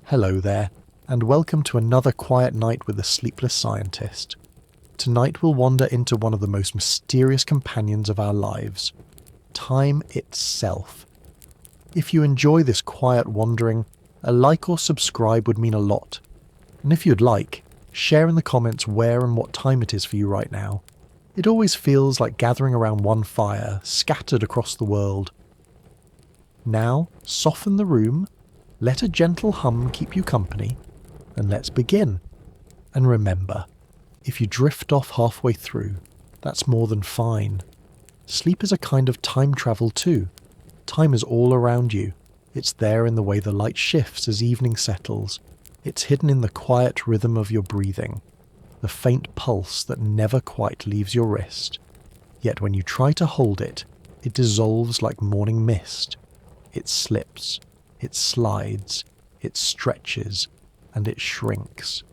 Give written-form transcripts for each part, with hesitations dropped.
Hello there, and welcome to another quiet night with the Sleepless Scientist. Tonight we'll wander into one of the most mysterious companions of our lives, time itself. If you enjoy this quiet wandering, a like or subscribe would mean a lot. And if you'd like, share in the comments where and what time it is for you right now. It always feels like gathering around one fire, scattered across the world. Now, soften the room, let a gentle hum keep you company, and let's begin. And remember, if you drift off halfway through, that's more than fine. Sleep is a kind of time travel too. Time is all around you. It's there in the way the light shifts as evening settles. It's hidden in the quiet rhythm of your breathing, the faint pulse that never quite leaves your wrist. Yet when you try to hold it, it dissolves like morning mist. It slips, it slides, it stretches, and it shrinks.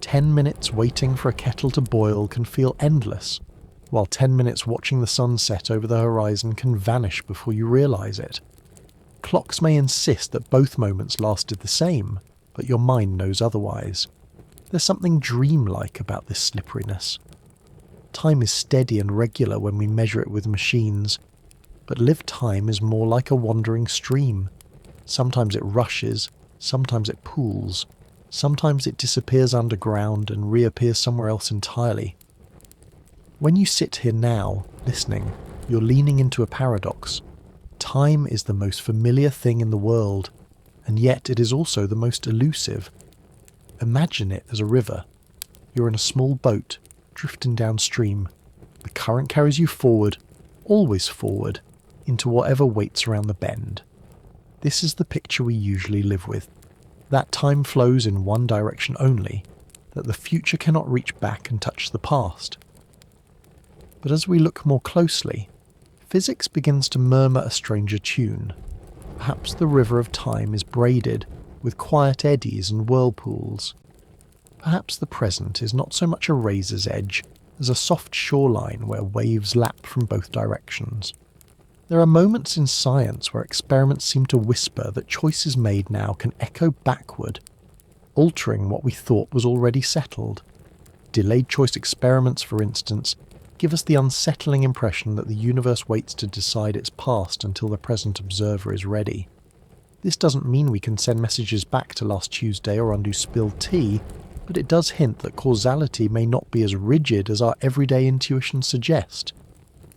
10 minutes waiting for a kettle to boil can feel endless, while 10 minutes watching the sun set over the horizon can vanish before you realize it. Clocks may insist that both moments lasted the same, but your mind knows otherwise. There's something dreamlike about this slipperiness. Time is steady and regular when we measure it with machines, but lived time is more like a wandering stream. Sometimes it rushes, sometimes it pools, sometimes it disappears underground and reappears somewhere else entirely. When you sit here now, listening, you're leaning into a paradox. Time is the most familiar thing in the world, and yet it is also the most elusive. Imagine it as a river. You're in a small boat, drifting downstream. The current carries you forward, always forward, into whatever waits around the bend. This is the picture we usually live with. That time flows in one direction only, that the future cannot reach back and touch the past. But as we look more closely, physics begins to murmur a stranger tune. Perhaps the river of time is braided with quiet eddies and whirlpools. Perhaps the present is not so much a razor's edge as a soft shoreline where waves lap from both directions. There are moments in science where experiments seem to whisper that choices made now can echo backward, altering what we thought was already settled. Delayed choice experiments, for instance, give us the unsettling impression that the universe waits to decide its past until the present observer is ready. This doesn't mean we can send messages back to last Tuesday or undo spilled tea, but it does hint that causality may not be as rigid as our everyday intuitions suggest.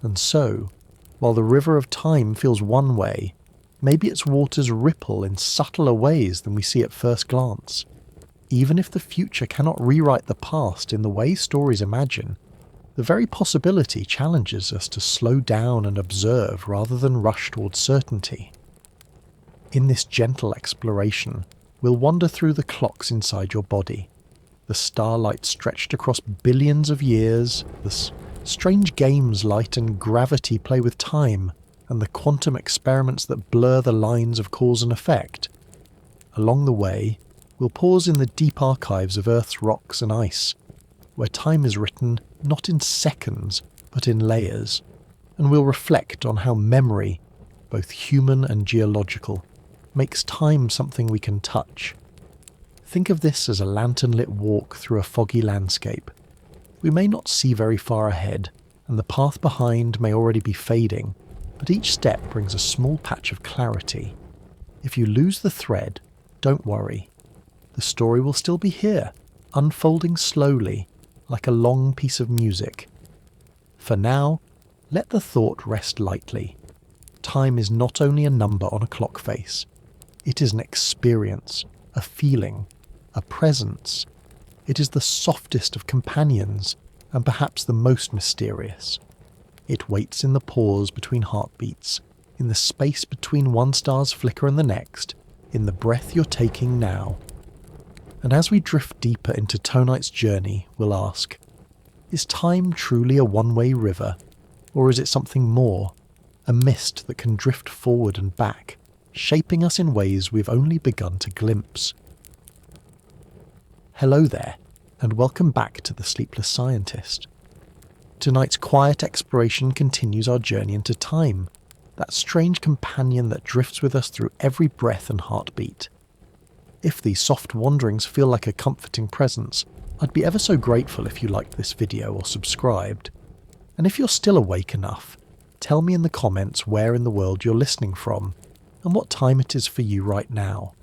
And so, while the river of time feels one way, maybe its waters ripple in subtler ways than we see at first glance. Even if the future cannot rewrite the past in the way stories imagine, the very possibility challenges us to slow down and observe rather than rush towards certainty. In this gentle exploration, we'll wander through the clocks inside your body, the starlight stretched across billions of years, the strange games light and gravity play with time, and the quantum experiments that blur the lines of cause and effect. Along the way, we'll pause in the deep archives of Earth's rocks and ice, where time is written not in seconds, but in layers, and we'll reflect on how memory, both human and geological, makes time something we can touch. Think of this as a lantern-lit walk through a foggy landscape. We may not see very far ahead, and the path behind may already be fading, but each step brings a small patch of clarity. If you lose the thread, don't worry. The story will still be here, unfolding slowly, like a long piece of music. For now, let the thought rest lightly. Time is not only a number on a clock face. It is an experience, a feeling, a presence. It is the softest of companions, and perhaps the most mysterious. It waits in the pause between heartbeats, in the space between one star's flicker and the next, in the breath you're taking now. And as we drift deeper into tonight's journey, we'll ask, is time truly a one-way river, or is it something more, a mist that can drift forward and back, shaping us in ways we've only begun to glimpse? Hello there, and welcome back to the Sleepless Scientist. Tonight's quiet exploration continues our journey into time, that strange companion that drifts with us through every breath and heartbeat. If these soft wanderings feel like a comforting presence, I'd be ever so grateful if you liked this video or subscribed. And if you're still awake enough, tell me in the comments where in the world you're listening from and what time it is for you right now.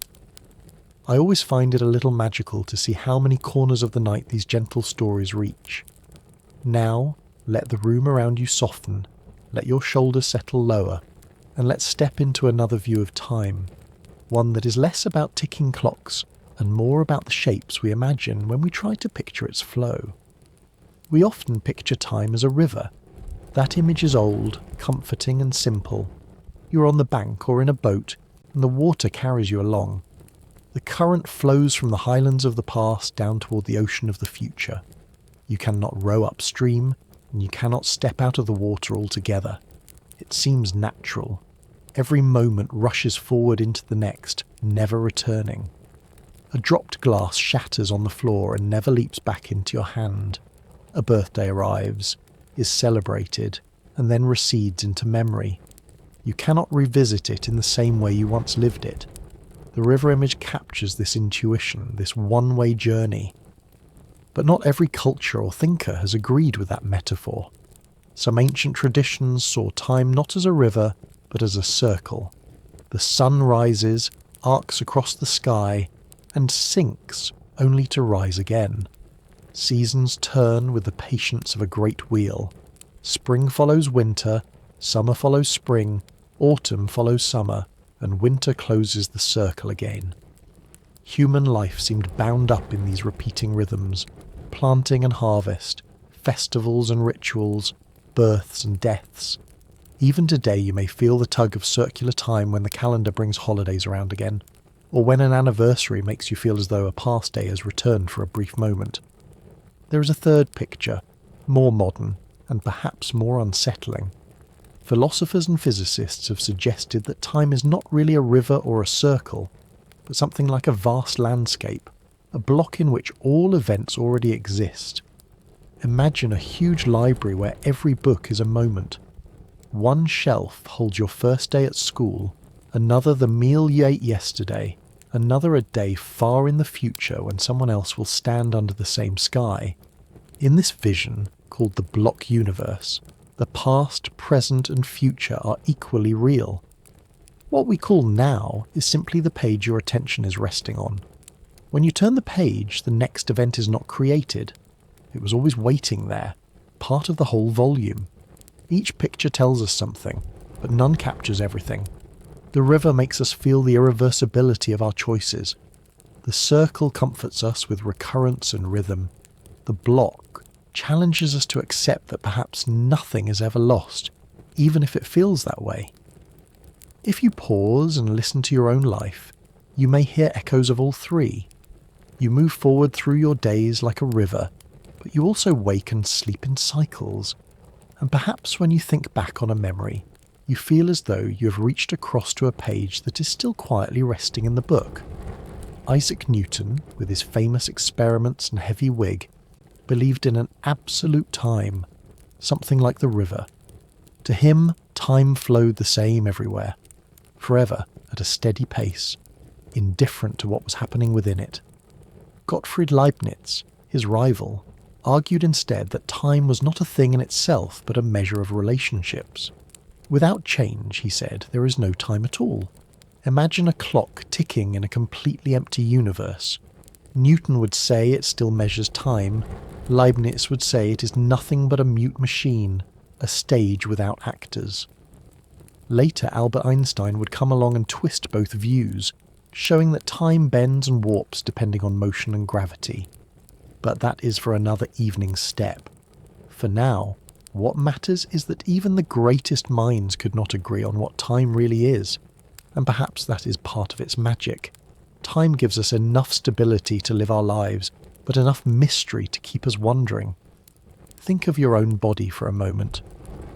I always find it a little magical to see how many corners of the night these gentle stories reach. Now, let the room around you soften, let your shoulders settle lower, and let's step into another view of time, one that is less about ticking clocks and more about the shapes we imagine when we try to picture its flow. We often picture time as a river. That image is old, comforting and simple. You're on the bank or in a boat, and the water carries you along. The current flows from the highlands of the past down toward the ocean of the future. You cannot row upstream, and you cannot step out of the water altogether. It seems natural. Every moment rushes forward into the next, never returning. A dropped glass shatters on the floor and never leaps back into your hand. A birthday arrives, is celebrated, and then recedes into memory. You cannot revisit it in the same way you once lived it. The river image captures this intuition, this one-way journey. But not every culture or thinker has agreed with that metaphor. Some ancient traditions saw time not as a river, but as a circle. The sun rises, arcs across the sky, and sinks only to rise again. Seasons turn with the patience of a great wheel. Spring follows winter, summer follows spring, autumn follows summer, and winter closes the circle again. Human life seemed bound up in these repeating rhythms, planting and harvest, festivals and rituals, births and deaths. Even today you may feel the tug of circular time when the calendar brings holidays around again, or when an anniversary makes you feel as though a past day has returned for a brief moment. There is a third picture, more modern, and perhaps more unsettling. Philosophers and physicists have suggested that time is not really a river or a circle, but something like a vast landscape, a block in which all events already exist. Imagine a huge library where every book is a moment. One shelf holds your first day at school, another the meal you ate yesterday, another a day far in the future when someone else will stand under the same sky. In this vision, called the block universe, the past, present and future are equally real. What we call now is simply the page your attention is resting on. When you turn the page, the next event is not created. It was always waiting there, part of the whole volume. Each picture tells us something, but none captures everything. The river makes us feel the irreversibility of our choices. The circle comforts us with recurrence and rhythm. The block challenges us to accept that perhaps nothing is ever lost, even if it feels that way. If you pause and listen to your own life, you may hear echoes of all three. You move forward through your days like a river, but you also wake and sleep in cycles. And perhaps when you think back on a memory, you feel as though you have reached across to a page that is still quietly resting in the book. Isaac Newton, with his famous experiments and heavy wig, believed in an absolute time, something like the river. To him, time flowed the same everywhere, forever at a steady pace, indifferent to what was happening within it. Gottfried Leibniz, his rival, argued instead that time was not a thing in itself but a measure of relationships. Without change, he said, there is no time at all. Imagine a clock ticking in a completely empty universe. Newton would say it still measures time. Leibniz would say it is nothing but a mute machine, a stage without actors. Later, Albert Einstein would come along and twist both views, showing that time bends and warps depending on motion and gravity. But that is for another evening's step. For now, what matters is that even the greatest minds could not agree on what time really is, and perhaps that is part of its magic. Time gives us enough stability to live our lives, but enough mystery to keep us wondering. Think of your own body for a moment.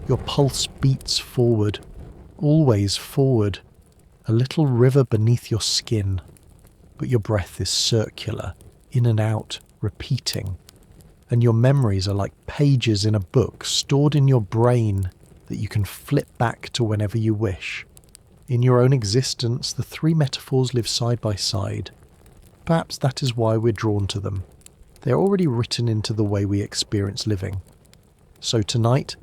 Your pulse beats forward, always forward, a little river beneath your skin, but your breath is circular, in and out, repeating, and your memories are like pages in a book stored in your brain that you can flip back to whenever you wish. In your own existence, the three metaphors live side by side. Perhaps that is why we're drawn to them. They are already written into the way we experience living. So tonight,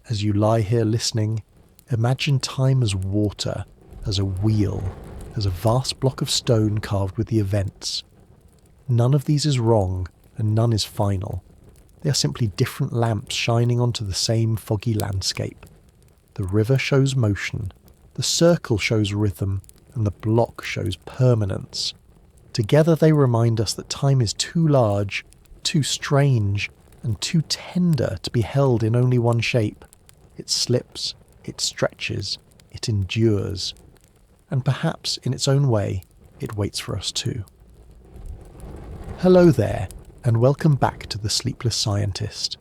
as you lie here listening, imagine time as water, as a wheel, as a vast block of stone carved with the events. None of these is wrong, and none is final. They are simply different lamps shining onto the same foggy landscape. The river shows motion, the circle shows rhythm, and the block shows permanence. Together they remind us that time is too large, too strange, and too tender to be held in only one shape. It slips, it stretches, it endures. And perhaps in its own way, it waits for us too. Hello there, and welcome back to The Sleepless Scientist.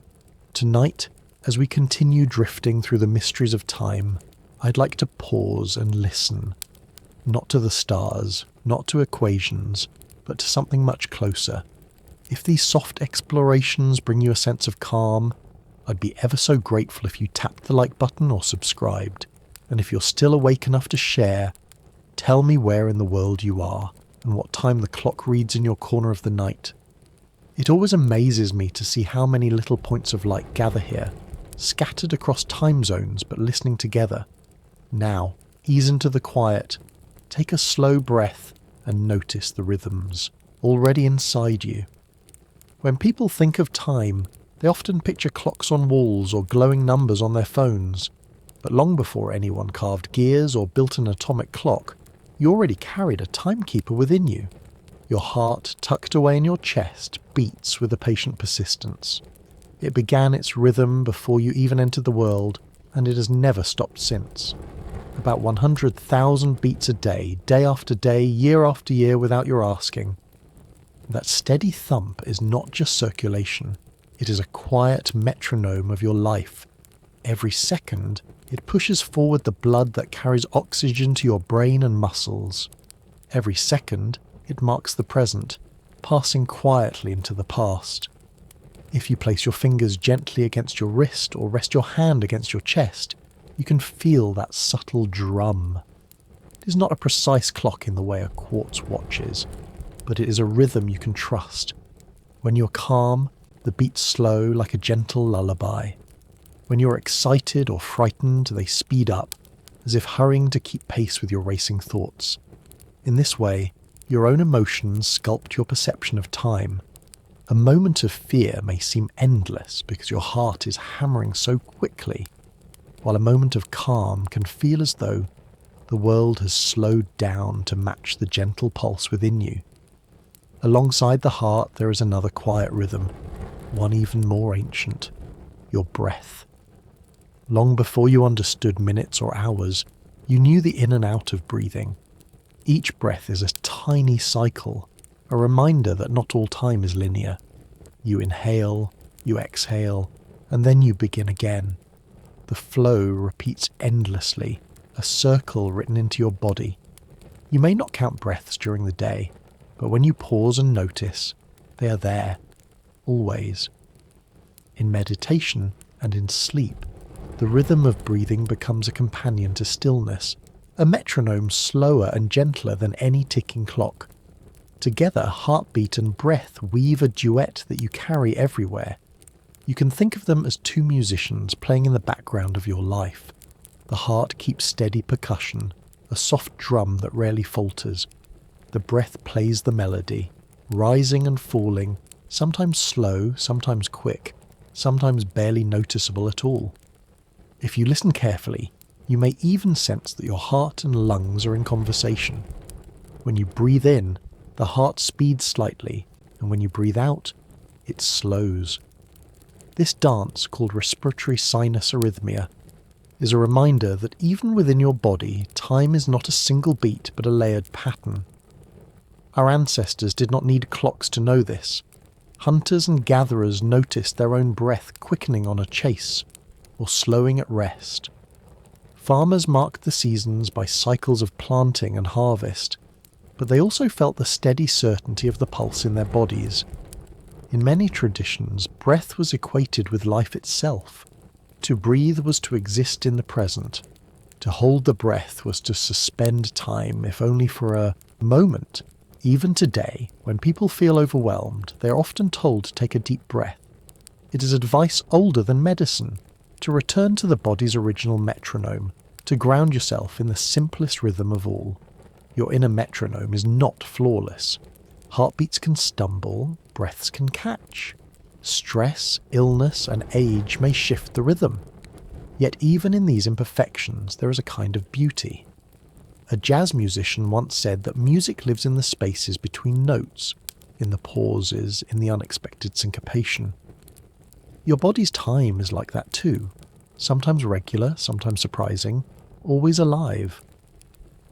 Tonight, as we continue drifting through the mysteries of time, I'd like to pause and listen. Not to the stars, not to equations, but to something much closer. If these soft explorations bring you a sense of calm, I'd be ever so grateful if you tapped the like button or subscribed. And if you're still awake enough to share, tell me where in the world you are and what time the clock reads in your corner of the night. It always amazes me to see how many little points of light gather here, scattered across time zones but listening together. Now, ease into the quiet, take a slow breath and notice the rhythms already inside you. When people think of time, they often picture clocks on walls or glowing numbers on their phones. But long before anyone carved gears or built an atomic clock, you already carried a timekeeper within you. Your heart, tucked away in your chest, beats with a patient persistence. It began its rhythm before you even entered the world, and it has never stopped since. About 100,000 beats a day, day after day, year after year without your asking. That steady thump is not just circulation, it is a quiet metronome of your life. Every second, it pushes forward the blood that carries oxygen to your brain and muscles. Every second, it marks the present, passing quietly into the past. If you place your fingers gently against your wrist or rest your hand against your chest, you can feel that subtle drum. It is not a precise clock in the way a quartz watch is, but it is a rhythm you can trust. When you're calm, the beats slow like a gentle lullaby. When you're excited or frightened, they speed up, as if hurrying to keep pace with your racing thoughts. In this way, your own emotions sculpt your perception of time. A moment of fear may seem endless because your heart is hammering so quickly, while a moment of calm can feel as though the world has slowed down to match the gentle pulse within you. Alongside the heart there is another quiet rhythm, one even more ancient, your breath. Long before you understood minutes or hours, you knew the in and out of breathing. Each breath is a tiny cycle, a reminder that not all time is linear. You inhale, you exhale, and then you begin again. The flow repeats endlessly, a circle written into your body. You may not count breaths during the day, but when you pause and notice, they are there, always. In meditation and in sleep, the rhythm of breathing becomes a companion to stillness, a metronome slower and gentler than any ticking clock. Together, heartbeat and breath weave a duet that you carry everywhere. You can think of them as two musicians playing in the background of your life. The heart keeps steady percussion, a soft drum that rarely falters. The breath plays the melody, rising and falling, sometimes slow, sometimes quick, sometimes barely noticeable at all. If you listen carefully, you may even sense that your heart and lungs are in conversation. When you breathe in, the heart speeds slightly, and when you breathe out, it slows. This dance, called respiratory sinus arrhythmia, is a reminder that even within your body, time is not a single beat but a layered pattern. Our ancestors did not need clocks to know this. Hunters and gatherers noticed their own breath quickening on a chase, or slowing at rest. Farmers marked the seasons by cycles of planting and harvest, but they also felt the steady certainty of the pulse in their bodies. In many traditions, breath was equated with life itself. To breathe was to exist in the present. To hold the breath was to suspend time, if only for a moment, Even today, when people feel overwhelmed, they are often told to take a deep breath. It is advice older than medicine, to return to the body's original metronome, to ground yourself in the simplest rhythm of all. Your inner metronome is not flawless. Heartbeats can stumble, breaths can catch. Stress, illness, and age may shift the rhythm. Yet even in these imperfections, there is a kind of beauty. A jazz musician once said that music lives in the spaces between notes, in the pauses, in the unexpected syncopation. Your body's time is like that too, sometimes regular, sometimes surprising, always alive.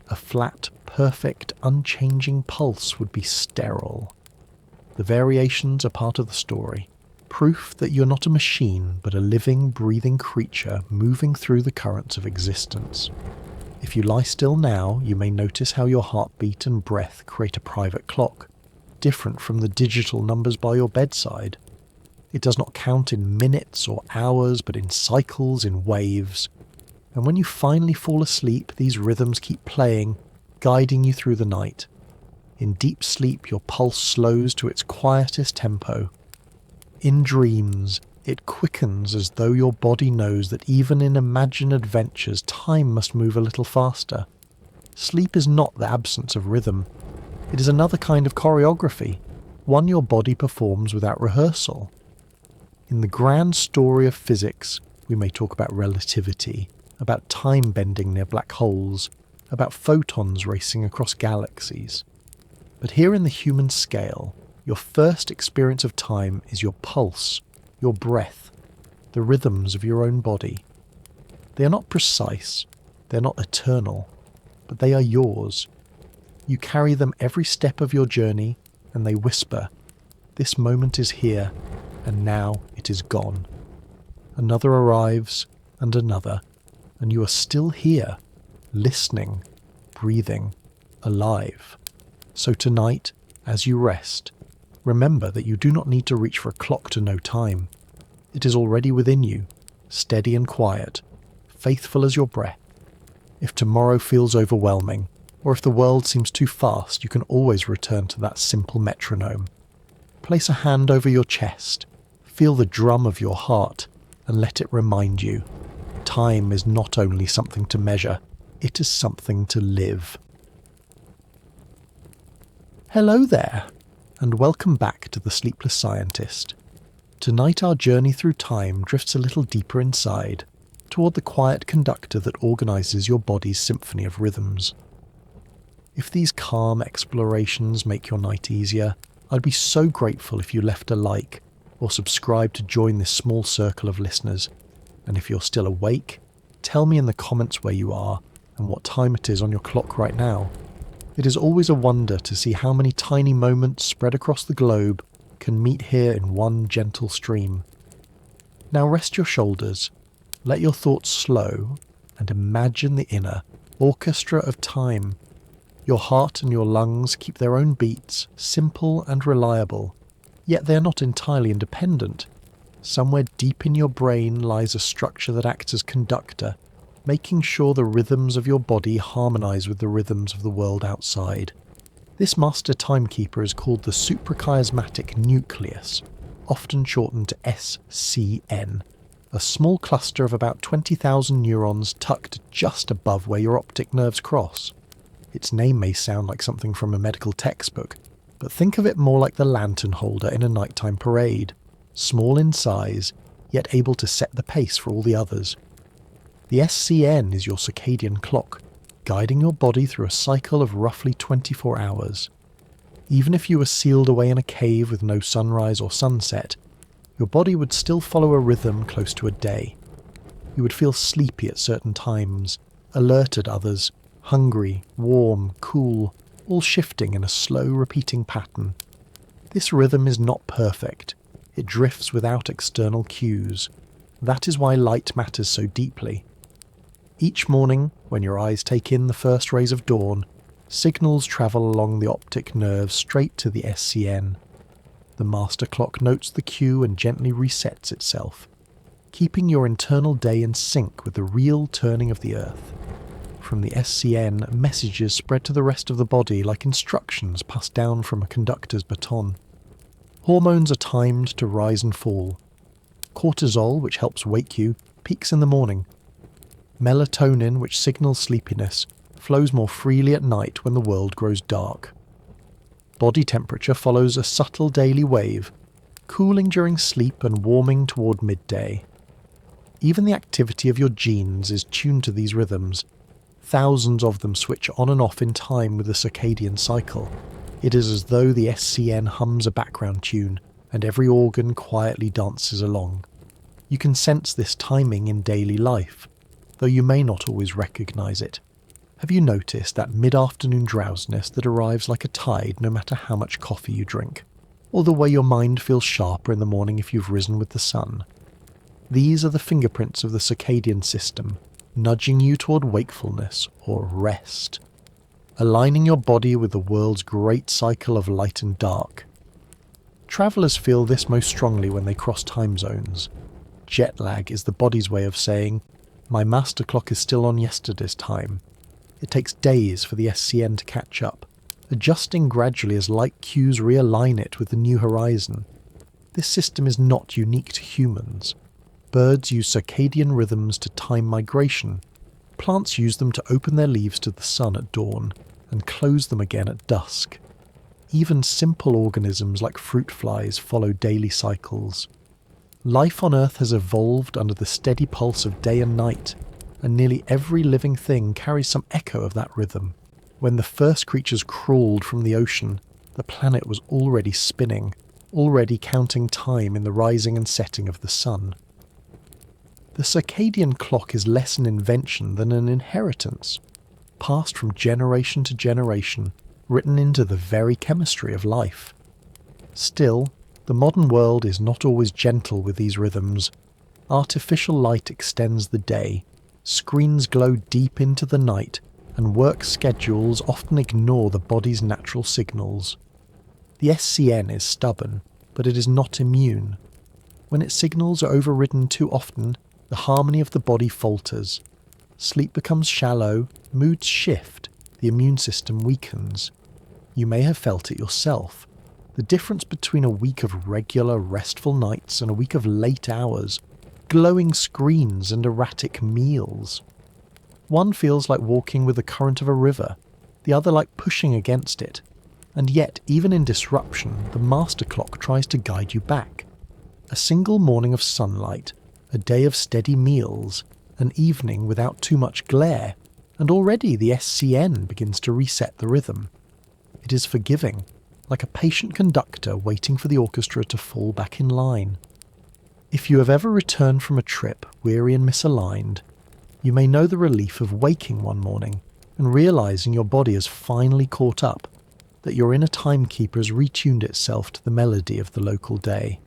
A flat, perfect, unchanging pulse would be sterile. The variations are part of the story, proof that you're not a machine but a living, breathing creature moving through the currents of existence. If you lie still now, you may notice how your heartbeat and breath create a private clock, different from the digital numbers by your bedside. It does not count in minutes or hours, but in cycles, in waves. And when you finally fall asleep, these rhythms keep playing, guiding you through the night. In deep sleep, your pulse slows to its quietest tempo. In dreams, it quickens as though your body knows that even in imagined adventures, time must move a little faster. Sleep is not the absence of rhythm. It is another kind of choreography, one your body performs without rehearsal. In the grand story of physics, we may talk about relativity, about time bending near black holes, about photons racing across galaxies. But here in the human scale, your first experience of time is your pulse, your breath, the rhythms of your own body. They are not precise, they are not eternal, but they are yours. You carry them every step of your journey, and they whisper, "This moment is here, and now it is gone." Another arrives, and another, and you are still here, listening, breathing, alive. So tonight, as you rest, remember that you do not need to reach for a clock to know time. It is already within you, steady and quiet, faithful as your breath. If tomorrow feels overwhelming, or if the world seems too fast, you can always return to that simple metronome. Place a hand over your chest, feel the drum of your heart, and let it remind you, time is not only something to measure, it is something to live. Hello there, and welcome back to the Sleepless Scientist. Tonight our journey through time drifts a little deeper inside, toward the quiet conductor that organises your body's symphony of rhythms. If these calm explorations make your night easier, I'd be so grateful if you left a like, or subscribe to join this small circle of listeners. And if you're still awake, tell me in the comments where you are, and what time it is on your clock right now. It is always a wonder to see how many tiny moments spread across the globe can meet here in one gentle stream. Now rest your shoulders, let your thoughts slow, and imagine the inner orchestra of time. Your heart and your lungs keep their own beats, simple and reliable, yet they are not entirely independent. Somewhere deep in your brain lies a structure that acts as conductor, making sure the rhythms of your body harmonise with the rhythms of the world outside. This master timekeeper is called the suprachiasmatic nucleus, often shortened to SCN, a small cluster of about 20,000 neurons tucked just above where your optic nerves cross. Its name may sound like something from a medical textbook, but think of it more like the lantern holder in a nighttime parade, small in size, yet able to set the pace for all the others. The SCN is your circadian clock, guiding your body through a cycle of roughly 24 hours. Even if you were sealed away in a cave with no sunrise or sunset, your body would still follow a rhythm close to a day. You would feel sleepy at certain times, alert at others, hungry, warm, cool, all shifting in a slow repeating pattern. This rhythm is not perfect. It drifts without external cues. That is why light matters so deeply. Each morning, when your eyes take in the first rays of dawn, signals travel along the optic nerves straight to the SCN. The master clock notes the cue and gently resets itself, keeping your internal day in sync with the real turning of the earth. From the SCN, messages spread to the rest of the body like instructions passed down from a conductor's baton. Hormones are timed to rise and fall. Cortisol, which helps wake you, peaks in the morning. Melatonin, which signals sleepiness, flows more freely at night when the world grows dark. Body temperature follows a subtle daily wave, cooling during sleep and warming toward midday. Even the activity of your genes is tuned to these rhythms. Thousands of them switch on and off in time with the circadian cycle. It is as though the SCN hums a background tune, and every organ quietly dances along. You can sense this timing in daily life, though you may not always recognise it. Have you noticed that mid-afternoon drowsiness that arrives like a tide no matter how much coffee you drink? Or the way your mind feels sharper in the morning if you've risen with the sun? These are the fingerprints of the circadian system, nudging you toward wakefulness or rest, aligning your body with the world's great cycle of light and dark. Travellers feel this most strongly when they cross time zones. Jet lag is the body's way of saying, my master clock is still on yesterday's time. It takes days for the SCN to catch up, adjusting gradually as light cues realign it with the new horizon. This system is not unique to humans. Birds use circadian rhythms to time migration. Plants use them to open their leaves to the sun at dawn and close them again at dusk. Even simple organisms like fruit flies follow daily cycles. Life on Earth has evolved under the steady pulse of day and night, and nearly every living thing carries some echo of that rhythm. When the first creatures crawled from the ocean, the planet was already spinning, already counting time in the rising and setting of the sun. The circadian clock is less an invention than an inheritance, passed from generation to generation, written into the very chemistry of life. Still, the modern world is not always gentle with these rhythms. Artificial light extends the day, screens glow deep into the night, and work schedules often ignore the body's natural signals. The SCN is stubborn, but it is not immune. When its signals are overridden too often, the harmony of the body falters. Sleep becomes shallow, moods shift, the immune system weakens. You may have felt it yourself. The difference between a week of regular, restful nights and a week of late hours, glowing screens and erratic meals. One feels like walking with the current of a river, the other like pushing against it. And yet, even in disruption, the master clock tries to guide you back. A single morning of sunlight, a day of steady meals, an evening without too much glare, and already the SCN begins to reset the rhythm. It is forgiving, like a patient conductor waiting for the orchestra to fall back in line. If you have ever returned from a trip weary and misaligned, you may know the relief of waking one morning and realizing your body has finally caught up, that your inner timekeeper has retuned itself to the melody of the local day.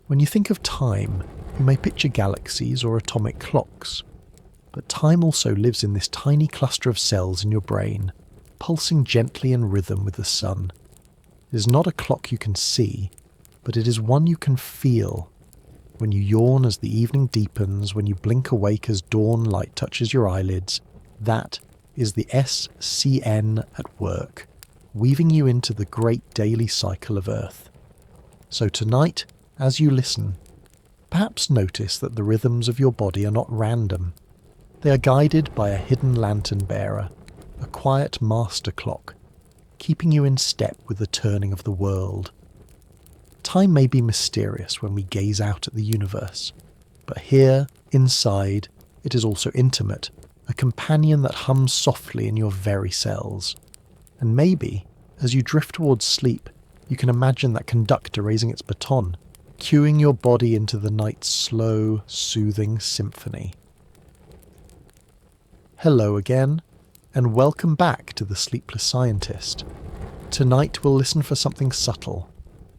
When you think of time, you may picture galaxies or atomic clocks, but time also lives in this tiny cluster of cells in your brain, pulsing gently in rhythm with the sun. It is not a clock you can see, but it is one you can feel. When you yawn as the evening deepens, when you blink awake as dawn light touches your eyelids, that is the SCN at work, weaving you into the great daily cycle of Earth. So tonight, as you listen, perhaps notice that the rhythms of your body are not random. They are guided by a hidden lantern bearer, a quiet master clock, keeping you in step with the turning of the world. Time may be mysterious when we gaze out at the universe, but here, inside, it is also intimate, a companion that hums softly in your very cells. And maybe, as you drift towards sleep, you can imagine that conductor raising its baton, cueing your body into the night's slow, soothing symphony. Hello again, and welcome back to the Sleepless Scientist. Tonight we'll listen for something subtle,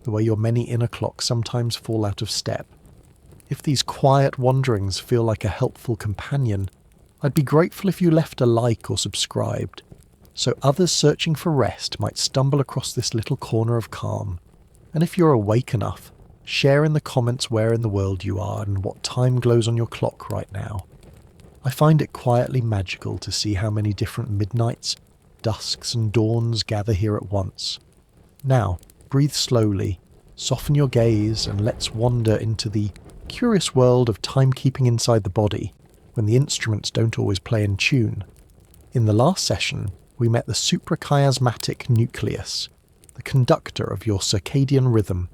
the way your many inner clocks sometimes fall out of step. If these quiet wanderings feel like a helpful companion, I'd be grateful if you left a like or subscribed, so others searching for rest might stumble across this little corner of calm. And if you're awake enough, share in the comments where in the world you are and what time glows on your clock right now. I find it quietly magical to see how many different midnights, dusks and dawns gather here at once. Now, breathe slowly, soften your gaze, and let's wander into the curious world of timekeeping inside the body, when the instruments don't always play in tune. In the last session, we met the suprachiasmatic nucleus, the conductor of your circadian rhythm.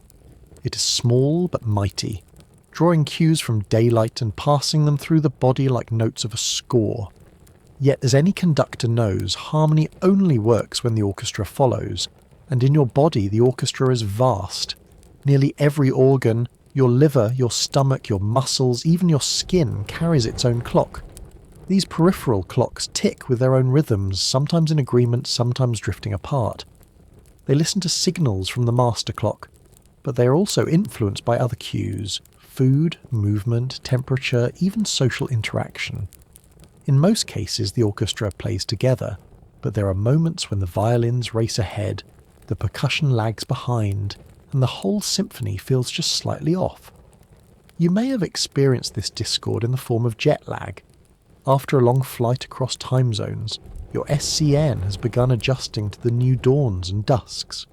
It is small but mighty, drawing cues from daylight and passing them through the body like notes of a score. Yet, as any conductor knows, harmony only works when the orchestra follows, and in your body the orchestra is vast. Nearly every organ, your liver, your stomach, your muscles, even your skin, carries its own clock. These peripheral clocks tick with their own rhythms, sometimes in agreement, sometimes drifting apart. They listen to signals from the master clock, but they are also influenced by other cues: food, movement, temperature, even social interaction. In most cases, the orchestra plays together, but there are moments when the violins race ahead, the percussion lags behind, and the whole symphony feels just slightly off. You may have experienced this discord in the form of jet lag. After a long flight across time zones, your SCN has begun adjusting to the new dawns and dusks.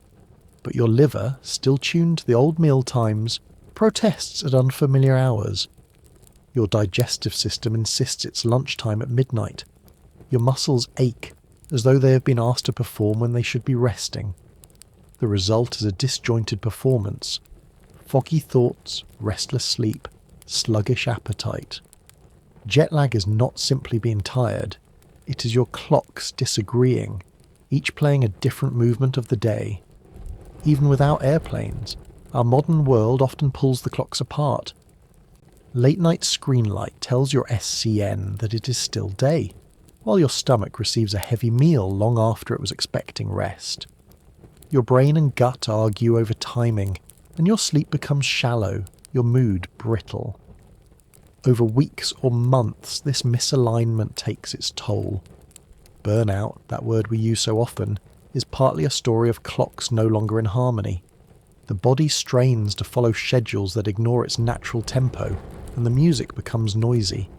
But your liver, still tuned to the old meal times, protests at unfamiliar hours. Your digestive system insists it's lunchtime at midnight. Your muscles ache, as though they have been asked to perform when they should be resting. The result is a disjointed performance. Foggy thoughts, restless sleep, sluggish appetite. Jet lag is not simply being tired. It is your clocks disagreeing, each playing a different movement of the day. Even without airplanes, our modern world often pulls the clocks apart. Late-night screen light tells your SCN that it is still day, while your stomach receives a heavy meal long after it was expecting rest. Your brain and gut argue over timing, and your sleep becomes shallow, your mood brittle. Over weeks or months, this misalignment takes its toll. Burnout, that word we use so often, is partly a story of clocks no longer in harmony. The body strains to follow schedules that ignore its natural tempo, and the music becomes noisy.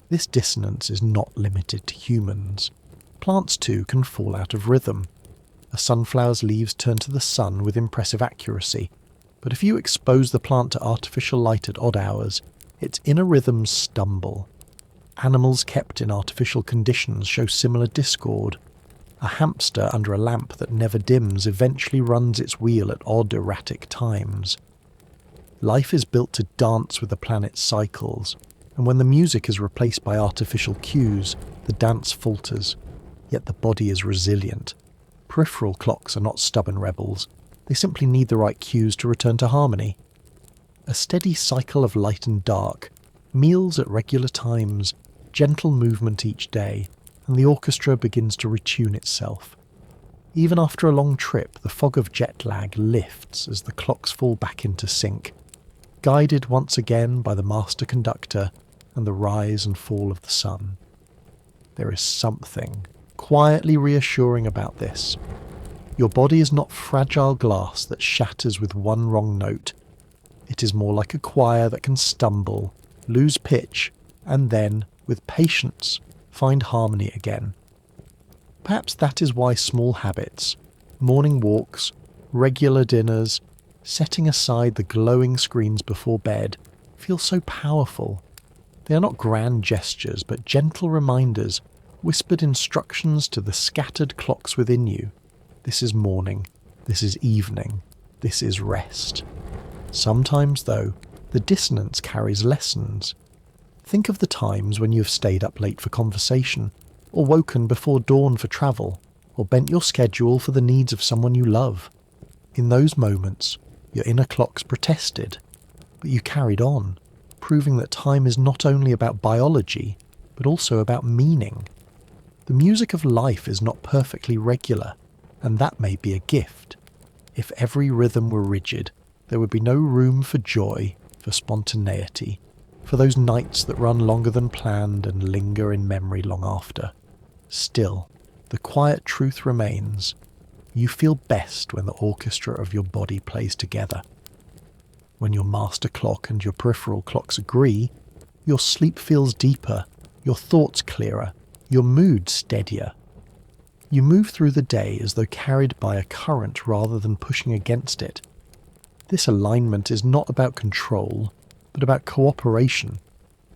This dissonance is not limited to humans. Plants too can fall out of rhythm. A sunflower's leaves turn to the sun with impressive accuracy, but if you expose the plant to artificial light at odd hours, its inner rhythms stumble. Animals kept in artificial conditions show similar discord. A hamster under a lamp that never dims eventually runs its wheel at odd, erratic times. Life is built to dance with the planet's cycles, and when the music is replaced by artificial cues, the dance falters. Yet the body is resilient. Peripheral clocks are not stubborn rebels. They simply need the right cues to return to harmony. A steady cycle of light and dark, meals at regular times, gentle movement each day, and the orchestra begins to retune itself. Even after a long trip, the fog of jet lag lifts as the clocks fall back into sync, guided once again by the master conductor and the rise and fall of the sun. There is something quietly reassuring about this. Your body is not fragile glass that shatters with one wrong note. It is more like a choir that can stumble, lose pitch, and then, with patience, find harmony again. Perhaps that is why small habits, morning walks, regular dinners, setting aside the glowing screens before bed, feel so powerful. They are not grand gestures, but gentle reminders, whispered instructions to the scattered clocks within you. This is morning, this is evening, this is rest. Sometimes, though, the dissonance carries lessons. Think of the times when you have stayed up late for conversation, or woken before dawn for travel, or bent your schedule for the needs of someone you love. In those moments, your inner clocks protested, but you carried on, proving that time is not only about biology, but also about meaning. The music of life is not perfectly regular, and that may be a gift. If every rhythm were rigid, there would be no room for joy, for spontaneity, for those nights that run longer than planned and linger in memory long after. Still, the quiet truth remains. You feel best when the orchestra of your body plays together. When your master clock and your peripheral clocks agree, your sleep feels deeper, your thoughts clearer, your mood steadier. You move through the day as though carried by a current rather than pushing against it. This alignment is not about control, but about cooperation,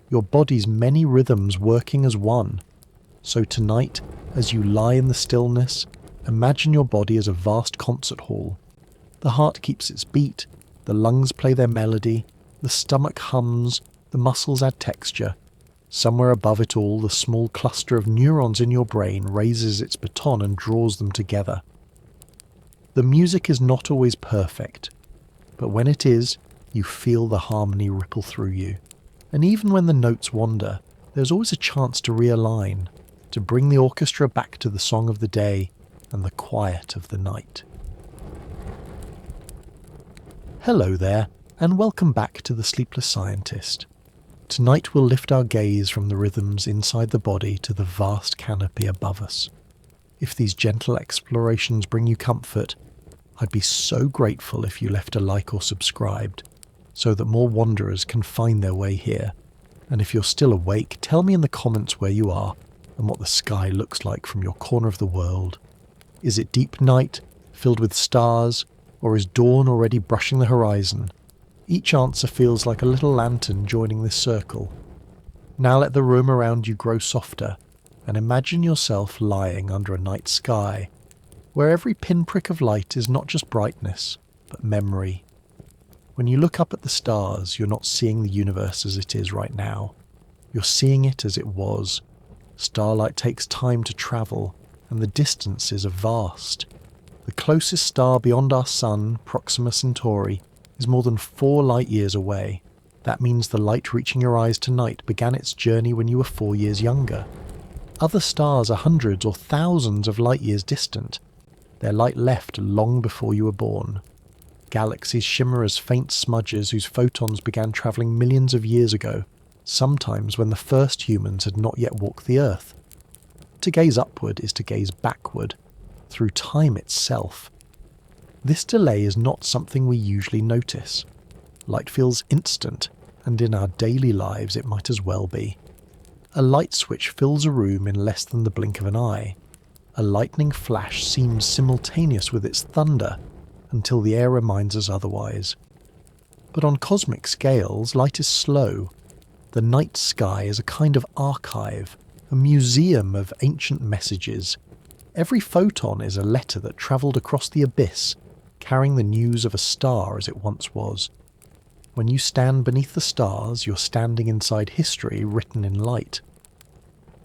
your body's many rhythms working as one. So tonight, as you lie in the stillness, imagine your body as a vast concert hall. The heart keeps its beat, the lungs play their melody, the stomach hums, the muscles add texture. Somewhere above it all, the small cluster of neurons in your brain raises its baton and draws them together. The music is not always perfect, but when it is, you feel the harmony ripple through you. And even when the notes wander, there's always a chance to realign, to bring the orchestra back to the song of the day and the quiet of the night. Hello there, and welcome back to the Sleepless Scientist. Tonight we'll lift our gaze from the rhythms inside the body to the vast canopy above us. If these gentle explorations bring you comfort, I'd be so grateful if you left a like or subscribed, so that more wanderers can find their way here. And if you're still awake, tell me in the comments where you are and what the sky looks like from your corner of the world. Is it deep night, filled with stars, or is dawn already brushing the horizon? Each answer feels like a little lantern joining this circle. Now let the room around you grow softer, and imagine yourself lying under a night sky, where every pinprick of light is not just brightness, but memory. When you look up at the stars, you're not seeing the universe as it is right now. You're seeing it as it was. Starlight takes time to travel, and the distances are vast. The closest star beyond our sun, Proxima Centauri, is more than 4 light years away. That means the light reaching your eyes tonight began its journey when you were 4 years younger. Other stars are hundreds or thousands of light years distant. Their light left long before you were born. Galaxies shimmer as faint smudges whose photons began travelling millions of years ago, sometimes when the first humans had not yet walked the Earth. To gaze upward is to gaze backward, through time itself. This delay is not something we usually notice. Light feels instant, and in our daily lives it might as well be. A light switch fills a room in less than the blink of an eye. A lightning flash seems simultaneous with its thunder, until the air reminds us otherwise. But on cosmic scales, light is slow. The night sky is a kind of archive, a museum of ancient messages. Every photon is a letter that travelled across the abyss, carrying the news of a star as it once was. When you stand beneath the stars, you're standing inside history written in light.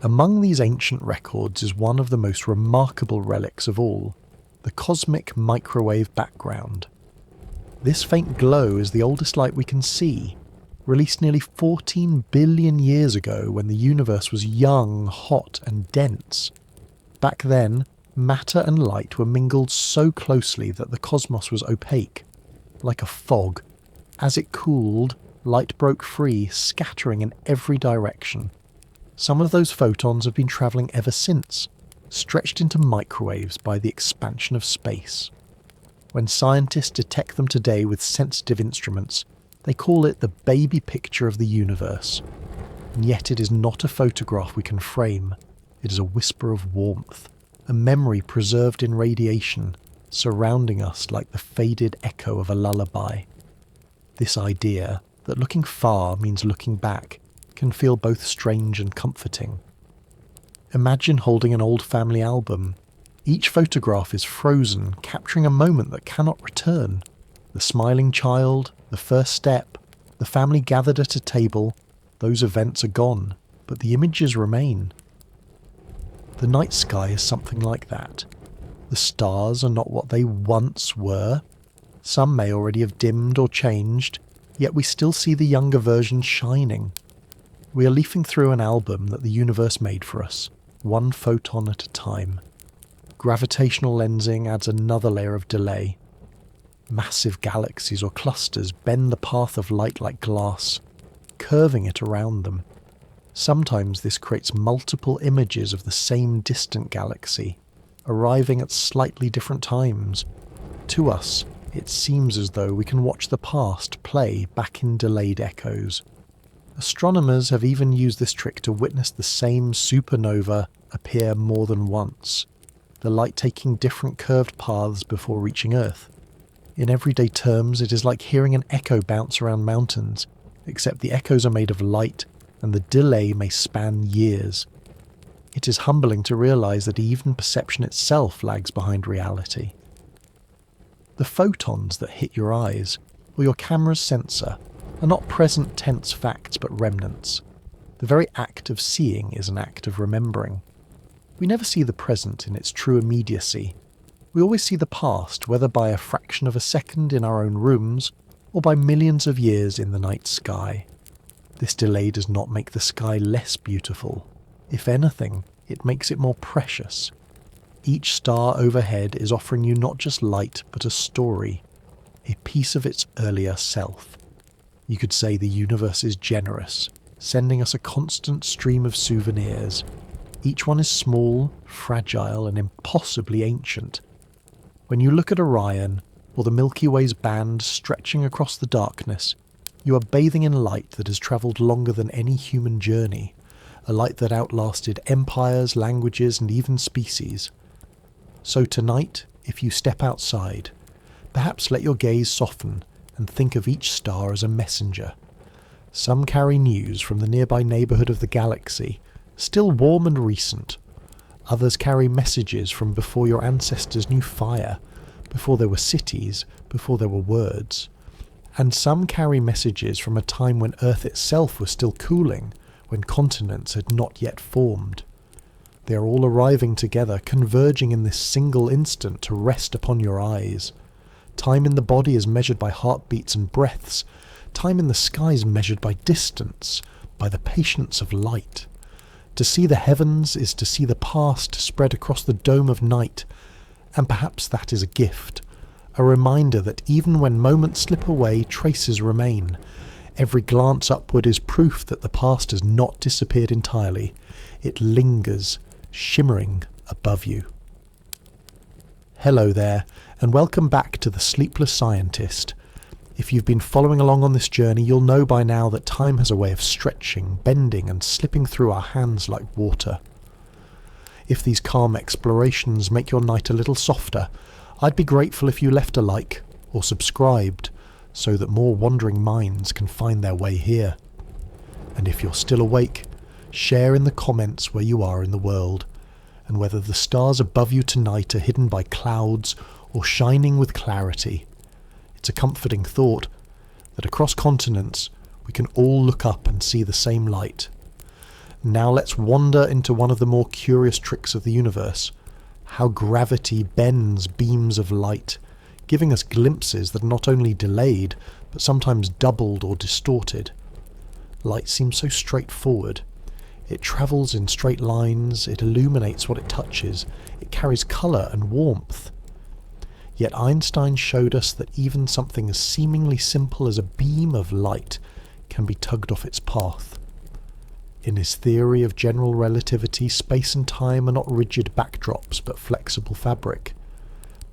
Among these ancient records is one of the most remarkable relics of all, the cosmic microwave background. This faint glow is the oldest light we can see, released nearly 14 billion years ago when the universe was young, hot and dense. Back then, matter and light were mingled so closely that the cosmos was opaque, like a fog. As it cooled, light broke free, scattering in every direction. Some of those photons have been travelling ever since, stretched into microwaves by the expansion of space. When scientists detect them today with sensitive instruments, they call it the baby picture of the universe. And yet it is not a photograph we can frame. It is a whisper of warmth, a memory preserved in radiation, surrounding us like the faded echo of a lullaby. This idea that looking far means looking back can feel both strange and comforting. Imagine holding an old family album. Each photograph is frozen, capturing a moment that cannot return. The smiling child, the first step, the family gathered at a table, those events are gone, but the images remain. The night sky is something like that. The stars are not what they once were. Some may already have dimmed or changed, yet we still see the younger version shining. We are leafing through an album that the universe made for us, one photon at a time. Gravitational lensing adds another layer of delay. Massive galaxies or clusters bend the path of light like glass, curving it around them. Sometimes this creates multiple images of the same distant galaxy, arriving at slightly different times. To us, it seems as though we can watch the past play back in delayed echoes. Astronomers have even used this trick to witness the same supernova appear more than once, the light taking different curved paths before reaching Earth. In everyday terms, it is like hearing an echo bounce around mountains, except the echoes are made of light and the delay may span years. It is humbling to realise that even perception itself lags behind reality. The photons that hit your eyes, or your camera's sensor, are not present tense facts but remnants. The very act of seeing is an act of remembering. We never see the present in its true immediacy. We always see the past, whether by a fraction of a second in our own rooms, or by millions of years in the night sky. This delay does not make the sky less beautiful. If anything, it makes it more precious. Each star overhead is offering you not just light, but a story, a piece of its earlier self. You could say the universe is generous, sending us a constant stream of souvenirs. Each one is small, fragile, and impossibly ancient. When you look at Orion, or the Milky Way's band stretching across the darkness, you are bathing in light that has travelled longer than any human journey, a light that outlasted empires, languages, and even species. So tonight, if you step outside, perhaps let your gaze soften and think of each star as a messenger. Some carry news from the nearby neighbourhood of the galaxy, still warm and recent. Others carry messages from before your ancestors knew fire, before there were cities, before there were words. And some carry messages from a time when Earth itself was still cooling, when continents had not yet formed. They are all arriving together, converging in this single instant to rest upon your eyes. Time in the body is measured by heartbeats and breaths. Time in the sky is measured by distance, by the patience of light. To see the heavens is to see the past spread across the dome of night, and perhaps that is a gift, a reminder that even when moments slip away, traces remain. Every glance upward is proof that the past has not disappeared entirely. It lingers, shimmering above you. Hello there, and welcome back to the Sleepless Scientist. If you've been following along on this journey, you'll know by now that time has a way of stretching, bending, and slipping through our hands like water. If these calm explorations make your night a little softer, I'd be grateful if you left a like or subscribed so that more wandering minds can find their way here. And if you're still awake, share in the comments where you are in the world, and whether the stars above you tonight are hidden by clouds or shining with clarity. It's a comforting thought that across continents we can all look up and see the same light. Now let's wander into one of the more curious tricks of the universe, how gravity bends beams of light, giving us glimpses that are not only delayed, but sometimes doubled or distorted. Light seems so straightforward. It travels in straight lines, it illuminates what it touches, it carries colour and warmth. Yet Einstein showed us that even something as seemingly simple as a beam of light can be tugged off its path. In his theory of general relativity, space and time are not rigid backdrops but flexible fabric.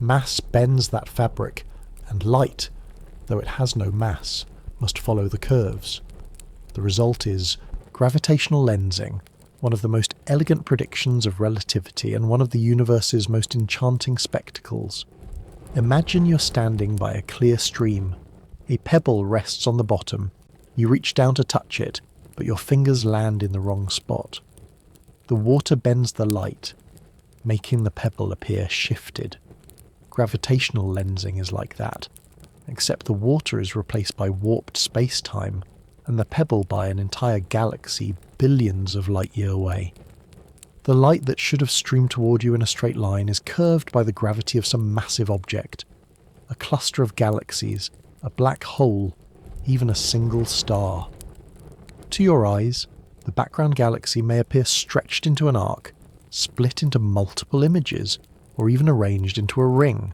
Mass bends that fabric, and light, though it has no mass, must follow the curves. The result is gravitational lensing, one of the most elegant predictions of relativity and one of the universe's most enchanting spectacles. Imagine you're standing by a clear stream. A pebble rests on the bottom. You reach down to touch it, but your fingers land in the wrong spot. The water bends the light, making the pebble appear shifted. Gravitational lensing is like that, except the water is replaced by warped space-time, and the pebble by an entire galaxy billions of light-year away. The light that should have streamed toward you in a straight line is curved by the gravity of some massive object, a cluster of galaxies, a black hole, even a single star. To your eyes, the background galaxy may appear stretched into an arc, split into multiple images, or even arranged into a ring.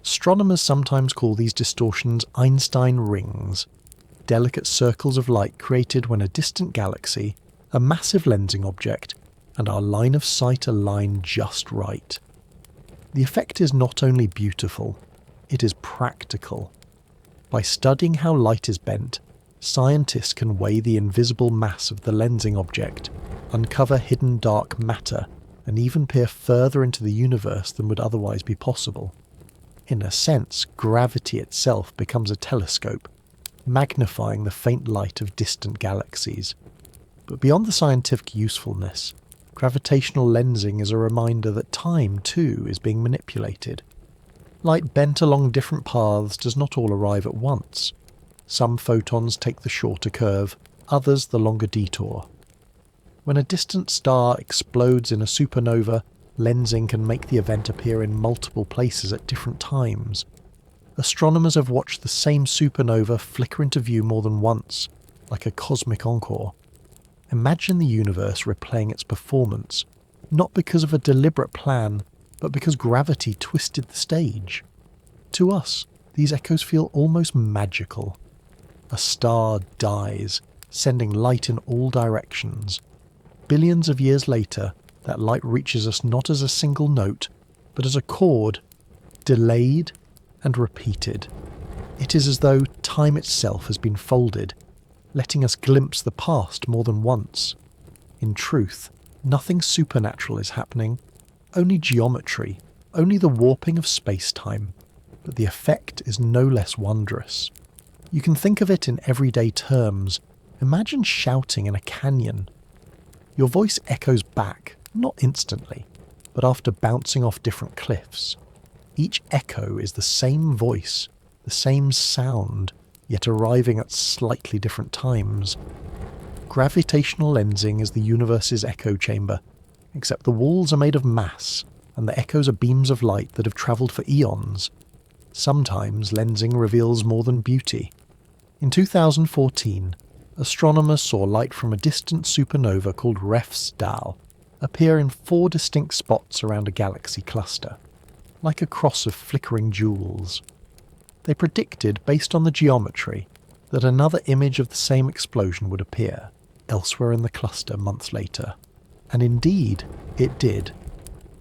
Astronomers sometimes call these distortions Einstein rings, delicate circles of light created when a distant galaxy, a massive lensing object, and our line of sight align just right. The effect is not only beautiful, it is practical. By studying how light is bent, Scientists can weigh the invisible mass of the lensing object, uncover hidden dark matter, and even peer further into the universe than would otherwise be possible. In a sense, gravity itself becomes a telescope, magnifying the faint light of distant galaxies. But beyond the scientific usefulness, gravitational lensing is a reminder that time, too, is being manipulated. Light bent along different paths does not all arrive at once. Some photons take the shorter curve, others the longer detour. When a distant star explodes in a supernova, lensing can make the event appear in multiple places at different times. Astronomers have watched the same supernova flicker into view more than once, like a cosmic encore. Imagine the universe replaying its performance, not because of a deliberate plan, but because gravity twisted the stage. To us, these echoes feel almost magical. A star dies, sending light in all directions. Billions of years later, that light reaches us not as a single note, but as a chord, delayed and repeated. It is as though time itself has been folded, letting us glimpse the past more than once. In truth, nothing supernatural is happening, only geometry, only the warping of space-time, but the effect is no less wondrous. You can think of it in everyday terms. Imagine shouting in a canyon. Your voice echoes back, not instantly, but after bouncing off different cliffs. Each echo is the same voice, the same sound, yet arriving at slightly different times. Gravitational lensing is the universe's echo chamber, except the walls are made of mass, and the echoes are beams of light that have travelled for eons. Sometimes lensing reveals more than beauty. In 2014, astronomers saw light from a distant supernova called Refsdal appear in 4 distinct spots around a galaxy cluster, like a cross of flickering jewels. They predicted, based on the geometry, that another image of the same explosion would appear elsewhere in the cluster months later. And indeed, it did.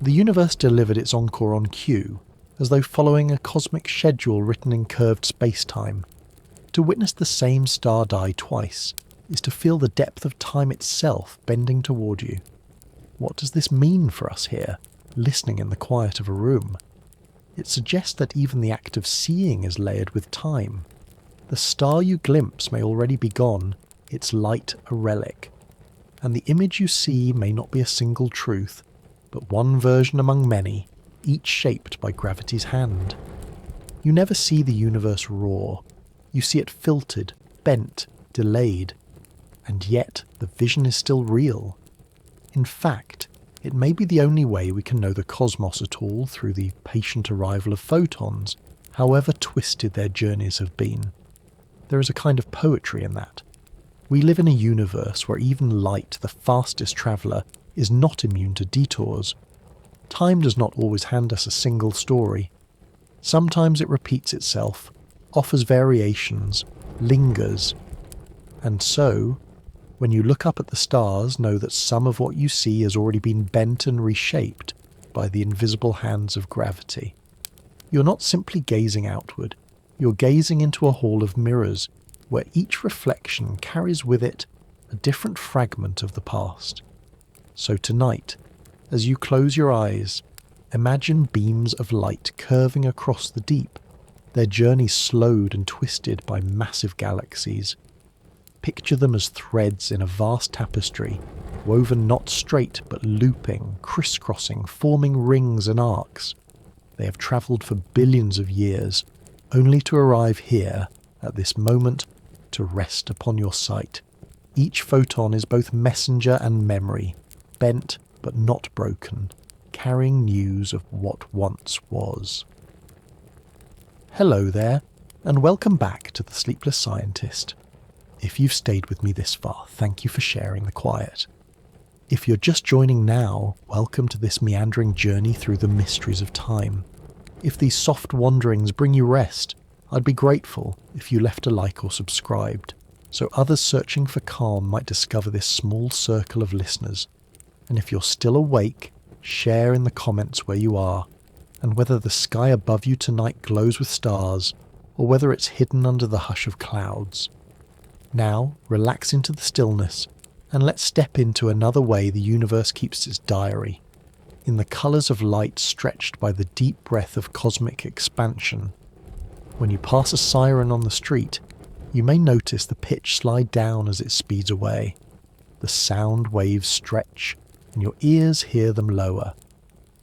The universe delivered its encore on cue, as though following a cosmic schedule written in curved space-time. To witness the same star die twice is to feel the depth of time itself bending toward you. What does this mean for us here, listening in the quiet of a room? It suggests that even the act of seeing is layered with time. The star you glimpse may already be gone, its light a relic. And the image you see may not be a single truth, but one version among many, each shaped by gravity's hand. You never see the universe raw. You see it filtered, bent, delayed. And yet the vision is still real. In fact, it may be the only way we can know the cosmos at all through the patient arrival of photons, however twisted their journeys have been. There is a kind of poetry in that. We live in a universe where even light, the fastest traveller, is not immune to detours. Time does not always hand us a single story. Sometimes it repeats itself, offers variations, lingers. And so, when you look up at the stars, know that some of what you see has already been bent and reshaped by the invisible hands of gravity. You're not simply gazing outward, you're gazing into a hall of mirrors where each reflection carries with it a different fragment of the past. So tonight, as you close your eyes, imagine beams of light curving across the deep, their journey slowed and twisted by massive galaxies. Picture them as threads in a vast tapestry, woven not straight but looping, crisscrossing, forming rings and arcs. They have travelled for billions of years, only to arrive here, at this moment, to rest upon your sight. Each photon is both messenger and memory, bent but not broken, carrying news of what once was. Hello there, and welcome back to the Sleepless Scientist. If you've stayed with me this far, thank you for sharing the quiet. If you're just joining now, welcome to this meandering journey through the mysteries of time. If these soft wanderings bring you rest, I'd be grateful if you left a like or subscribed, so others searching for calm might discover this small circle of listeners. And if you're still awake, share in the comments where you are, and whether the sky above you tonight glows with stars, or whether it's hidden under the hush of clouds. Now, relax into the stillness, and let's step into another way the universe keeps its diary, in the colours of light stretched by the deep breath of cosmic expansion. When you pass a siren on the street, you may notice the pitch slide down as it speeds away. The sound waves stretch, and your ears hear them lower.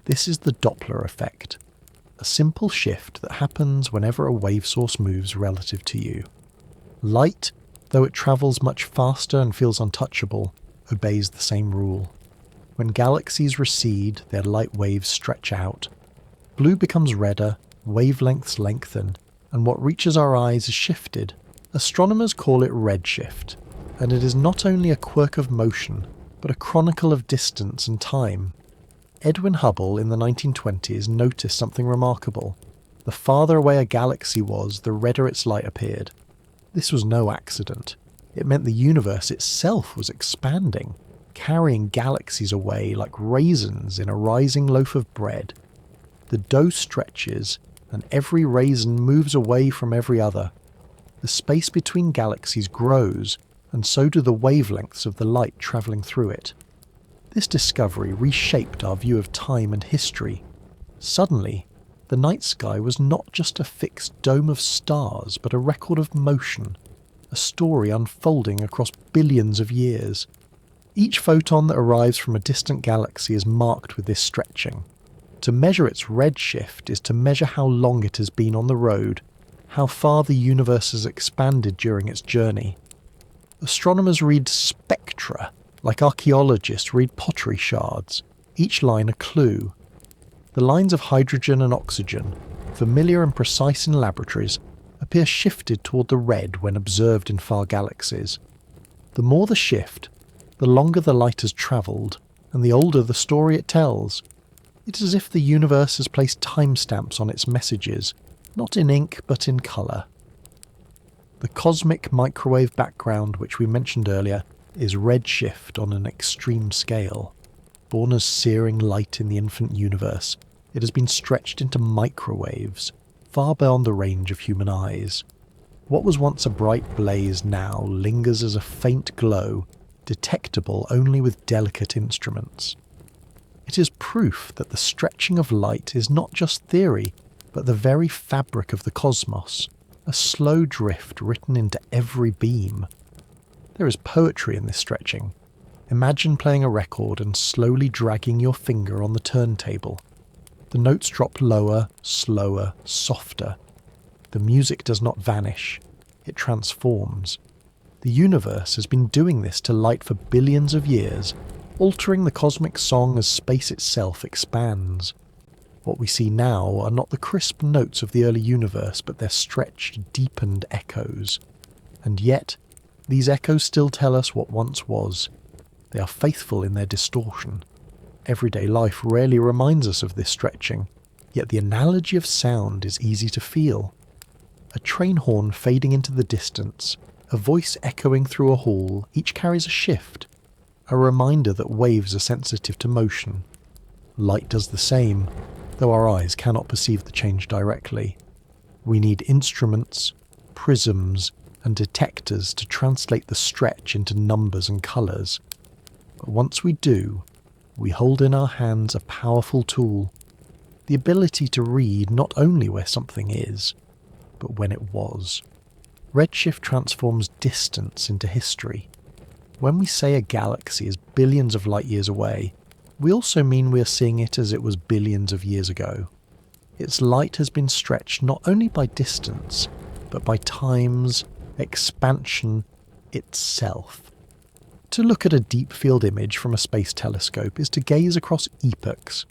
This is the Doppler effect, a simple shift that happens whenever a wave source moves relative to you. Light, though it travels much faster and feels untouchable, obeys the same rule. When galaxies recede, their light waves stretch out. Blue becomes redder, wavelengths lengthen, and what reaches our eyes is shifted. Astronomers call it redshift, and it is not only a quirk of motion, but a chronicle of distance and time. Edwin Hubble in the 1920s noticed something remarkable. The farther away a galaxy was, the redder its light appeared. This was no accident. It meant the universe itself was expanding, carrying galaxies away like raisins in a rising loaf of bread. The dough stretches, and every raisin moves away from every other. The space between galaxies grows, and so do the wavelengths of the light travelling through it. This discovery reshaped our view of time and history. Suddenly, the night sky was not just a fixed dome of stars, but a record of motion, a story unfolding across billions of years. Each photon that arrives from a distant galaxy is marked with this stretching. To measure its redshift is to measure how long it has been on the road, how far the universe has expanded during its journey. Astronomers read spectra, like archaeologists read pottery shards, each line a clue. The lines of hydrogen and oxygen, familiar and precise in laboratories, appear shifted toward the red when observed in far galaxies. The more the shift, the longer the light has travelled, and the older the story it tells. It is as if the universe has placed timestamps on its messages, not in ink but in colour. The cosmic microwave background which we mentioned earlier is redshift on an extreme scale. Born as searing light in the infant universe, it has been stretched into microwaves, far beyond the range of human eyes. What was once a bright blaze now lingers as a faint glow, detectable only with delicate instruments. It is proof that the stretching of light is not just theory, but the very fabric of the cosmos, a slow drift written into every beam. There is poetry in this stretching. Imagine playing a record and slowly dragging your finger on the turntable. The notes drop lower, slower, softer. The music does not vanish, it transforms. The universe has been doing this to light for billions of years, altering the cosmic song as space itself expands. What we see now are not the crisp notes of the early universe, but their stretched, deepened echoes. And yet, these echoes still tell us what once was. They are faithful in their distortion. Everyday life rarely reminds us of this stretching, yet the analogy of sound is easy to feel. A train horn fading into the distance, a voice echoing through a hall, each carries a shift, a reminder that waves are sensitive to motion. Light does the same, though our eyes cannot perceive the change directly. We need instruments, prisms, and detectors to translate the stretch into numbers and colours. But once we do, we hold in our hands a powerful tool, the ability to read not only where something is, but when it was. Redshift transforms distance into history. When we say a galaxy is billions of light years away, we also mean we are seeing it as it was billions of years ago. Its light has been stretched not only by distance, but by time's expansion itself. To look at a deep field image from a space telescope is to gaze across epochs.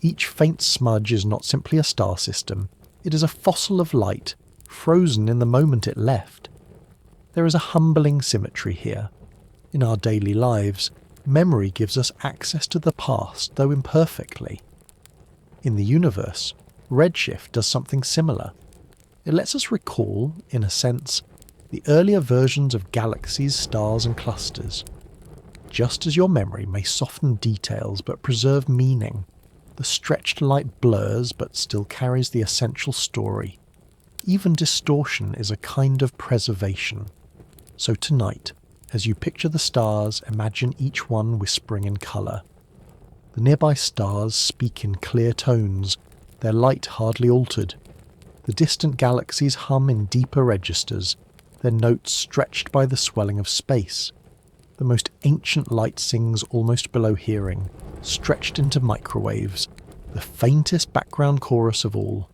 Each faint smudge is not simply a star system, it is a fossil of light, frozen in the moment it left. There is a humbling symmetry here. In our daily lives, memory gives us access to the past, though imperfectly. In the universe, redshift does something similar. It lets us recall, in a sense, the earlier versions of galaxies, stars and clusters. Just as your memory may soften details but preserve meaning, the stretched light blurs but still carries the essential story. Even distortion is a kind of preservation. So tonight, as you picture the stars, imagine each one whispering in colour. The nearby stars speak in clear tones, their light hardly altered. The distant galaxies hum in deeper registers, their notes stretched by the swelling of space. The most ancient light sings almost below hearing, stretched into microwaves, the faintest background chorus of all.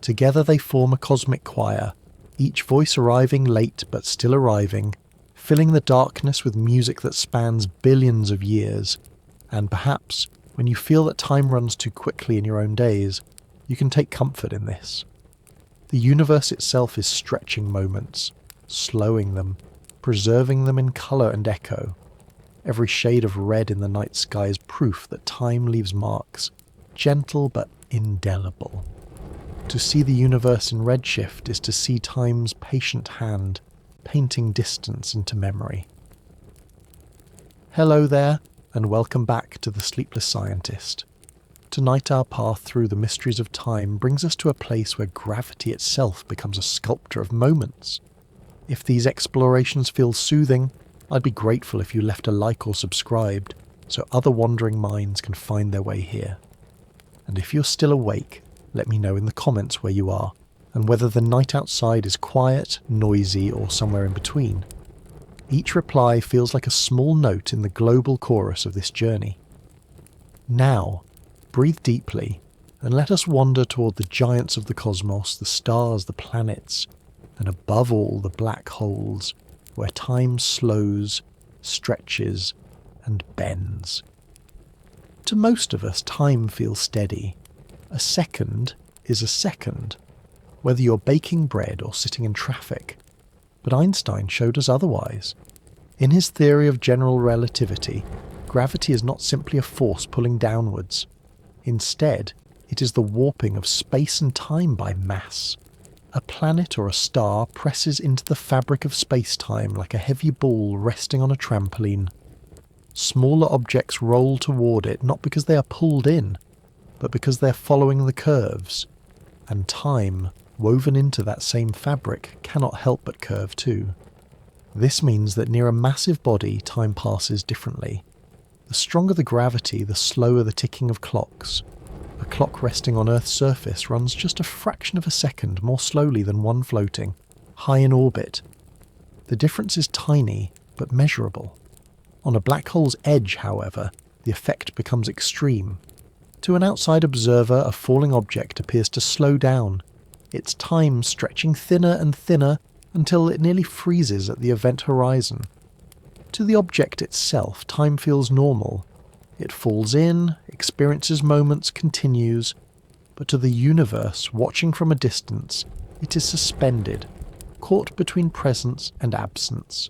Together they form a cosmic choir, each voice arriving late but still arriving, filling the darkness with music that spans billions of years. And perhaps, when you feel that time runs too quickly in your own days, you can take comfort in this. The universe itself is stretching moments, slowing them, preserving them in colour and echo. Every shade of red in the night sky is proof that time leaves marks, gentle but indelible. To see the universe in redshift is to see time's patient hand, painting distance into memory. Hello there, and welcome back to the Sleepless Scientist. Tonight our path through the mysteries of time brings us to a place where gravity itself becomes a sculptor of moments. If these explorations feel soothing, I'd be grateful if you left a like or subscribed, so other wandering minds can find their way here. And if you're still awake, let me know in the comments where you are, and whether the night outside is quiet, noisy, or somewhere in between. Each reply feels like a small note in the global chorus of this journey. Now, breathe deeply, and let us wander toward the giants of the cosmos, the stars, the planets, and above all the black holes, where time slows, stretches, and bends. To most of us, time feels steady. A second is a second, whether you're baking bread or sitting in traffic. But Einstein showed us otherwise. In his theory of general relativity, gravity is not simply a force pulling downwards. Instead, it is the warping of space and time by mass. A planet or a star presses into the fabric of space-time like a heavy ball resting on a trampoline. Smaller objects roll toward it not because they are pulled in, but because they're following the curves. And time, woven into that same fabric, cannot help but curve too. This means that near a massive body, time passes differently. The stronger the gravity, the slower the ticking of clocks. A clock resting on Earth's surface runs just a fraction of a second more slowly than one floating, high in orbit. The difference is tiny, but measurable. On a black hole's edge, however, the effect becomes extreme. To an outside observer, a falling object appears to slow down, its time stretching thinner and thinner until it nearly freezes at the event horizon. To the object itself, time feels normal. It falls in, experiences moments, continues, but to the universe, watching from a distance, it is suspended, caught between presence and absence.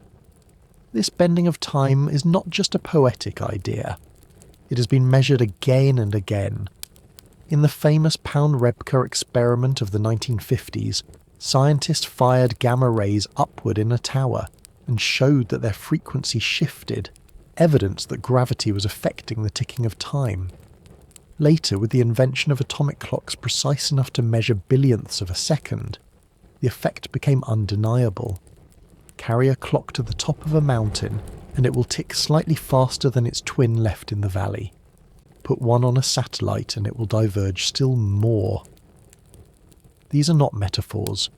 This bending of time is not just a poetic idea. It has been measured again and again. In the famous Pound-Rebka experiment of the 1950s, scientists fired gamma rays upward in a tower and showed that their frequency shifted, evidence that gravity was affecting the ticking of time. Later, with the invention of atomic clocks precise enough to measure billionths of a second, the effect became undeniable. Carry a clock to the top of a mountain and it will tick slightly faster than its twin left in the valley. Put one on a satellite and it will diverge still more. These are not metaphors,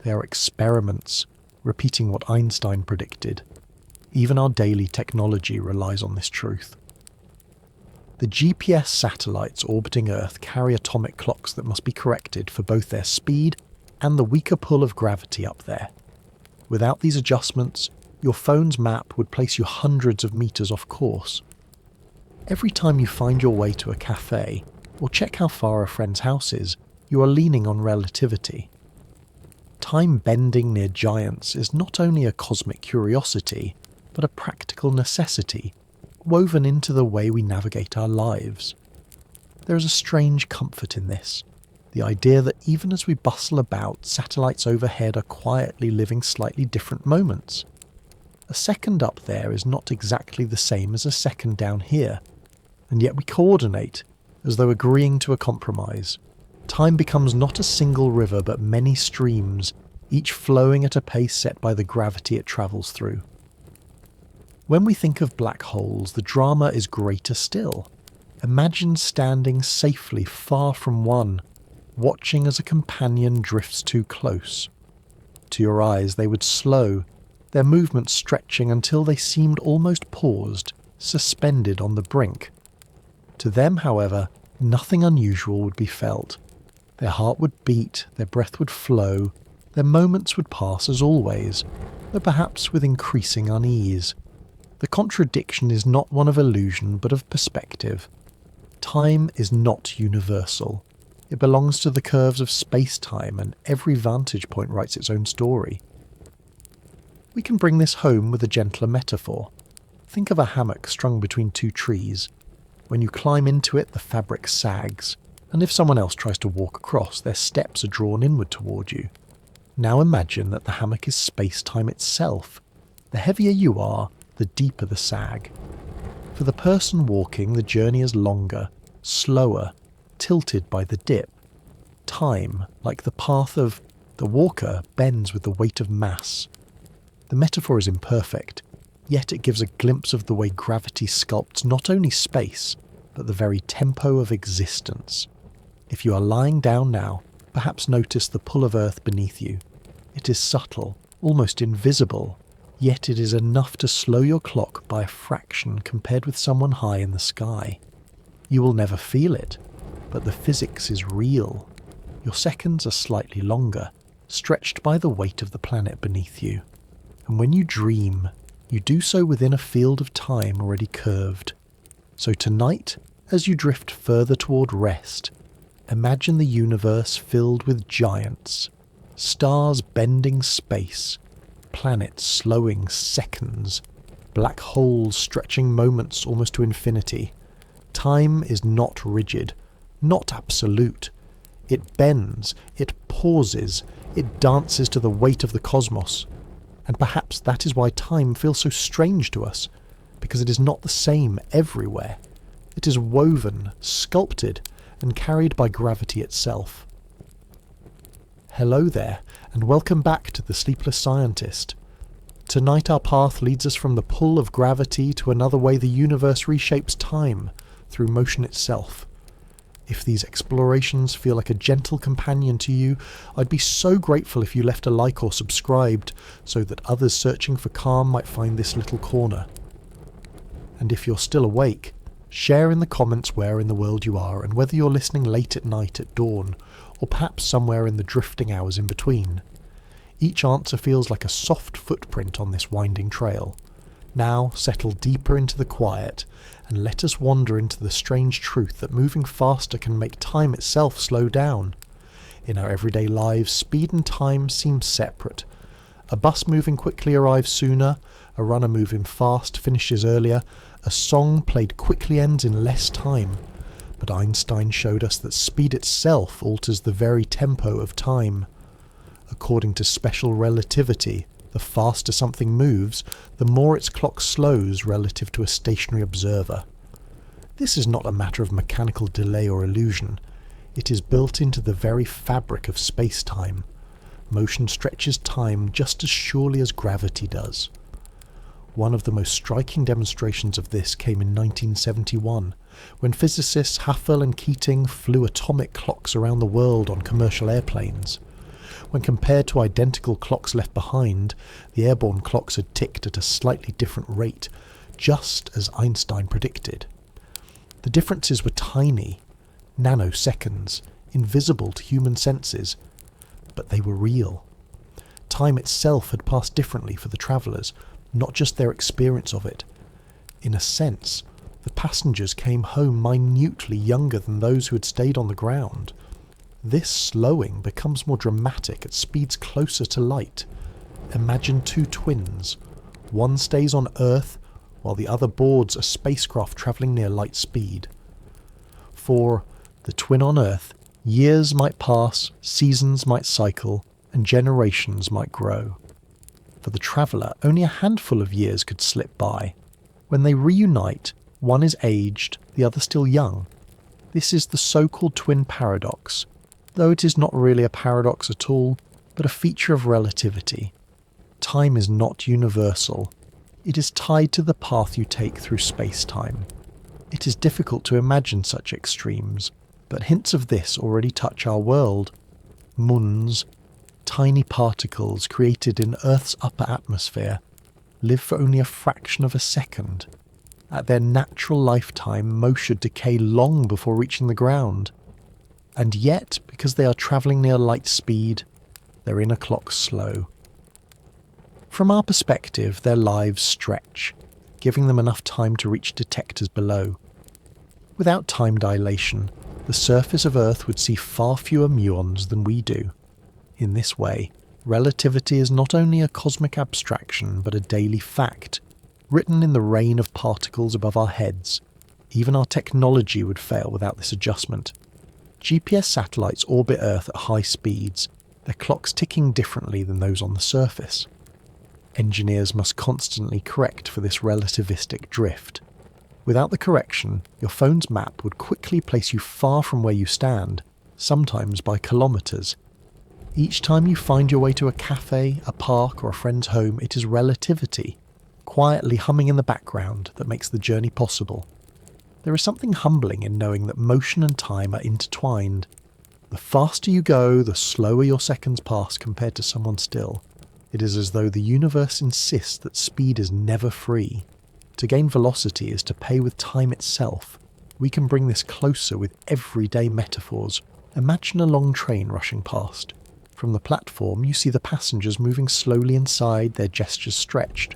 they are experiments, repeating what Einstein predicted. Even our daily technology relies on this truth. The GPS satellites orbiting Earth carry atomic clocks that must be corrected for both their speed and the weaker pull of gravity up there. Without these adjustments, your phone's map would place you hundreds of meters off course. Every time you find your way to a cafe, or check how far a friend's house is, you are leaning on relativity. Time bending near giants is not only a cosmic curiosity, but a practical necessity, woven into the way we navigate our lives. There is a strange comfort in this, the idea that even as we bustle about, satellites overhead are quietly living slightly different moments. A second up there is not exactly the same as a second down here, and yet we coordinate, as though agreeing to a compromise. Time becomes not a single river but many streams, each flowing at a pace set by the gravity it travels through. When we think of black holes, the drama is greater still. Imagine standing safely far from one, watching as a companion drifts too close. To your eyes they would slow, their movements stretching until they seemed almost paused, suspended on the brink. To them, however, nothing unusual would be felt. Their heart would beat, their breath would flow, their moments would pass as always, though perhaps with increasing unease. The contradiction is not one of illusion, but of perspective. Time is not universal. It belongs to the curves of space-time, and every vantage point writes its own story. We can bring this home with a gentler metaphor. Think of a hammock strung between two trees. When you climb into it, the fabric sags, and if someone else tries to walk across, their steps are drawn inward toward you. Now imagine that the hammock is space-time itself. The heavier you are, the deeper the sag. For the person walking, the journey is longer, slower, tilted by the dip. Time, like the path of the walker, bends with the weight of mass. The metaphor is imperfect, yet it gives a glimpse of the way gravity sculpts not only space, but the very tempo of existence. If you are lying down now, perhaps notice the pull of Earth beneath you. It is subtle, almost invisible, yet it is enough to slow your clock by a fraction compared with someone high in the sky. You will never feel it, but the physics is real. Your seconds are slightly longer, stretched by the weight of the planet beneath you. And when you dream, you do so within a field of time already curved. So tonight, as you drift further toward rest, imagine the universe filled with giants, stars bending space, planets slowing seconds, black holes stretching moments almost to infinity. Time is not rigid, not absolute. It bends, it pauses, it dances to the weight of the cosmos. And perhaps that is why time feels so strange to us, because it is not the same everywhere. It is woven, sculpted, and carried by gravity itself. Hello there, and welcome back to the Sleepless Scientist. Tonight our path leads us from the pull of gravity to another way the universe reshapes time, through motion itself. If these explorations feel like a gentle companion to you, I'd be so grateful if you left a like or subscribed, so that others searching for calm might find this little corner. And if you're still awake, share in the comments where in the world you are, and whether you're listening late at night at dawn, or perhaps somewhere in the drifting hours in between. Each answer feels like a soft footprint on this winding trail. Now settle deeper into the quiet, and let us wander into the strange truth that moving faster can make time itself slow down. In our everyday lives, speed and time seem separate. A bus moving quickly arrives sooner, a runner moving fast finishes earlier, a song played quickly ends in less time. But Einstein showed us that speed itself alters the very tempo of time. According to special relativity, the faster something moves, the more its clock slows relative to a stationary observer. This is not a matter of mechanical delay or illusion. It is built into the very fabric of space-time. Motion stretches time just as surely as gravity does. One of the most striking demonstrations of this came in 1971, when physicists Haffel and Keating flew atomic clocks around the world on commercial airplanes. When compared to identical clocks left behind, the airborne clocks had ticked at a slightly different rate, just as Einstein predicted. The differences were tiny, nanoseconds, invisible to human senses, but they were real. Time itself had passed differently for the travellers, not just their experience of it. In a sense, the passengers came home minutely younger than those who had stayed on the ground. This slowing becomes more dramatic at speeds closer to light. Imagine two twins. One stays on Earth, while the other boards a spacecraft travelling near light speed. For the twin on Earth, years might pass, seasons might cycle, and generations might grow. For the traveller, only a handful of years could slip by. When they reunite, one is aged, the other still young. This is the so-called twin paradox, though it is not really a paradox at all. but a feature of relativity. Time is not universal. It is tied to the path you take through space-time. It is difficult to imagine such extremes, but hints of this already touch our world. Muns, tiny particles created in Earth's upper atmosphere, live for only a fraction of a second. At their natural lifetime, most should decay long before reaching the ground. And yet, because they are travelling near light speed, their inner clocks slow. From our perspective, their lives stretch, giving them enough time to reach detectors below. Without time dilation, the surface of Earth would see far fewer muons than we do. In this way, relativity is not only a cosmic abstraction but a daily fact, written in the rain of particles above our heads. Even our technology would fail without this adjustment. GPS satellites orbit Earth at high speeds, their clocks ticking differently than those on the surface. Engineers must constantly correct for this relativistic drift. Without the correction, your phone's map would quickly place you far from where you stand, sometimes by kilometres. Each time you find your way to a cafe, a park or a friend's home, it is relativity, quietly humming in the background, that makes the journey possible. There is something humbling in knowing that motion and time are intertwined. The faster you go, the slower your seconds pass compared to someone still. It is as though the universe insists that speed is never free. To gain velocity is to pay with time itself. We can bring this closer with everyday metaphors. Imagine a long train rushing past. From the platform, you see the passengers moving slowly inside, their gestures stretched.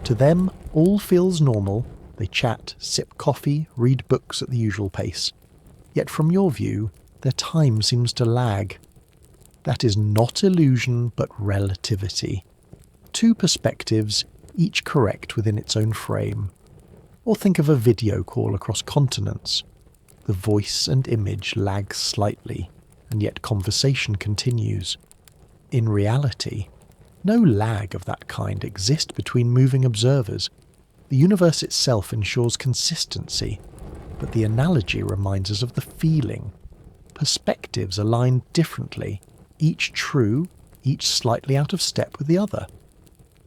To them, all feels normal. They chat, sip coffee, read books at the usual pace. Yet from your view, their time seems to lag. That is not illusion, but relativity. Two perspectives, each correct within its own frame. Or think of a video call across continents. The voice and image lag slightly, and yet conversation continues. In reality, no lag of that kind exists between moving observers. The universe itself ensures consistency, but the analogy reminds us of the feeling. Perspectives align differently, each true, each slightly out of step with the other.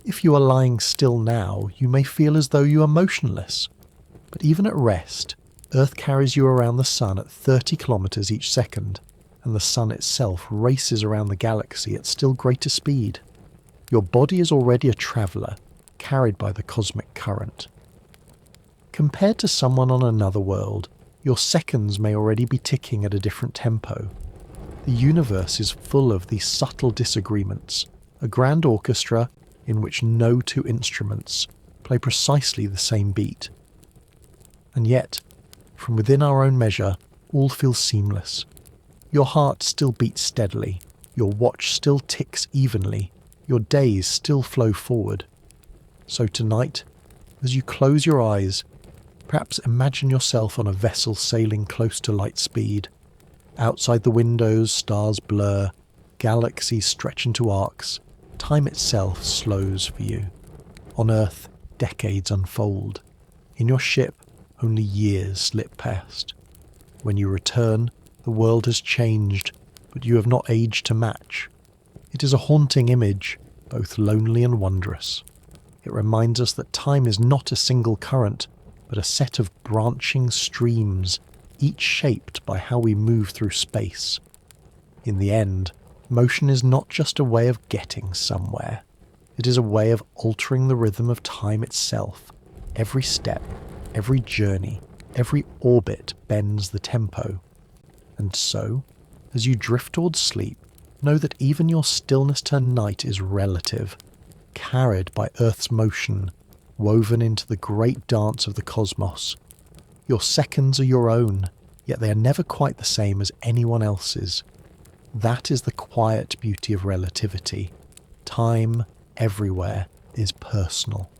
If you are lying still now, you may feel as though you are motionless. But even at rest, Earth carries you around the Sun at 30 kilometers each second, and the Sun itself races around the galaxy at still greater speed. Your body is already a traveller, carried by the cosmic current. Compared to someone on another world, your seconds may already be ticking at a different tempo. The universe is full of these subtle disagreements, a grand orchestra in which no two instruments play precisely the same beat. And yet, from within our own measure, all feels seamless. Your heart still beats steadily, your watch still ticks evenly, your days still flow forward. So tonight, as you close your eyes, perhaps imagine yourself on a vessel sailing close to light speed. Outside the windows, stars blur, galaxies stretch into arcs, time itself slows for you. On Earth, decades unfold. In your ship, only years slip past. When you return, the world has changed, but you have not aged to match. It is a haunting image, both lonely and wondrous. It reminds us that time is not a single current, but a set of branching streams, each shaped by how we move through space. In the end, motion is not just a way of getting somewhere. It is a way of altering the rhythm of time itself. Every step, every journey, every orbit bends the tempo. And so, as you drift towards sleep, know that even your stillness to night is relative, carried by Earth's motion, woven into the great dance of the cosmos. Your seconds are your own, yet they are never quite the same as anyone else's. That is the quiet beauty of relativity. Time, everywhere, is personal.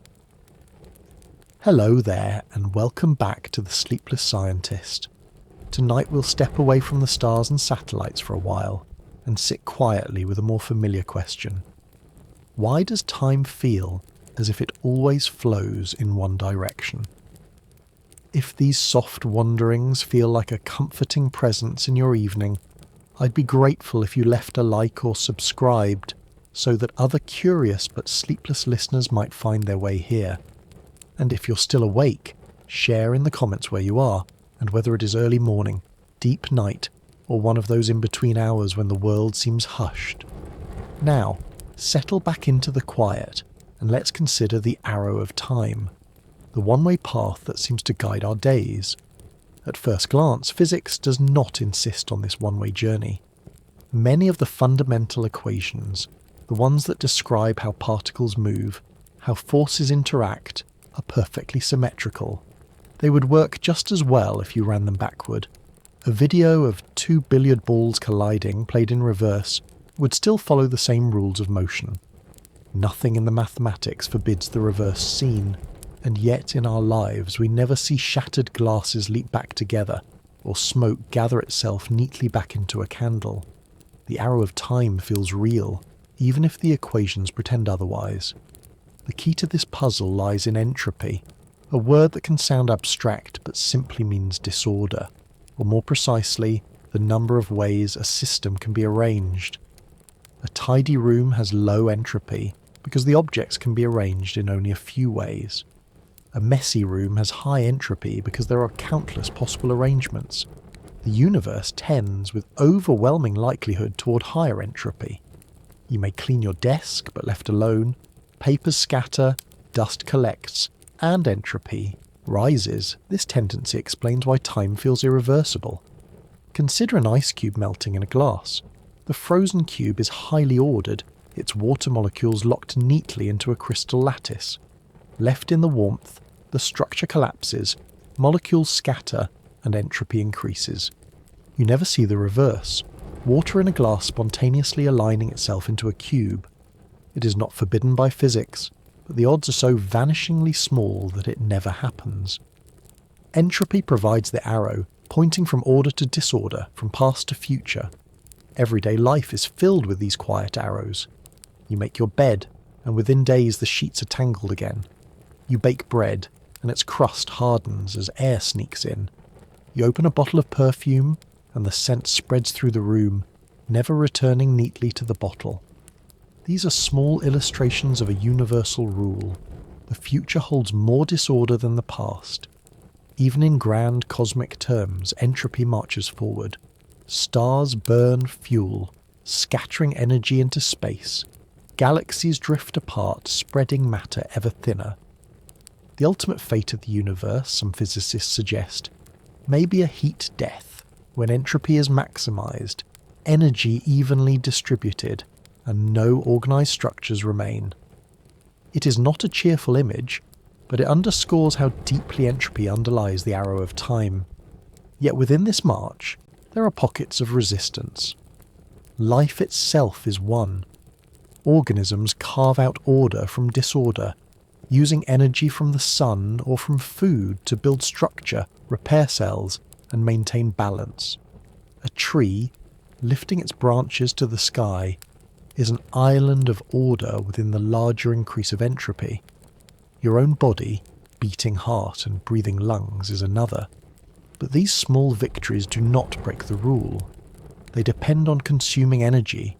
Hello there, and welcome back to the Sleepless Scientist. Tonight we'll step away from the stars and satellites for a while, and sit quietly with a more familiar question. Why does time feel as if it always flows in one direction? If these soft wanderings feel like a comforting presence in your evening, I'd be grateful if you left a like or subscribed so that other curious but sleepless listeners might find their way here. And if you're still awake, share in the comments where you are and whether it is early morning, deep night, or one of those in-between hours when the world seems hushed. Now, settle back into the quiet and let's consider the arrow of time, the one-way path that seems to guide our days. At first glance, physics does not insist on this one-way journey. Many of the fundamental equations, the ones that describe how particles move, how forces interact, are perfectly symmetrical. They would work just as well if you ran them backward. A video of two billiard balls colliding, played in reverse, would still follow the same rules of motion. Nothing in the mathematics forbids the reverse scene, and yet in our lives we never see shattered glasses leap back together, or smoke gather itself neatly back into a candle. The arrow of time feels real, even if the equations pretend otherwise. The key to this puzzle lies in entropy, a word that can sound abstract but simply means disorder, or more precisely, the number of ways a system can be arranged. A tidy room has low entropy because the objects can be arranged in only a few ways. A messy room has high entropy because there are countless possible arrangements. The universe tends with overwhelming likelihood toward higher entropy. You may clean your desk, but left alone, papers scatter, dust collects, and entropy rises. This tendency explains why time feels irreversible. Consider an ice cube melting in a glass. The frozen cube is highly ordered, its water molecules locked neatly into a crystal lattice. Left in the warmth, the structure collapses, molecules scatter, and entropy increases. You never see the reverse, water in a glass spontaneously aligning itself into a cube. It is not forbidden by physics, but the odds are so vanishingly small that it never happens. Entropy provides the arrow, pointing from order to disorder, from past to future. Everyday life is filled with these quiet arrows. You make your bed, and within days the sheets are tangled again. You bake bread, and its crust hardens as air sneaks in. You open a bottle of perfume, and the scent spreads through the room, never returning neatly to the bottle. These are small illustrations of a universal rule. The future holds more disorder than the past. Even in grand cosmic terms, entropy marches forward. Stars burn fuel, scattering energy into space. Galaxies drift apart, spreading matter ever thinner. The ultimate fate of the universe, some physicists suggest, may be a heat death, when entropy is maximized, energy evenly distributed, and no organized structures remain. It is not a cheerful image, but it underscores how deeply entropy underlies the arrow of time. Yet within this march, there are pockets of resistance. Life itself is one. Organisms carve out order from disorder, using energy from the sun or from food to build structure, repair cells, and maintain balance. A tree, lifting its branches to the sky, is an island of order within the larger increase of entropy. Your own body, beating heart and breathing lungs, is another. But these small victories do not break the rule. They depend on consuming energy,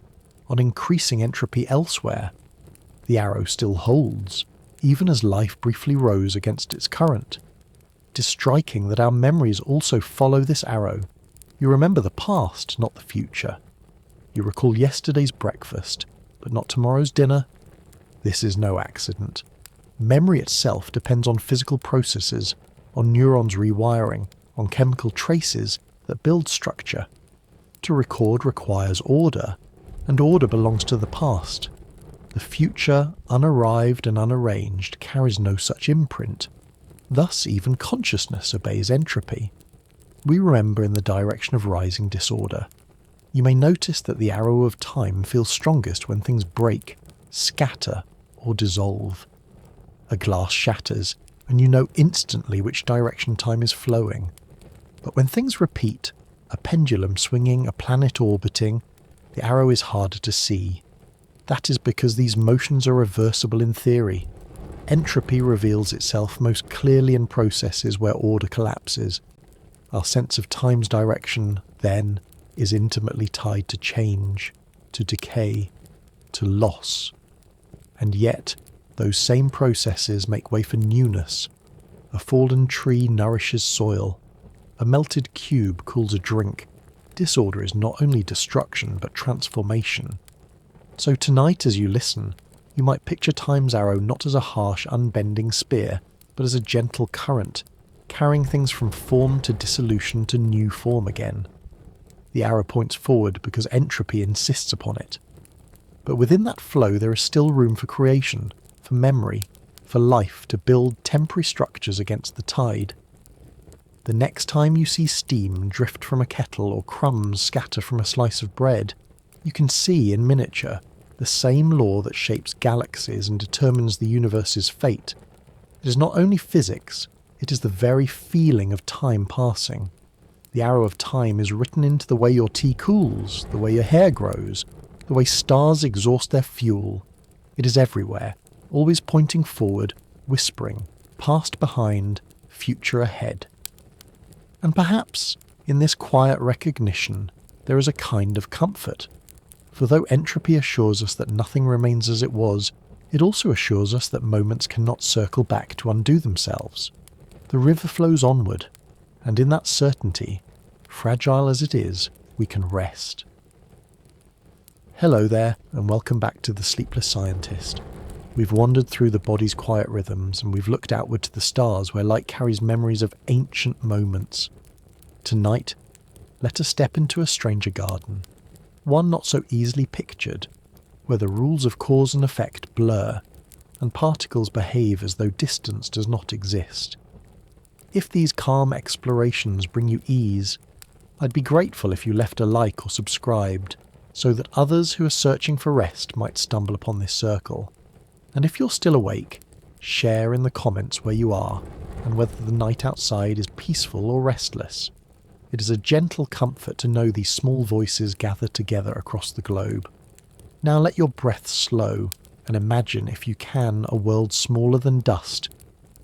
on increasing entropy elsewhere. The arrow still holds, even as life briefly rose against its current. It is striking that our memories also follow this arrow. You remember the past, not the future. You recall yesterday's breakfast, but not tomorrow's dinner. This is no accident. Memory itself depends on physical processes, on neurons rewiring, on chemical traces that build structure. To record requires order, and order belongs to the past. The future, unarrived and unarranged, carries no such imprint. Thus even consciousness obeys entropy. We remember in the direction of rising disorder. You may notice that the arrow of time feels strongest when things break, scatter, or dissolve. A glass shatters, and you know instantly which direction time is flowing. But when things repeat, a pendulum swinging, a planet orbiting, the arrow is harder to see. That is because these motions are reversible in theory. Entropy reveals itself most clearly in processes where order collapses. Our sense of time's direction, then, is intimately tied to change, to decay, to loss. And yet, those same processes make way for newness. A fallen tree nourishes soil. A melted cube cools a drink. Disorder is not only destruction, but transformation. So tonight, as you listen, you might picture time's arrow not as a harsh, unbending spear, but as a gentle current, carrying things from form to dissolution to new form again. The arrow points forward because entropy insists upon it. But within that flow there is still room for creation, for memory, for life to build temporary structures against the tide. The next time you see steam drift from a kettle or crumbs scatter from a slice of bread, you can see in miniature the same law that shapes galaxies and determines the universe's fate. It is not only physics, it is the very feeling of time passing. The arrow of time is written into the way your tea cools, the way your hair grows, the way stars exhaust their fuel. It is everywhere, always pointing forward, whispering, past behind, future ahead. And perhaps, in this quiet recognition, there is a kind of comfort. For though entropy assures us that nothing remains as it was, it also assures us that moments cannot circle back to undo themselves. The river flows onward, and in that certainty, fragile as it is, we can rest. Hello there, and welcome back to the Sleepless Scientist. We've wandered through the body's quiet rhythms, and we've looked outward to the stars where light carries memories of ancient moments. Tonight, let us step into a stranger garden, one not so easily pictured, where the rules of cause and effect blur, and particles behave as though distance does not exist. If these calm explorations bring you ease, I'd be grateful if you left a like or subscribed, so that others who are searching for rest might stumble upon this circle. And if you're still awake, share in the comments where you are, and whether the night outside is peaceful or restless. It is a gentle comfort to know these small voices gather together across the globe. Now let your breath slow, and imagine, if you can, a world smaller than dust,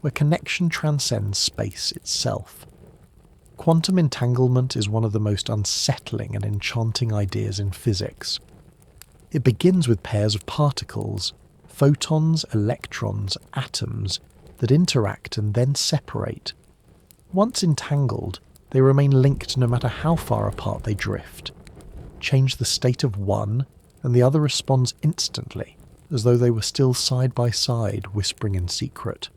where connection transcends space itself. Quantum entanglement is one of the most unsettling and enchanting ideas in physics. It begins with pairs of particles, photons, electrons, atoms, that interact and then separate. Once entangled, they remain linked no matter how far apart they drift. Change the state of one, and the other responds instantly, as though they were still side by side, whispering in secret.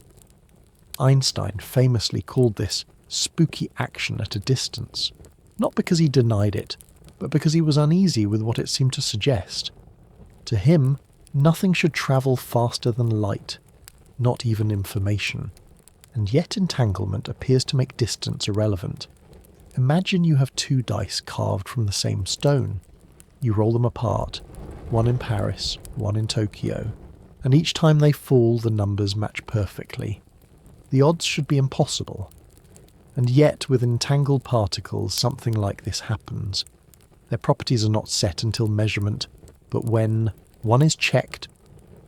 Einstein famously called this spooky action at a distance, not because he denied it, but because he was uneasy with what it seemed to suggest. To him, nothing should travel faster than light, not even information, and yet entanglement appears to make distance irrelevant. Imagine you have two dice carved from the same stone. You roll them apart, one in Paris, one in Tokyo, and each time they fall the numbers match perfectly. The odds should be impossible. And yet, with entangled particles, something like this happens. Their properties are not set until measurement, but when one is checked,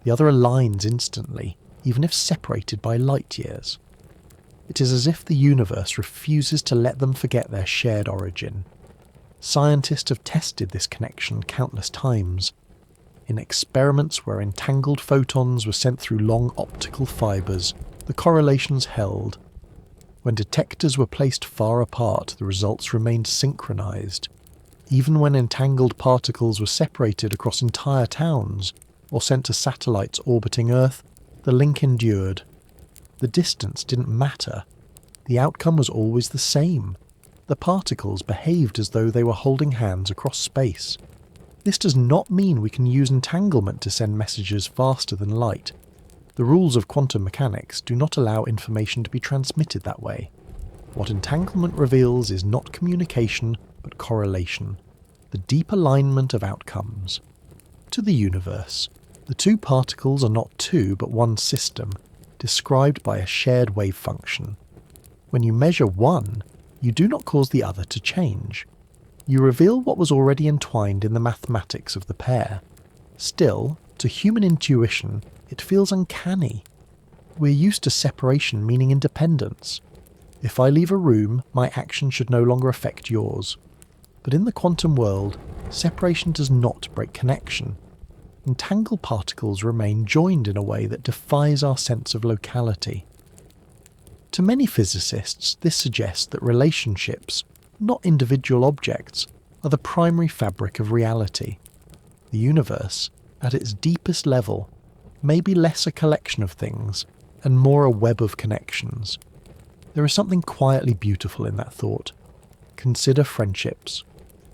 the other aligns instantly, even if separated by light years. It is as if the universe refuses to let them forget their shared origin. Scientists have tested this connection countless times. In experiments where entangled photons were sent through long optical fibres, the correlations held. When detectors were placed far apart, the results remained synchronized. Even when entangled particles were separated across entire towns, or sent to satellites orbiting Earth, the link endured. The distance didn't matter. The outcome was always the same. The particles behaved as though they were holding hands across space. This does not mean we can use entanglement to send messages faster than light. The rules of quantum mechanics do not allow information to be transmitted that way. What entanglement reveals is not communication, but correlation, the deep alignment of outcomes. To the universe, the two particles are not two but one system, described by a shared wave function. When you measure one, you do not cause the other to change. You reveal what was already entwined in the mathematics of the pair. Still, to human intuition, it feels uncanny. We're used to separation meaning independence. If I leave a room, my action should no longer affect yours. But in the quantum world, separation does not break connection. Entangled particles remain joined in a way that defies our sense of locality. To many physicists, this suggests that relationships, not individual objects, are the primary fabric of reality. The universe, at its deepest level, may be less a collection of things and more a web of connections. There is something quietly beautiful in that thought. Consider friendships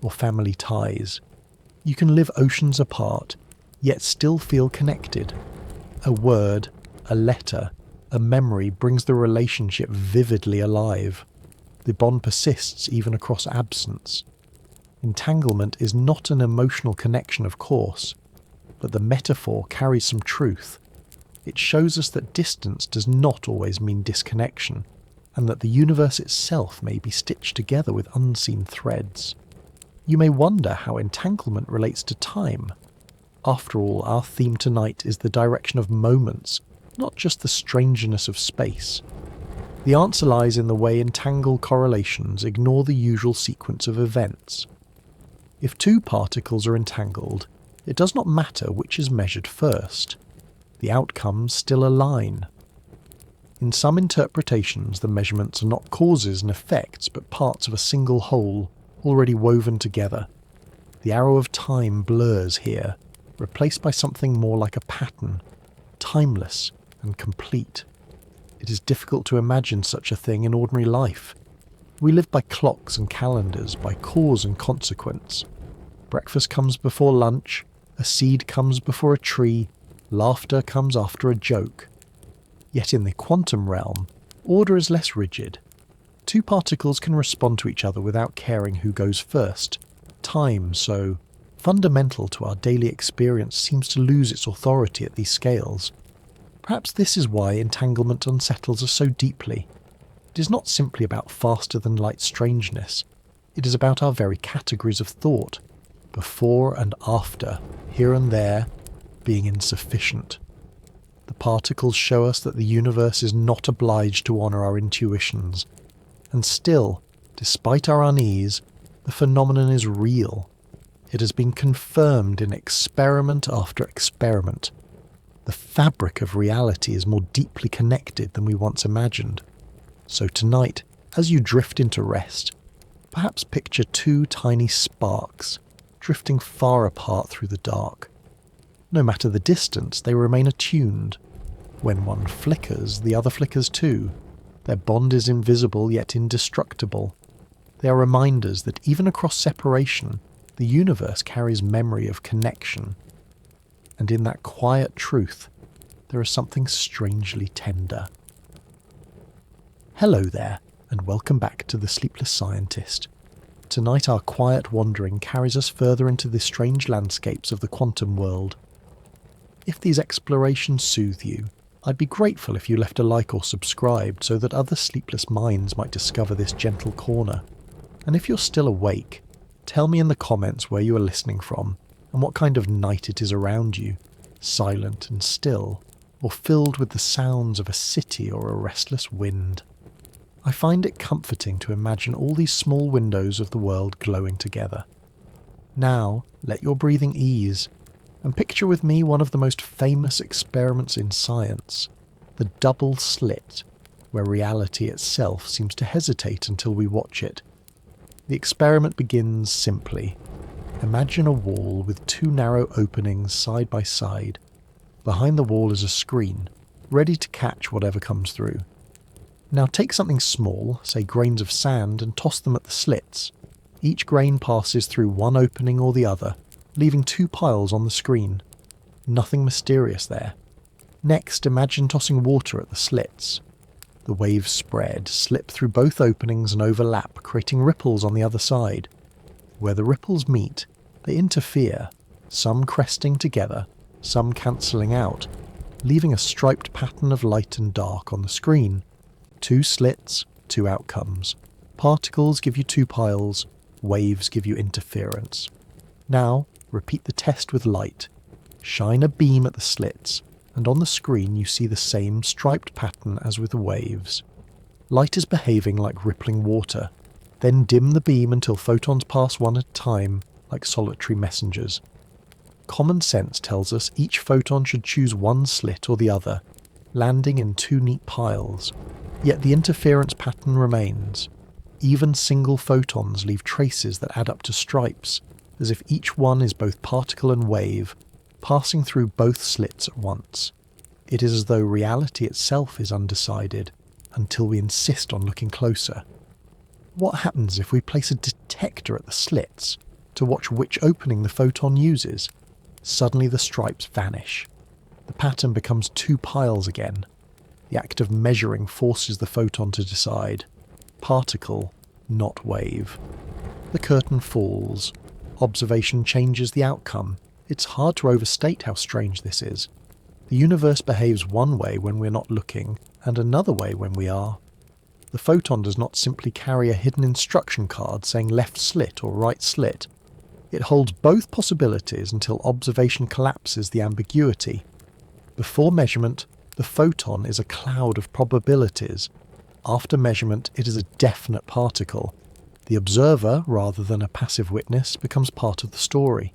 or family ties. You can live oceans apart, yet still feel connected. A word, a letter, a memory brings the relationship vividly alive. The bond persists even across absence. Entanglement is not an emotional connection, of course, but the metaphor carries some truth. It shows us that distance does not always mean disconnection, and that the universe itself may be stitched together with unseen threads. You may wonder how entanglement relates to time. After all, our theme tonight is the direction of moments, not just the strangeness of space. The answer lies in the way entangled correlations ignore the usual sequence of events. If two particles are entangled, it does not matter which is measured first. The outcomes still align. In some interpretations, the measurements are not causes and effects, but parts of a single whole, already woven together. The arrow of time blurs here, replaced by something more like a pattern, timeless and complete. It is difficult to imagine such a thing in ordinary life. We live by clocks and calendars, by cause and consequence. Breakfast comes before lunch, a seed comes before a tree, laughter comes after a joke. Yet in the quantum realm, order is less rigid. Two particles can respond to each other without caring who goes first. Time, so fundamental to our daily experience, seems to lose its authority at these scales. Perhaps this is why entanglement unsettles us so deeply. It is not simply about faster-than-light strangeness. It is about our very categories of thought, before and after, here and there, being insufficient. The particles show us that the universe is not obliged to honour our intuitions. And still, despite our unease, the phenomenon is real. It has been confirmed in experiment after experiment. The fabric of reality is more deeply connected than we once imagined. So tonight, as you drift into rest, perhaps picture two tiny sparks drifting far apart through the dark. No matter the distance, they remain attuned. When one flickers, the other flickers too. Their bond is invisible yet indestructible. They are reminders that even across separation, the universe carries memory of connection. And in that quiet truth, there is something strangely tender. Hello there, and welcome back to the Sleepless Scientist. Tonight our quiet wandering carries us further into the strange landscapes of the quantum world. If these explorations soothe you, I'd be grateful if you left a like or subscribed so that other sleepless minds might discover this gentle corner. And if you're still awake, tell me in the comments where you are listening from and what kind of night it is around you, silent and still, or filled with the sounds of a city or a restless wind. I find it comforting to imagine all these small windows of the world glowing together. Now, let your breathing ease, and picture with me one of the most famous experiments in science, the double slit, where reality itself seems to hesitate until we watch it. The experiment begins simply. Imagine a wall with two narrow openings side by side. Behind the wall is a screen, ready to catch whatever comes through. Now take something small, say grains of sand, and toss them at the slits. Each grain passes through one opening or the other, leaving two piles on the screen. Nothing mysterious there. Next, imagine tossing water at the slits. The waves spread, slip through both openings and overlap, creating ripples on the other side. Where the ripples meet, they interfere, some cresting together, some cancelling out, leaving a striped pattern of light and dark on the screen. Two slits, two outcomes. Particles give you two piles, waves give you interference. Now, repeat the test with light. Shine a beam at the slits, and on the screen you see the same striped pattern as with the waves. Light is behaving like rippling water. Then dim the beam until photons pass one at a time, like solitary messengers. Common sense tells us each photon should choose one slit or the other, landing in two neat piles. Yet the interference pattern remains. Even single photons leave traces that add up to stripes, as if each one is both particle and wave, passing through both slits at once. It is as though reality itself is undecided, until we insist on looking closer. What happens if we place a detector at the slits to watch which opening the photon uses? Suddenly the stripes vanish. The pattern becomes two piles again. The act of measuring forces the photon to decide. Particle, not wave. The curtain falls. Observation changes the outcome. It's hard to overstate how strange this is. The universe behaves one way when we're not looking, and another way when we are. The photon does not simply carry a hidden instruction card saying left slit or right slit. It holds both possibilities until observation collapses the ambiguity. Before measurement, the photon is a cloud of probabilities. After measurement, it is a definite particle. The observer, rather than a passive witness, becomes part of the story.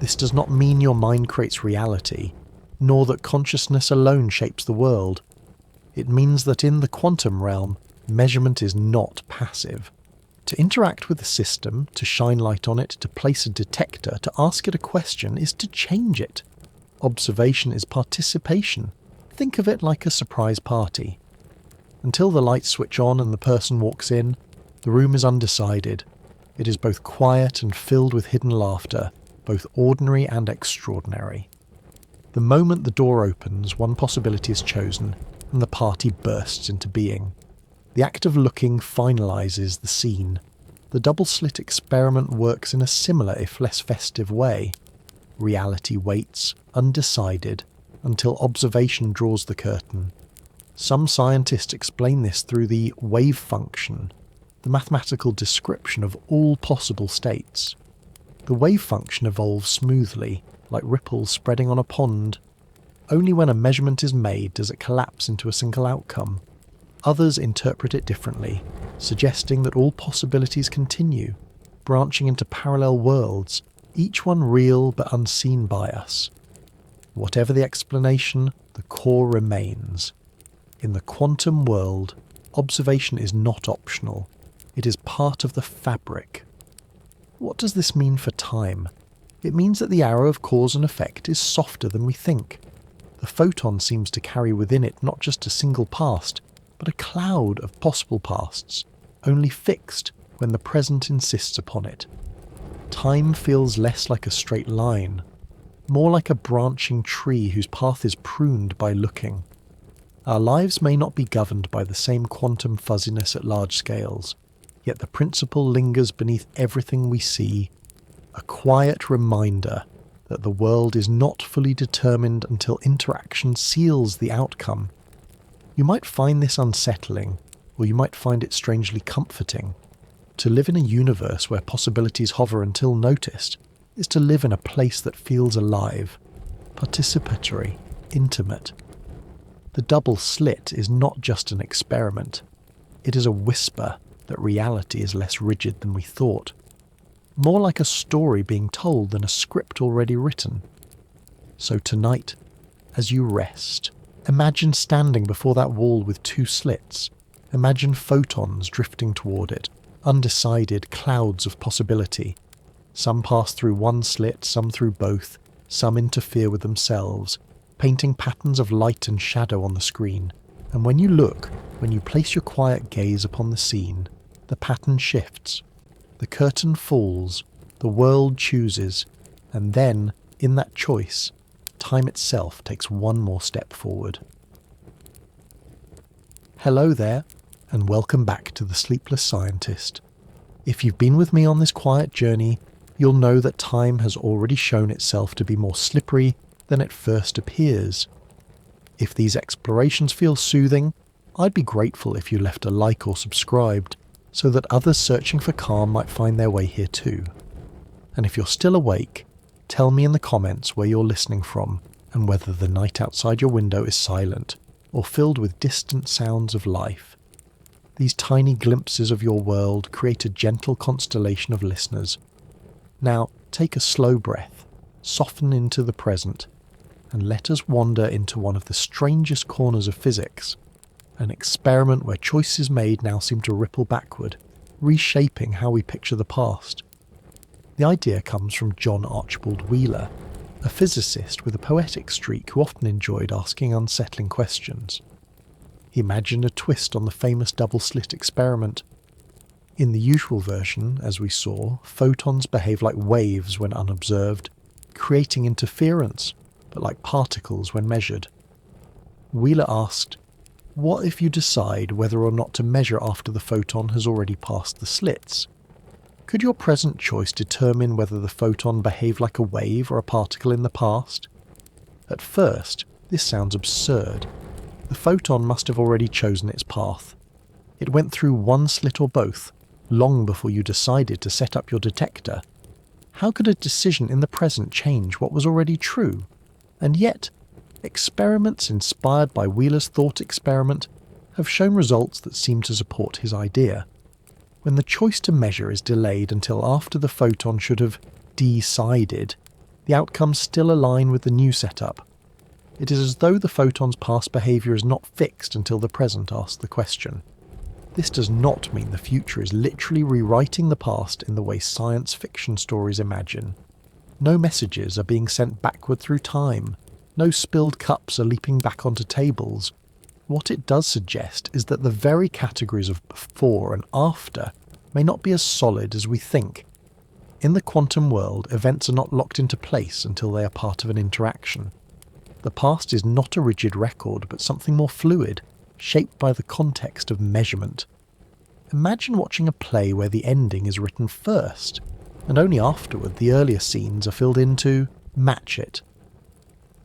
This does not mean your mind creates reality, nor that consciousness alone shapes the world. It means that in the quantum realm, measurement is not passive. To interact with the system, to shine light on it, to place a detector, to ask it a question, is to change it. Observation is participation. Think of it like a surprise party. Until the lights switch on and the person walks in, the room is undecided. It is both quiet and filled with hidden laughter, both ordinary and extraordinary. The moment the door opens, one possibility is chosen, and the party bursts into being. The act of looking finalizes the scene. The double-slit experiment works in a similar, if less festive, way. Reality waits, undecided, until observation draws the curtain. Some scientists explain this through the wave function, the mathematical description of all possible states. The wave function evolves smoothly, like ripples spreading on a pond. Only when a measurement is made does it collapse into a single outcome. Others interpret it differently, suggesting that all possibilities continue, branching into parallel worlds, each one real but unseen by us. Whatever the explanation, the core remains. In the quantum world, observation is not optional. It is part of the fabric. What does this mean for time? It means that the arrow of cause and effect is softer than we think. The photon seems to carry within it not just a single past, but a cloud of possible pasts, only fixed when the present insists upon it. Time feels less like a straight line, more like a branching tree whose path is pruned by looking. Our lives may not be governed by the same quantum fuzziness at large scales, yet the principle lingers beneath everything we see, a quiet reminder that the world is not fully determined until interaction seals the outcome. You might find this unsettling, or you might find it strangely comforting. To live in a universe where possibilities hover until noticed is to live in a place that feels alive, participatory, intimate. The double slit is not just an experiment. It is a whisper that reality is less rigid than we thought. More like a story being told than a script already written. So tonight, as you rest, imagine standing before that wall with two slits. Imagine photons drifting toward it, undecided clouds of possibility. Some pass through one slit, some through both, some interfere with themselves, painting patterns of light and shadow on the screen. And when you look, when you place your quiet gaze upon the scene, the pattern shifts. The curtain falls, the world chooses, and then, in that choice, time itself takes one more step forward. Hello there, and welcome back to the Sleepless Scientist. If you've been with me on this quiet journey, you'll know that time has already shown itself to be more slippery than it first appears. If these explorations feel soothing, I'd be grateful if you left a like or subscribed, so that others searching for calm might find their way here too. And if you're still awake, tell me in the comments where you're listening from and whether the night outside your window is silent or filled with distant sounds of life. These tiny glimpses of your world create a gentle constellation of listeners. Now, take a slow breath, soften into the present, and let us wander into one of the strangest corners of physics, an experiment where choices made now seem to ripple backward, reshaping how we picture the past. The idea comes from John Archibald Wheeler, a physicist with a poetic streak who often enjoyed asking unsettling questions. He imagined a twist on the famous double-slit experiment. In the usual version, as we saw, photons behave like waves when unobserved, creating interference, but like particles when measured. Wheeler asked, what if you decide whether or not to measure after the photon has already passed the slits? Could your present choice determine whether the photon behaved like a wave or a particle in the past? At first, this sounds absurd. The photon must have already chosen its path. It went through one slit or both, long before you decided to set up your detector. How could a decision in the present change what was already true? And yet, experiments inspired by Wheeler's thought experiment have shown results that seem to support his idea. When the choice to measure is delayed until after the photon should have decided, the outcomes still align with the new setup. It is as though the photon's past behaviour is not fixed until the present asks the question. This does not mean the future is literally rewriting the past in the way science fiction stories imagine. No messages are being sent backward through time. No spilled cups are leaping back onto tables. What it does suggest is that the very categories of before and after may not be as solid as we think. In the quantum world, events are not locked into place until they are part of an interaction. The past is not a rigid record, but something more fluid, shaped by the context of measurement. Imagine watching a play where the ending is written first, and only afterward the earlier scenes are filled in to match it.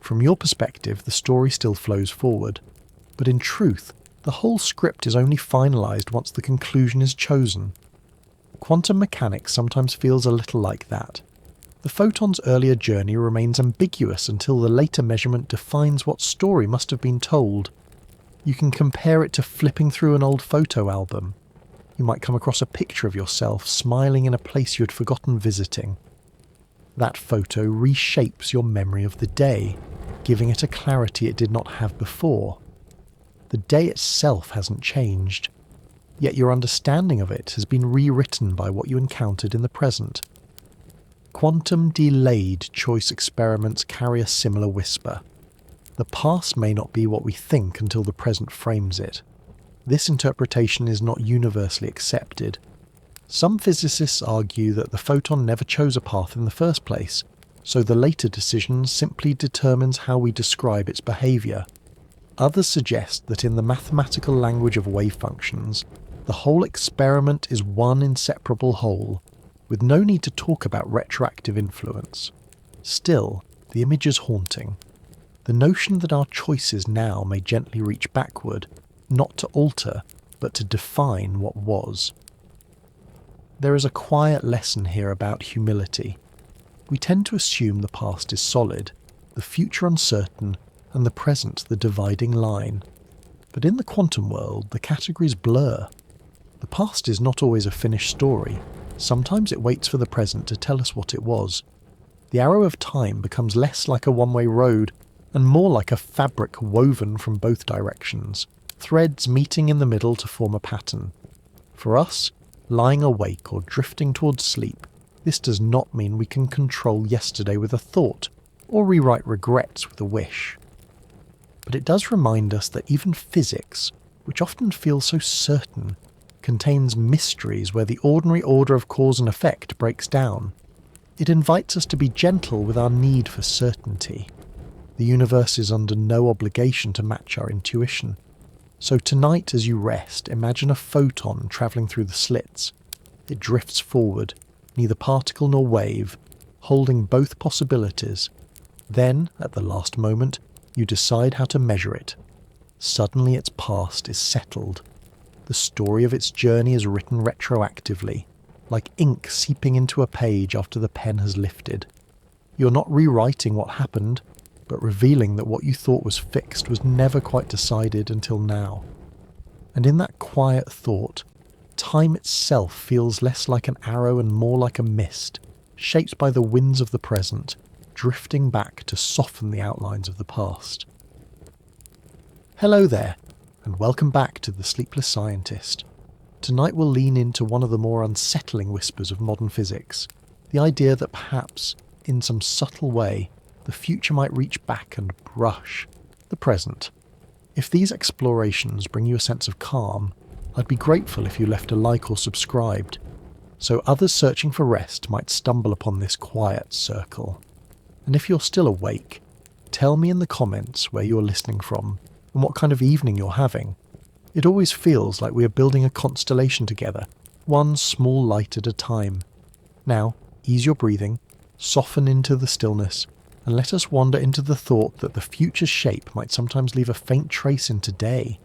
From your perspective, the story still flows forward, but in truth, the whole script is only finalised once the conclusion is chosen. Quantum mechanics sometimes feels a little like that. The photon's earlier journey remains ambiguous until the later measurement defines what story must have been told. You can compare it to flipping through an old photo album. You might come across a picture of yourself smiling in a place you had forgotten visiting. That photo reshapes your memory of the day, giving it a clarity it did not have before. The day itself hasn't changed, yet your understanding of it has been rewritten by what you encountered in the present. Quantum delayed choice experiments carry a similar whisper. The past may not be what we think until the present frames it. This interpretation is not universally accepted. Some physicists argue that the photon never chose a path in the first place, so the later decision simply determines how we describe its behaviour. Others suggest that in the mathematical language of wave functions, the whole experiment is one inseparable whole, with no need to talk about retroactive influence. Still, the image is haunting. The notion that our choices now may gently reach backward, not to alter, but to define what was. There is a quiet lesson here about humility. We tend to assume the past is solid, the future uncertain, and the present the dividing line. But in the quantum world, the categories blur. The past is not always a finished story. Sometimes it waits for the present to tell us what it was. The arrow of time becomes less like a one-way road and more like a fabric woven from both directions, threads meeting in the middle to form a pattern. For us, lying awake or drifting towards sleep, this does not mean we can control yesterday with a thought or rewrite regrets with a wish. But it does remind us that even physics, which often feels so certain, contains mysteries where the ordinary order of cause and effect breaks down. It invites us to be gentle with our need for certainty. The universe is under no obligation to match our intuition. So tonight as you rest, imagine a photon travelling through the slits. It drifts forward, neither particle nor wave, holding both possibilities. Then, at the last moment, you decide how to measure it. Suddenly its past is settled. The story of its journey is written retroactively, like ink seeping into a page after the pen has lifted. You're not rewriting what happened, but revealing that what you thought was fixed was never quite decided until now. And in that quiet thought, time itself feels less like an arrow and more like a mist, shaped by the winds of the present, drifting back to soften the outlines of the past. Hello there, and welcome back to The Sleepless Scientist. Tonight we'll lean into one of the more unsettling whispers of modern physics, the idea that perhaps, in some subtle way, the future might reach back and brush the present. If these explorations bring you a sense of calm, I'd be grateful if you left a like or subscribed, so others searching for rest might stumble upon this quiet circle. And if you're still awake, tell me in the comments where you're listening from and what kind of evening you're having. It always feels like we are building a constellation together, one small light at a time. Now, ease your breathing, soften into the stillness, and let us wander into the thought that the future's shape might sometimes leave a faint trace in today.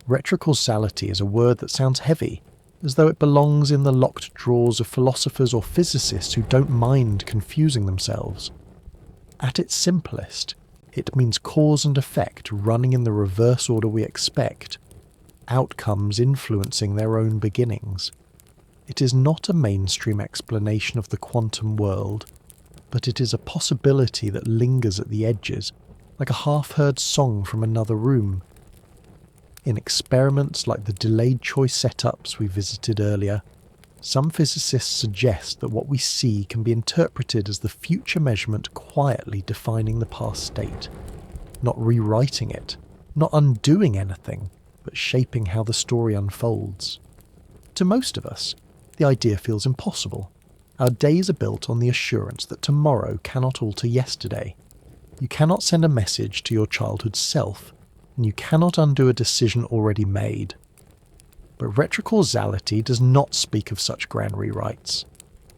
Retrocausality is a word that sounds heavy, as though it belongs in the locked drawers of philosophers or physicists who don't mind confusing themselves. At its simplest, it means cause and effect running in the reverse order we expect, outcomes influencing their own beginnings. It is not a mainstream explanation of the quantum world, but it is a possibility that lingers at the edges, like a half-heard song from another room. In experiments like the delayed choice setups we visited earlier, some physicists suggest that what we see can be interpreted as the future measurement quietly defining the past state, not rewriting it, not undoing anything, but shaping how the story unfolds. To most of us, the idea feels impossible. Our days are built on the assurance that tomorrow cannot alter yesterday. You cannot send a message to your childhood self, and you cannot undo a decision already made. But retrocausality does not speak of such grand rewrites.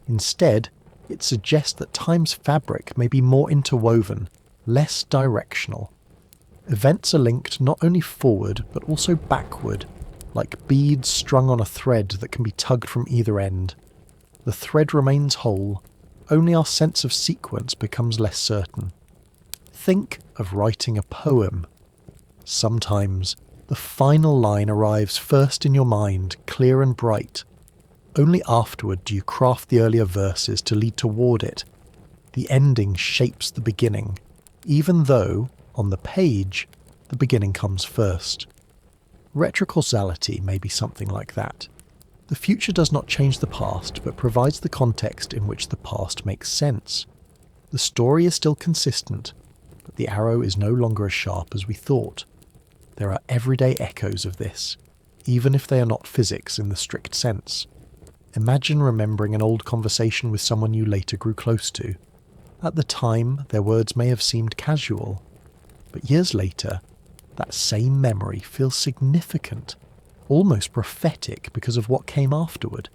Instead, it suggests that time's fabric may be more interwoven, less directional. Events are linked not only forward but also backward, like beads strung on a thread that can be tugged from either end. The thread remains whole, only our sense of sequence becomes less certain. Think of writing a poem. Sometimes, the final line arrives first in your mind, clear and bright. Only afterward do you craft the earlier verses to lead toward it. The ending shapes the beginning, even though, on the page, the beginning comes first. Retrocausality may be something like that. The future does not change the past, but provides the context in which the past makes sense. The story is still consistent, but the arrow is no longer as sharp as we thought. There are everyday echoes of this, even if they are not physics in the strict sense. Imagine remembering an old conversation with someone you later grew close to. At the time, their words may have seemed casual, but years later, that same memory feels significant, almost prophetic because of what came afterward.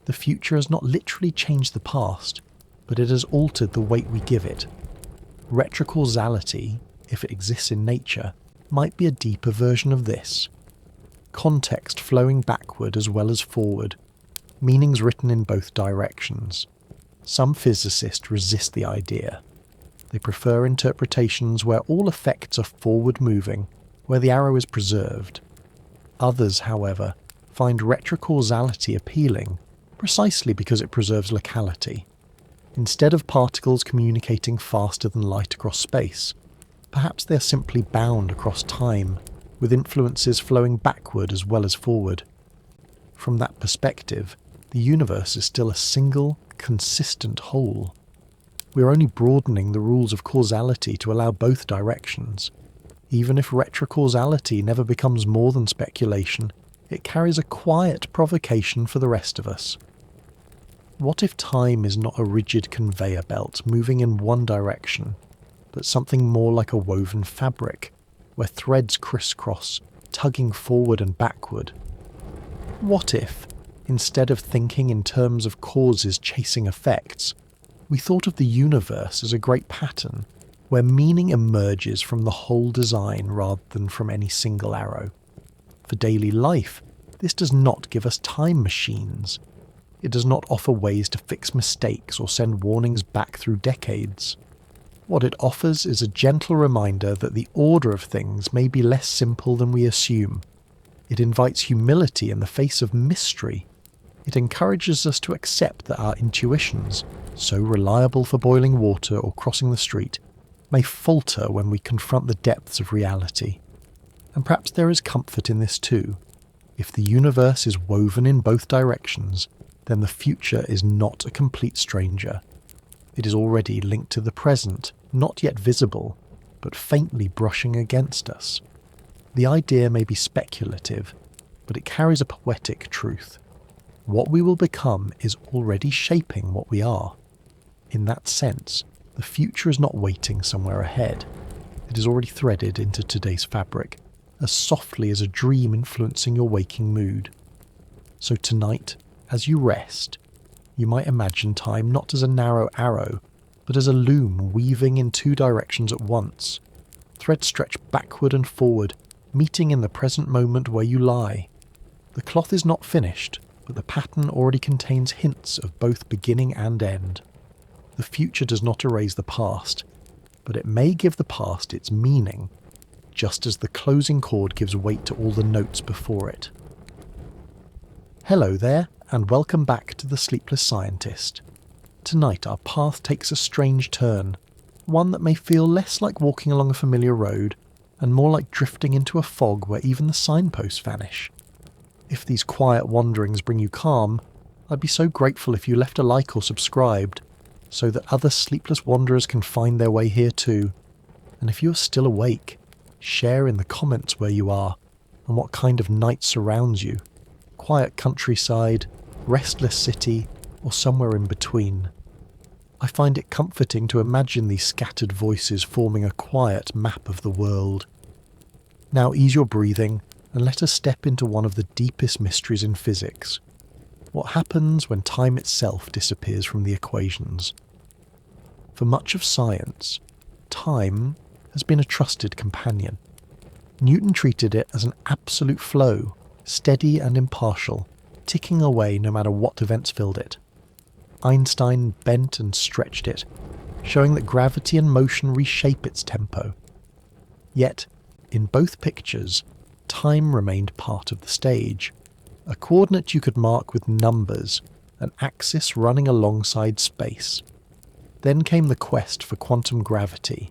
The future has not literally changed the past, but it has altered the weight we give it. Retrocausality, if it exists in nature, might be a deeper version of this. Context flowing backward as well as forward, meanings written in both directions. Some physicists resist the idea. They prefer interpretations where all effects are forward moving, where the arrow is preserved. Others, however, find retrocausality appealing, precisely because it preserves locality. Instead of particles communicating faster than light across space, perhaps they are simply bound across time, with influences flowing backward as well as forward. From that perspective, the universe is still a single, consistent whole. We are only broadening the rules of causality to allow both directions. Even if retrocausality never becomes more than speculation, it carries a quiet provocation for the rest of us. What if time is not a rigid conveyor belt moving in one direction, but something more like a woven fabric, where threads crisscross, tugging forward and backward? What if, instead of thinking in terms of causes chasing effects, we thought of the universe as a great pattern, where meaning emerges from the whole design rather than from any single arrow? For daily life, this does not give us time machines. It does not offer ways to fix mistakes or send warnings back through decades. What it offers is a gentle reminder that the order of things may be less simple than we assume. It invites humility in the face of mystery. It encourages us to accept that our intuitions, so reliable for boiling water or crossing the street, may falter when we confront the depths of reality. And perhaps there is comfort in this too. If the universe is woven in both directions, then the future is not a complete stranger. It is already linked to the present, not yet visible, but faintly brushing against us. The idea may be speculative, but it carries a poetic truth. What we will become is already shaping what we are. In that sense, the future is not waiting somewhere ahead. It is already threaded into today's fabric, as softly as a dream influencing your waking mood. So tonight, as you rest, you might imagine time not as a narrow arrow, but as a loom weaving in two directions at once. Threads stretch backward and forward, meeting in the present moment where you lie. The cloth is not finished, but the pattern already contains hints of both beginning and end. The future does not erase the past, but it may give the past its meaning, just as the closing chord gives weight to all the notes before it. Hello there, and welcome back to the Sleepless Scientist. Tonight our path takes a strange turn, one that may feel less like walking along a familiar road, and more like drifting into a fog where even the signposts vanish. If these quiet wanderings bring you calm, I'd be so grateful if you left a like or subscribed, so that other sleepless wanderers can find their way here too. And if you're still awake, share in the comments where you are, and what kind of night surrounds you. Quiet countryside, restless city, or somewhere in between. I find it comforting to imagine these scattered voices forming a quiet map of the world. Now ease your breathing and let us step into one of the deepest mysteries in physics. What happens when time itself disappears from the equations? For much of science, time has been a trusted companion. Newton treated it as an absolute flow, steady and impartial, ticking away no matter what events filled it. Einstein bent and stretched it, showing that gravity and motion reshape its tempo. Yet, in both pictures, time remained part of the stage, a coordinate you could mark with numbers, an axis running alongside space. Then came the quest for quantum gravity,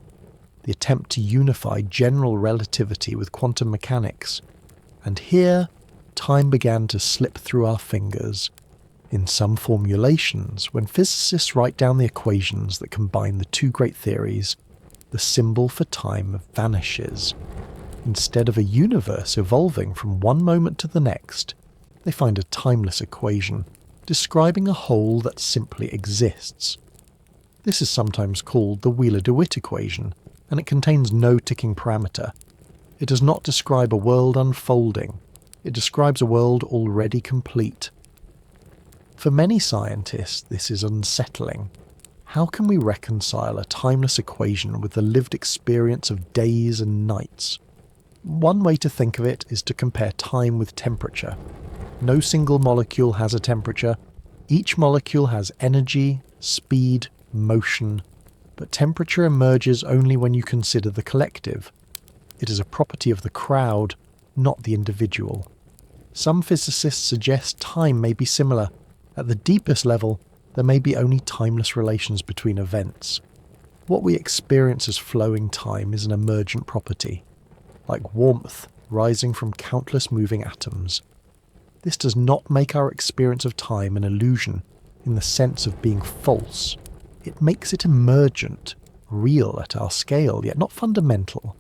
the attempt to unify general relativity with quantum mechanics, and here, time began to slip through our fingers. In some formulations, when physicists write down the equations that combine the two great theories, the symbol for time vanishes. Instead of a universe evolving from one moment to the next, they find a timeless equation, describing a whole that simply exists. This is sometimes called the Wheeler-DeWitt equation, and it contains no ticking parameter. It does not describe a world unfolding, it describes a world already complete. For many scientists, this is unsettling. How can we reconcile a timeless equation with the lived experience of days and nights? One way to think of it is to compare time with temperature. No single molecule has a temperature. Each molecule has energy, speed, motion, but temperature emerges only when you consider the collective. It is a property of the crowd, not the individual. Some physicists suggest time may be similar. At the deepest level, there may be only timeless relations between events. What we experience as flowing time is an emergent property, like warmth rising from countless moving atoms. This does not make our experience of time an illusion in the sense of being false. It makes it emergent, real at our scale, yet not fundamental.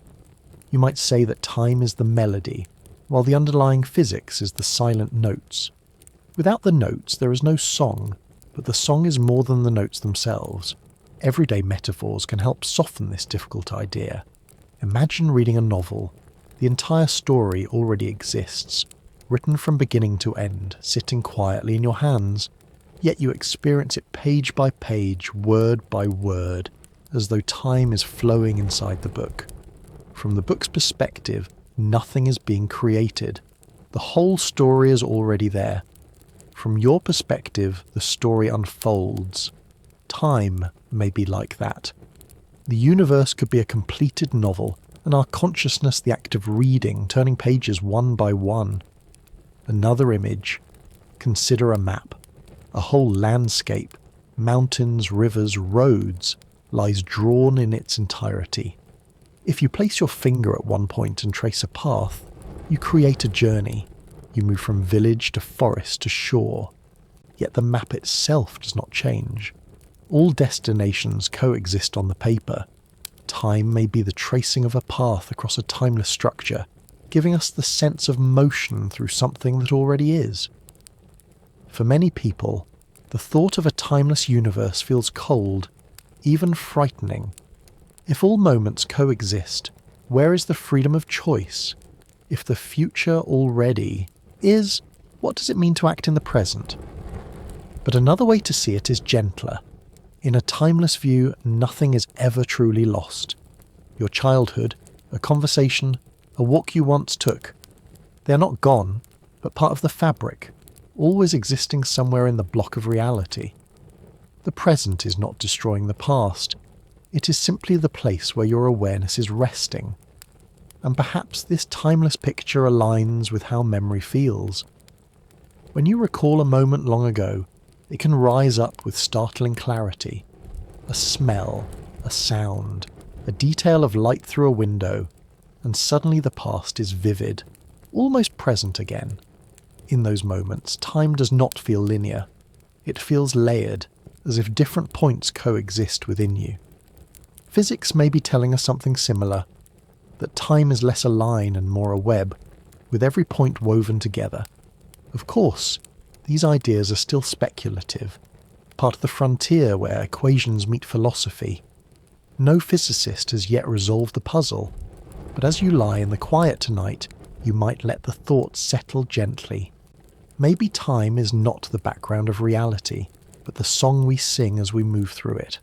You might say that time is the melody, while the underlying physics is the silent notes. Without the notes, there is no song, but the song is more than the notes themselves. Everyday metaphors can help soften this difficult idea. Imagine reading a novel. The entire story already exists, written from beginning to end, sitting quietly in your hands, yet you experience it page by page, word by word, as though time is flowing inside the book. From the book's perspective, nothing is being created. The whole story is already there. From your perspective, the story unfolds. Time may be like that. The universe could be a completed novel, and our consciousness the act of reading, turning pages one by one. Another image. Consider a map. A whole landscape, mountains, rivers, roads, lies drawn in its entirety. If you place your finger at one point and trace a path, you create a journey. You move from village to forest to shore. Yet the map itself does not change. All destinations coexist on the paper. Time may be the tracing of a path across a timeless structure, giving us the sense of motion through something that already is. For many people, the thought of a timeless universe feels cold, even frightening. If all moments coexist, where is the freedom of choice? If the future already is, what does it mean to act in the present? But another way to see it is gentler. In a timeless view, nothing is ever truly lost. Your childhood, a conversation, a walk you once took, they are not gone, but part of the fabric, always existing somewhere in the block of reality. The present is not destroying the past. It is simply the place where your awareness is resting. And perhaps this timeless picture aligns with how memory feels. When you recall a moment long ago, it can rise up with startling clarity. A smell, a sound, a detail of light through a window, and suddenly the past is vivid, almost present again. In those moments, time does not feel linear. It feels layered, as if different points coexist within you. Physics may be telling us something similar, that time is less a line and more a web, with every point woven together. Of course, these ideas are still speculative, part of the frontier where equations meet philosophy. No physicist has yet resolved the puzzle, but as you lie in the quiet tonight, you might let the thoughts settle gently. Maybe time is not the background of reality, but the song we sing as we move through it.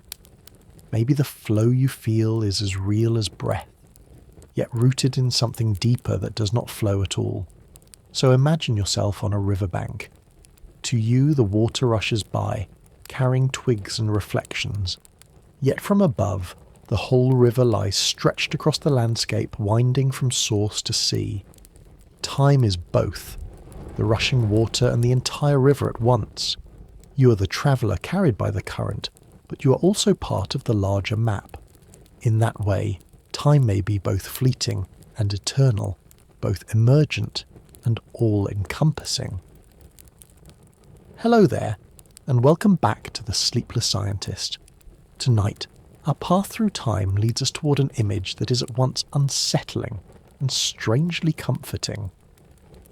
Maybe the flow you feel is as real as breath, yet rooted in something deeper that does not flow at all. So imagine yourself on a riverbank. To you the water rushes by, carrying twigs and reflections. Yet from above, the whole river lies stretched across the landscape, winding from source to sea. Time is both, the rushing water and the entire river at once. You are the traveller carried by the current, but you are also part of the larger map. In that way, time may be both fleeting and eternal, both emergent and all-encompassing. Hello there, and welcome back to the Sleepless Scientist. Tonight, our path through time leads us toward an image that is at once unsettling and strangely comforting.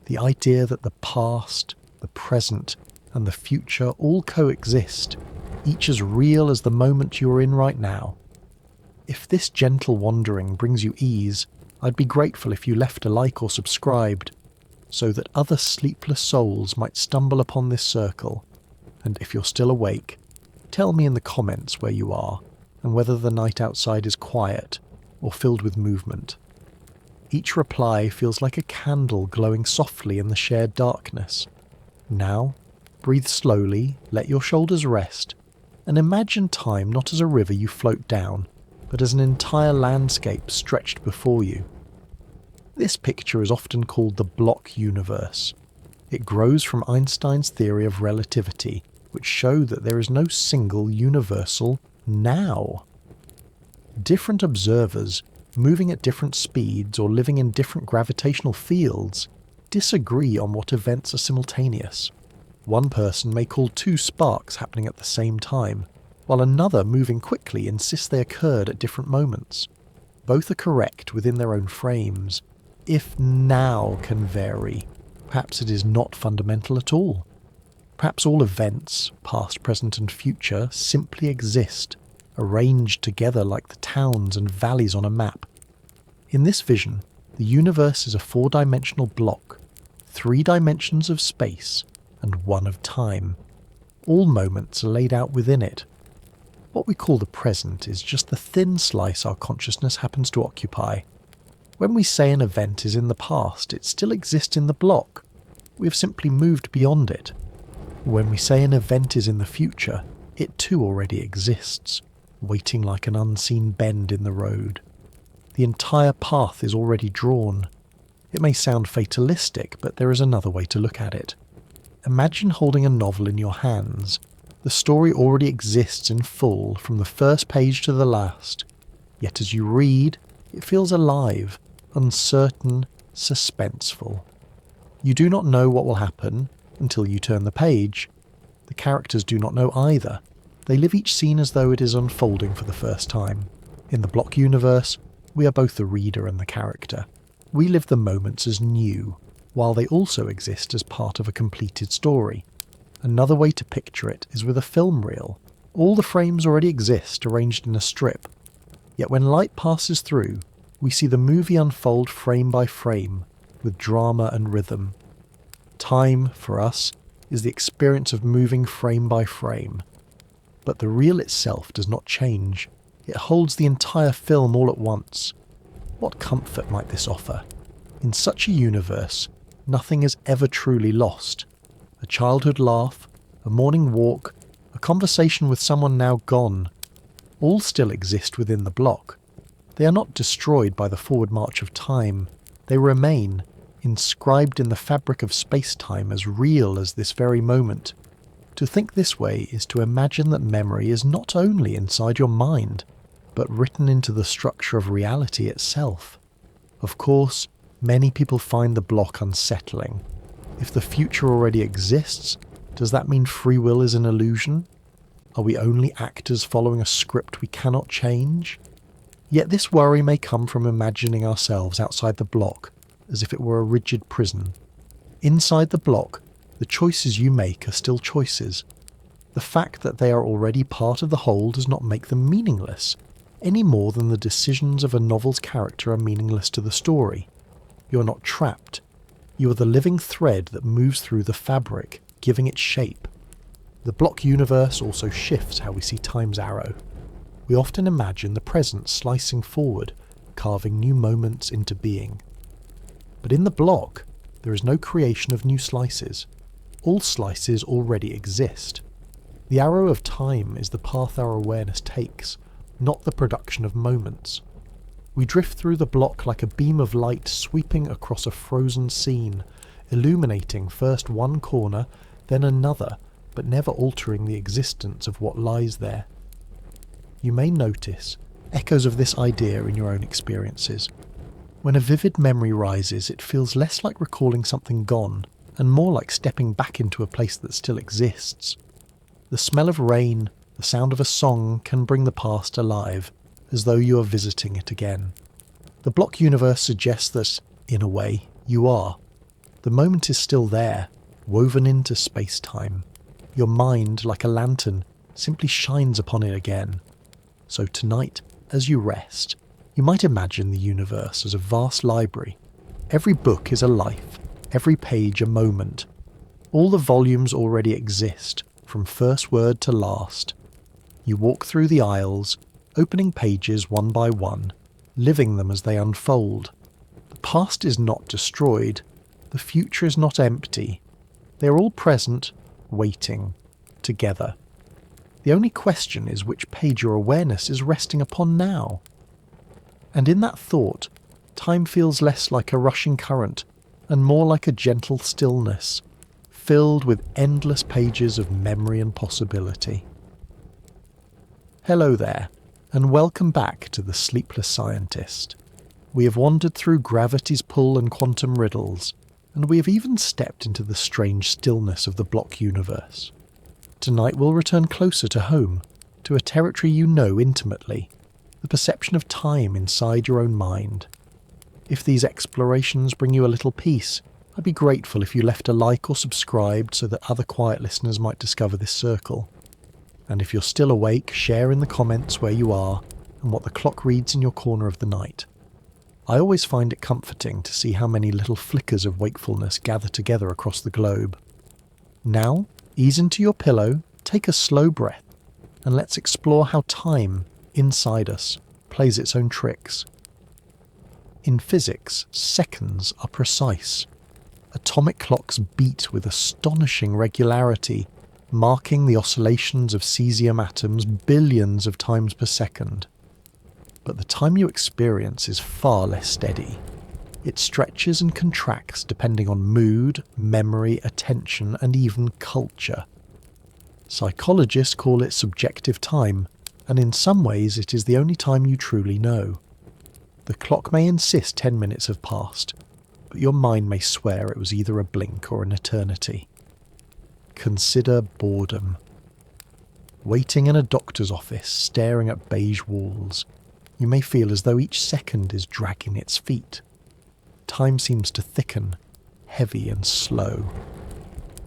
The idea that the past, the present, and the future all coexist, each as real as the moment you are in right now. If this gentle wandering brings you ease, I'd be grateful if you left a like or subscribed, so that other sleepless souls might stumble upon this circle. And if you're still awake, tell me in the comments where you are, and whether the night outside is quiet or filled with movement. Each reply feels like a candle glowing softly in the shared darkness. Now, breathe slowly, let your shoulders rest, and imagine time not as a river you float down, but as an entire landscape stretched before you. This picture is often called the block universe. It grows from Einstein's theory of relativity, which showed that there is no single universal now. Different observers, moving at different speeds or living in different gravitational fields, disagree on what events are simultaneous. One person may call two sparks happening at the same time, while another moving quickly insists they occurred at different moments. Both are correct within their own frames. If now can vary, perhaps it is not fundamental at all. Perhaps all events, past, present and future, simply exist, arranged together like the towns and valleys on a map. In this vision, the universe is a four-dimensional block, 3 dimensions of space and 1 of time. All moments are laid out within it. What we call the present is just the thin slice our consciousness happens to occupy. When we say an event is in the past, it still exists in the block. We have simply moved beyond it. When we say an event is in the future, it too already exists, waiting like an unseen bend in the road. The entire path is already drawn. It may sound fatalistic, but there is another way to look at it. Imagine holding a novel in your hands. The story already exists in full from the first page to the last. Yet as you read, it feels alive, uncertain, suspenseful. You do not know what will happen until you turn the page. The characters do not know either. They live each scene as though it is unfolding for the first time. In the block universe, we are both the reader and the character. We live the moments as new, while they also exist as part of a completed story. Another way to picture it is with a film reel. All the frames already exist, arranged in a strip. Yet when light passes through, we see the movie unfold frame by frame, with drama and rhythm. Time, for us, is the experience of moving frame by frame. But the reel itself does not change. It holds the entire film all at once. What comfort might this offer? In such a universe, nothing is ever truly lost. A childhood laugh, a morning walk, a conversation with someone now gone, all still exist within the block. They are not destroyed by the forward march of time. They remain, inscribed in the fabric of space-time, as real as this very moment. To think this way is to imagine that memory is not only inside your mind, but written into the structure of reality itself. Of course, many people find the block unsettling. If the future already exists, does that mean free will is an illusion? Are we only actors following a script we cannot change? Yet this worry may come from imagining ourselves outside the block, as if it were a rigid prison. Inside the block, the choices you make are still choices. The fact that they are already part of the whole does not make them meaningless, any more than the decisions of a novel's character are meaningless to the story. You are not trapped. You are the living thread that moves through the fabric, giving it shape. The block universe also shifts how we see time's arrow. We often imagine the present slicing forward, carving new moments into being. But in the block, there is no creation of new slices. All slices already exist. The arrow of time is the path our awareness takes, not the production of moments. We drift through the block like a beam of light sweeping across a frozen scene, illuminating first one corner, then another, but never altering the existence of what lies there. You may notice echoes of this idea in your own experiences. When a vivid memory rises, it feels less like recalling something gone, and more like stepping back into a place that still exists. The smell of rain, the sound of a song can bring the past alive, as though you are visiting it again. The block universe suggests that, in a way, you are. The moment is still there, woven into space-time. Your mind, like a lantern, simply shines upon it again. So tonight, as you rest, you might imagine the universe as a vast library. Every book is a life, every page a moment. All the volumes already exist, from first word to last. You walk through the aisles, opening pages one by one, living them as they unfold. The past is not destroyed. The future is not empty. They are all present, waiting, together. The only question is which page your awareness is resting upon now. And in that thought, time feels less like a rushing current and more like a gentle stillness, filled with endless pages of memory and possibility. Hello there, and welcome back to the Sleepless Scientist. We have wandered through gravity's pull and quantum riddles, and we have even stepped into the strange stillness of the block universe. Tonight we'll return closer to home, to a territory you know intimately, the perception of time inside your own mind. If these explorations bring you a little peace, I'd be grateful if you left a like or subscribed so that other quiet listeners might discover this circle. And if you're still awake, share in the comments where you are and what the clock reads in your corner of the night. I always find it comforting to see how many little flickers of wakefulness gather together across the globe. Now, ease into your pillow, take a slow breath, and let's explore how time, inside us, plays its own tricks. In physics, seconds are precise. Atomic clocks beat with astonishing regularity, marking the oscillations of cesium atoms billions of times per second. but the time you experience is far less steady. It stretches and contracts depending on mood, memory, attention, and even culture. Psychologists call it subjective time, and in some ways it is the only time you truly know. The clock may insist 10 minutes have passed, but your mind may swear it was either a blink or an eternity. Consider boredom. Waiting in a doctor's office, staring at beige walls, you may feel as though each second is dragging its feet. Time seems to thicken, heavy and slow.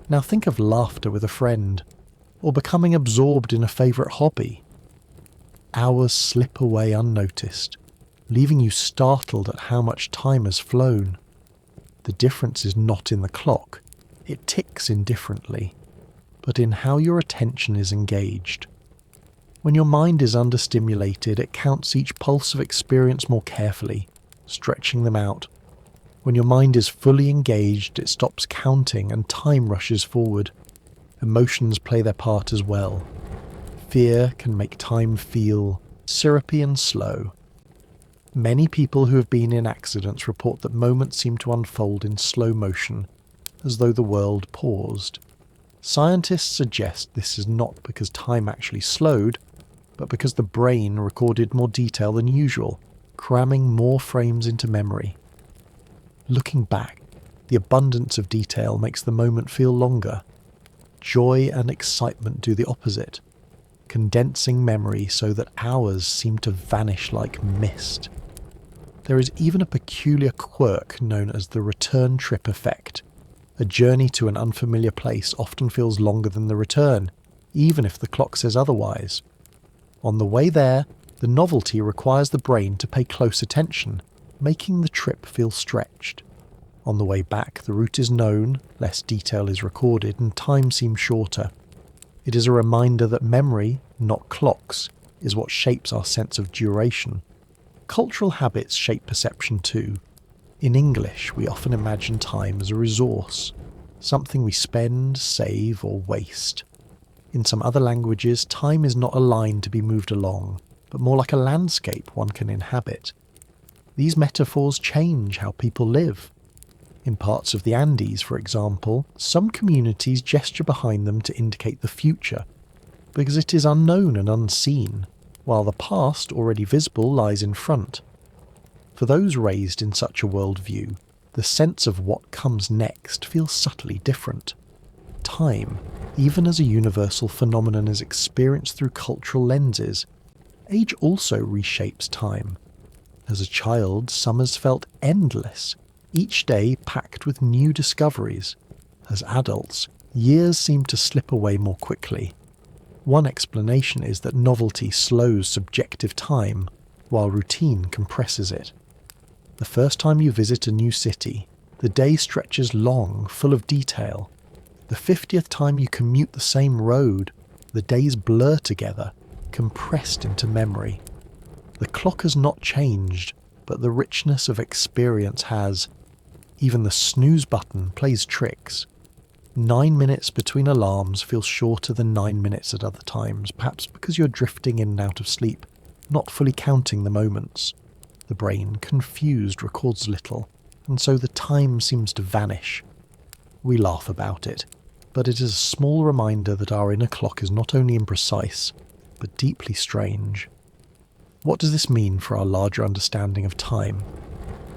Now think of laughter with a friend, or becoming absorbed in a favourite hobby. Hours slip away unnoticed, leaving you startled at how much time has flown. The difference is not in the clock, it ticks indifferently, but in how your attention is engaged. When your mind is understimulated, it counts each pulse of experience more carefully, stretching them out. When your mind is fully engaged, it stops counting and time rushes forward. Emotions play their part as well. Fear can make time feel syrupy and slow. Many people who have been in accidents report that moments seem to unfold in slow motion, as though the world paused. Scientists suggest this is not because time actually slowed, but because the brain recorded more detail than usual, cramming more frames into memory. Looking back, the abundance of detail makes the moment feel longer. Joy and excitement do the opposite, condensing memory so that hours seem to vanish like mist. There is even a peculiar quirk known as the return trip effect. A journey to an unfamiliar place often feels longer than the return, even if the clock says otherwise. On the way there, the novelty requires the brain to pay close attention, making the trip feel stretched. On the way back, the route is known, less detail is recorded, and time seems shorter. It is a reminder that memory, not clocks, is what shapes our sense of duration. Cultural habits shape perception too. In English, we often imagine time as a resource, something we spend, save, or waste. In some other languages, time is not a line to be moved along, but more like a landscape one can inhabit. These metaphors change how people live. In parts of the Andes, for example, some communities gesture behind them to indicate the future, because it is unknown and unseen, while the past, already visible, lies in front. For those raised in such a worldview, the sense of what comes next feels subtly different. Time, even as a universal phenomenon, is experienced through cultural lenses. Age also reshapes time. As a child, summers felt endless, each day packed with new discoveries. As adults, years seem to slip away more quickly. One explanation is that novelty slows subjective time, while routine compresses it. The first time you visit a new city, the day stretches long, full of detail. The 50th time you commute the same road, the days blur together, compressed into memory. The clock has not changed, but the richness of experience has. Even the snooze button plays tricks. 9 minutes between alarms feels shorter than 9 minutes at other times, perhaps because you're drifting in and out of sleep, not fully counting the moments. The brain, confused, records little, and so the time seems to vanish. We laugh about it, but it is a small reminder that our inner clock is not only imprecise, but deeply strange. What does this mean for our larger understanding of time?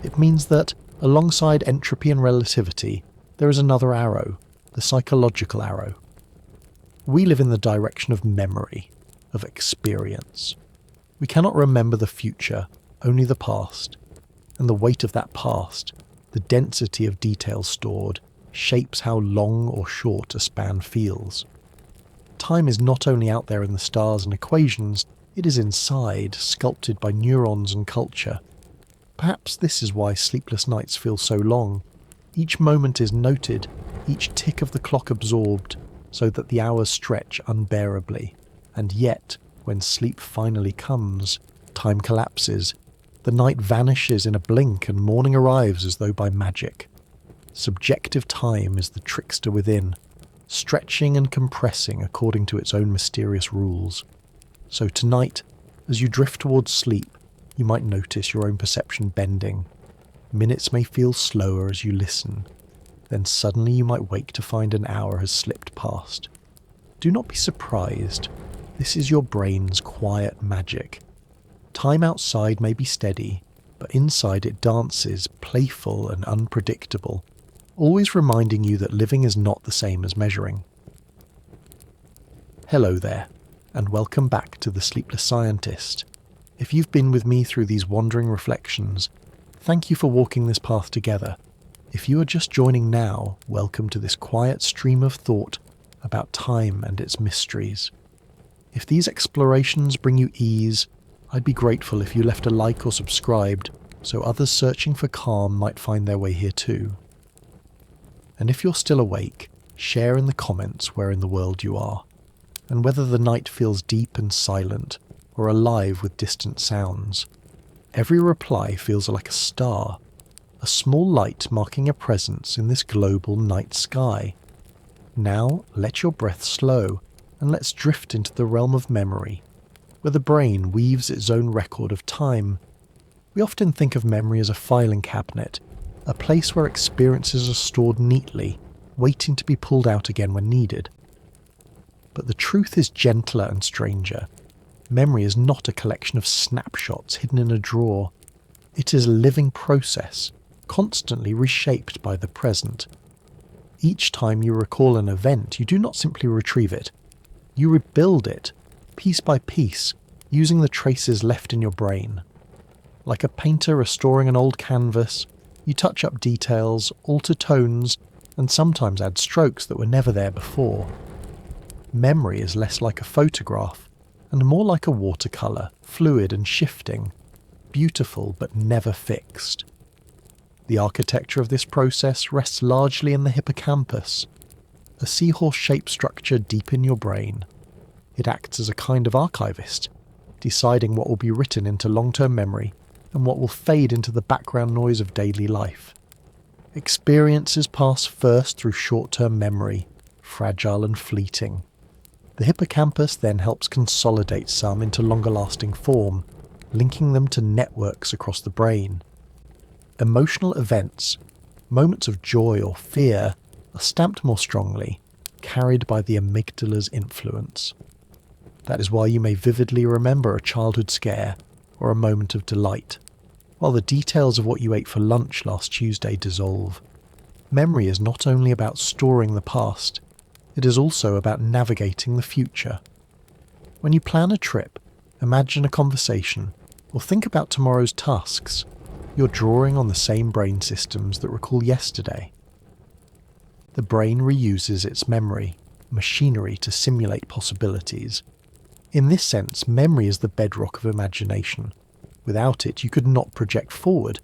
It means that, alongside entropy and relativity, there is another arrow, the psychological arrow. We live in the direction of memory, of experience. We cannot remember the future, only the past, and the weight of that past, the density of details stored, shapes how long or short a span feels. Time is not only out there in the stars and equations, it is inside, sculpted by neurons and culture. Perhaps this is why sleepless nights feel so long. Each moment is noted, each tick of the clock absorbed, so that the hours stretch unbearably. And yet, when sleep finally comes, time collapses. The night vanishes in a blink and morning arrives as though by magic. Subjective time is the trickster within, stretching and compressing according to its own mysterious rules. So tonight, as you drift towards sleep, You might notice your own perception bending. Minutes may feel slower as you listen. Then suddenly you might wake to find an hour has slipped past. Do not be surprised. This is your brain's quiet magic. Time outside may be steady, but inside it dances, playful and unpredictable, always reminding you that living is not the same as measuring. Hello there, and welcome back to the Sleepless Scientist. If you've been with me through these wandering reflections, thank you for walking this path together. If you are just joining now, welcome to this quiet stream of thought about time and its mysteries. If these explorations bring you ease, I'd be grateful if you left a like or subscribed so others searching for calm might find their way here too. And if you're still awake, share in the comments where in the world you are, and whether the night feels deep and silent or alive with distant sounds. Every reply feels like a star, a small light marking a presence in this global night sky. Now let your breath slow and let's drift into the realm of memory, where the brain weaves its own record of time. We often think of memory as a filing cabinet, a place where experiences are stored neatly, waiting to be pulled out again when needed. But the truth is gentler and stranger. Memory is not a collection of snapshots hidden in a drawer. It is a living process, constantly reshaped by the present. Each time you recall an event, you do not simply retrieve it. You rebuild it, piece by piece, using the traces left in your brain. Like a painter restoring an old canvas, you touch up details, alter tones, and sometimes add strokes that were never there before. Memory is less like a photograph, and more like a watercolour, fluid and shifting, beautiful but never fixed. The architecture of this process rests largely in the hippocampus, a seahorse-shaped structure deep in your brain. It acts as a kind of archivist, deciding what will be written into long-term memory and what will fade into the background noise of daily life. Experiences pass first through short-term memory, fragile and fleeting. The hippocampus then helps consolidate some into longer-lasting form, linking them to networks across the brain. Emotional events, moments of joy or fear, are stamped more strongly, carried by the amygdala's influence. That is why you may vividly remember a childhood scare or a moment of delight, while the details of what you ate for lunch last Tuesday dissolve. Memory is not only about storing the past, it is also about navigating the future. When you plan a trip, imagine a conversation, or think about tomorrow's tasks, you're drawing on the same brain systems that recall yesterday. The brain reuses its memory, machinery to simulate possibilities. In this sense, memory is the bedrock of imagination. Without it, you could not project forward,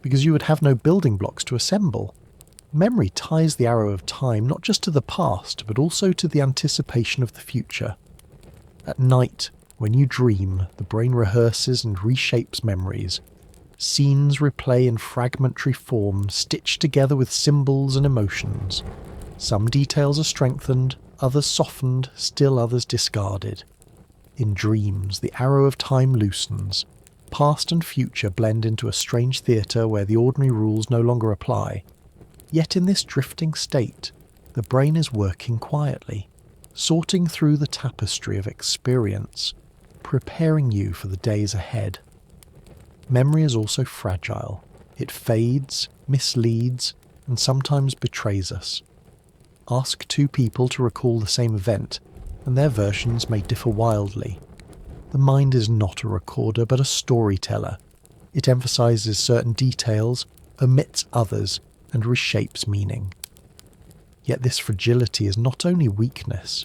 because you would have no building blocks to assemble. Memory ties the arrow of time not just to the past, but also to the anticipation of the future. At night, when you dream, the brain rehearses and reshapes memories. Scenes replay in fragmentary form, stitched together with symbols and emotions. Some details are strengthened, others softened, still others discarded. In dreams, the arrow of time loosens. Past and future blend into a strange theatre where the ordinary rules no longer apply. Yet in this drifting state, the brain is working quietly, sorting through the tapestry of experience, preparing you for the days ahead. Memory is also fragile. It fades, misleads, and sometimes betrays us. Ask two people to recall the same event, and their versions may differ wildly. The mind is not a recorder, but a storyteller. It emphasizes certain details, omits others, and reshapes meaning. Yet this fragility is not only weakness.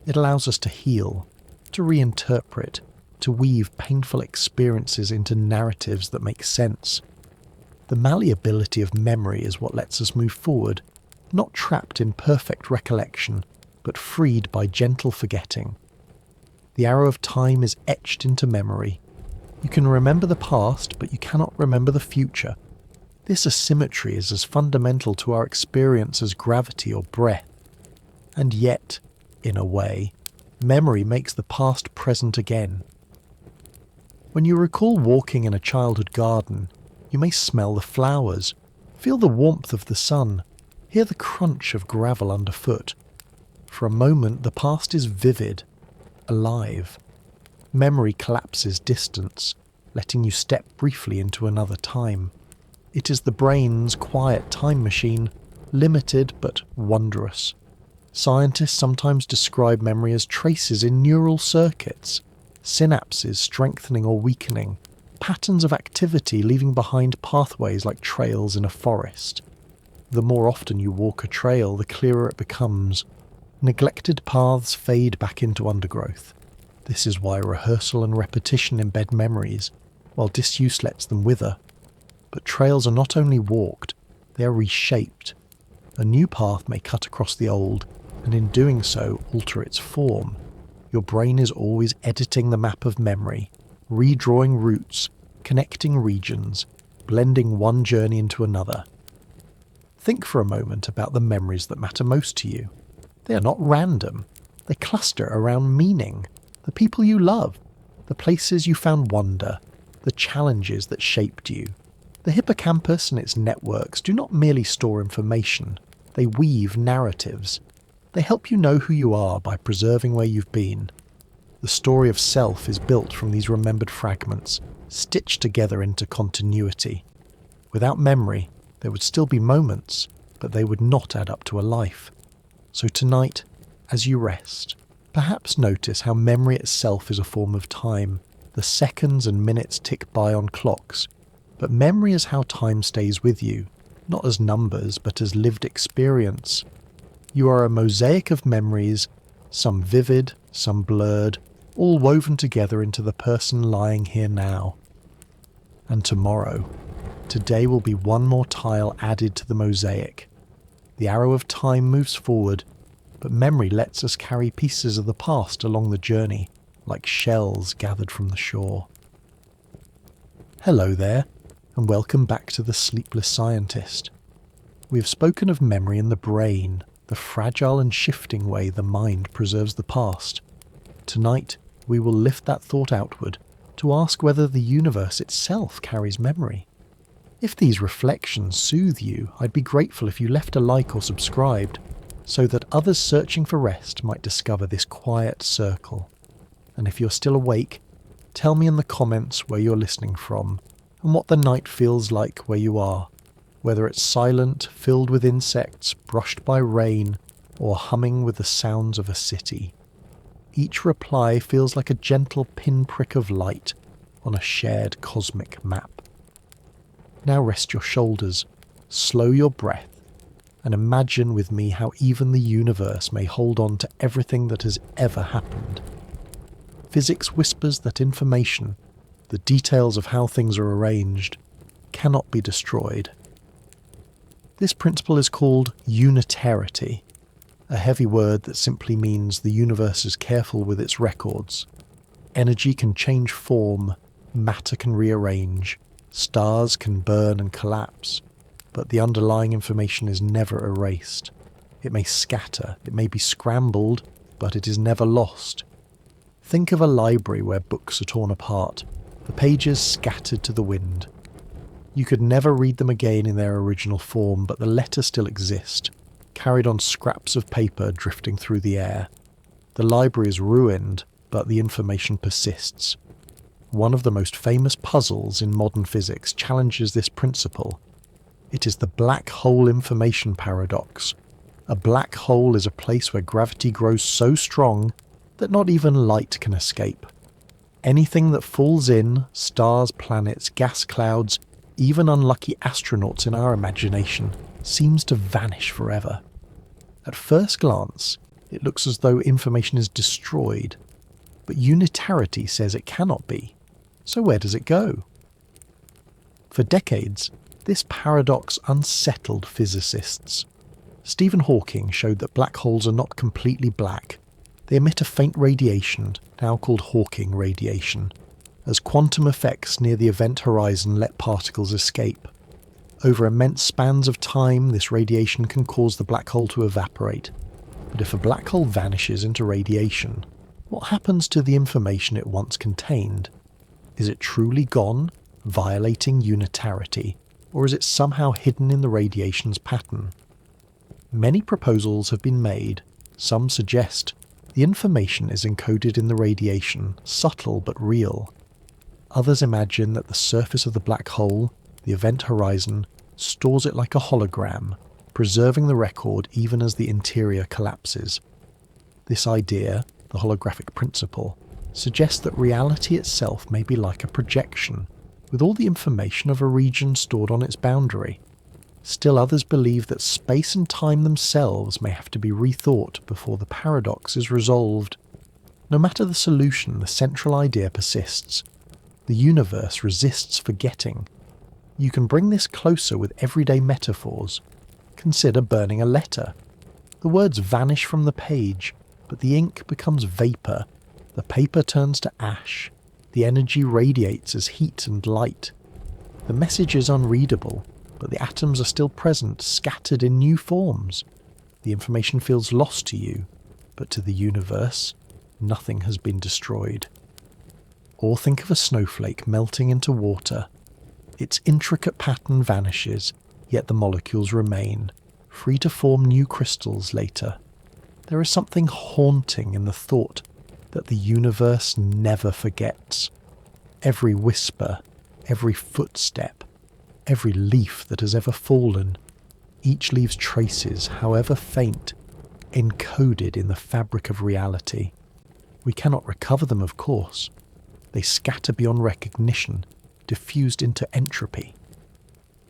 It allows us to heal, to reinterpret, to weave painful experiences into narratives that make sense. The malleability of memory is what lets us move forward, not trapped in perfect recollection, but freed by gentle forgetting. The arrow of time is etched into memory. You can remember the past, but you cannot remember the future. This asymmetry is as fundamental to our experience as gravity or breath. And yet, in a way, memory makes the past present again. When you recall walking in a childhood garden, you may smell the flowers, feel the warmth of the sun, hear the crunch of gravel underfoot. For a moment, the past is vivid, alive. Memory collapses distance, letting you step briefly into another time. It is the brain's quiet time machine, limited but wondrous. Scientists sometimes describe memory as traces in neural circuits, synapses strengthening or weakening, patterns of activity leaving behind pathways like trails in a forest. The more often you walk a trail, the clearer it becomes. Neglected paths fade back into undergrowth. This is why rehearsal and repetition embed memories, while disuse lets them wither. But trails are not only walked, they are reshaped. A new path may cut across the old, and in doing so alter its form. Your brain is always editing the map of memory, redrawing routes, connecting regions, blending one journey into another. Think for a moment about the memories that matter most to you. They are not random. They cluster around meaning, the people you love, the places you found wonder, the challenges that shaped you. The hippocampus and its networks do not merely store information, they weave narratives. They help you know who you are by preserving where you've been. The story of self is built from these remembered fragments, stitched together into continuity. Without memory, there would still be moments, but they would not add up to a life. So tonight, as you rest, perhaps notice how memory itself is a form of time. The seconds and minutes tick by on clocks, but memory is how time stays with you, not as numbers, but as lived experience. You are a mosaic of memories, some vivid, some blurred, all woven together into the person lying here now. And tomorrow, today will be one more tile added to the mosaic. The arrow of time moves forward, but memory lets us carry pieces of the past along the journey, like shells gathered from the shore. Hello there, and welcome back to the Sleepless Scientist. We have spoken of memory in the brain, the fragile and shifting way the mind preserves the past. Tonight, we will lift that thought outward to ask whether the universe itself carries memory. If these reflections soothe you, I'd be grateful if you left a like or subscribed, so that others searching for rest might discover this quiet circle. And if you're still awake, tell me in the comments where you're listening from, and what the night feels like where you are. Whether it's silent, filled with insects, brushed by rain, or humming with the sounds of a city. Each reply feels like a gentle pinprick of light on a shared cosmic map. Now rest your shoulders, slow your breath, and imagine with me how even the universe may hold on to everything that has ever happened. Physics whispers that information, the details of how things are arranged, cannot be destroyed. This principle is called unitarity, a heavy word that simply means the universe is careful with its records. Energy can change form, matter can rearrange, stars can burn and collapse, but the underlying information is never erased. It may scatter, it may be scrambled, but it is never lost. Think of a library where books are torn apart, the pages scattered to the wind. You could never read them again in their original form, but the letters still exist, carried on scraps of paper drifting through the air. The library is ruined, but the information persists. One of the most famous puzzles in modern physics challenges this principle. It is the black hole information paradox. A black hole is a place where gravity grows so strong that not even light can escape. Anything that falls in, stars, planets, gas clouds, even unlucky astronauts in our imagination, seems to vanish forever. At first glance, it looks as though information is destroyed, but unitarity says it cannot be. So where does it go? For decades, this paradox unsettled physicists. Stephen Hawking showed that black holes are not completely black. They emit a faint radiation, now called Hawking radiation, as quantum effects near the event horizon let particles escape. Over immense spans of time, this radiation can cause the black hole to evaporate. But if a black hole vanishes into radiation, what happens to the information it once contained? Is it truly gone, violating unitarity, or is it somehow hidden in the radiation's pattern? Many proposals have been made. Some suggest the information is encoded in the radiation, subtle but real. Others imagine that the surface of the black hole, the event horizon, stores it like a hologram, preserving the record even as the interior collapses. This idea, the holographic principle, suggests that reality itself may be like a projection, with all the information of a region stored on its boundary. Still others believe that space and time themselves may have to be rethought before the paradox is resolved. No matter the solution, the central idea persists. The universe resists forgetting. You can bring this closer with everyday metaphors. Consider burning a letter. The words vanish from the page, but the ink becomes vapour. The paper turns to ash. The energy radiates as heat and light. The message is unreadable, but the atoms are still present, scattered in new forms. The information feels lost to you, but to the universe, nothing has been destroyed. Or think of a snowflake melting into water. Its intricate pattern vanishes, yet the molecules remain, free to form new crystals later. There is something haunting in the thought that the universe never forgets. Every whisper, every footstep, every leaf that has ever fallen, each leaves traces, however faint, encoded in the fabric of reality. We cannot recover them, of course. They scatter beyond recognition, diffused into entropy.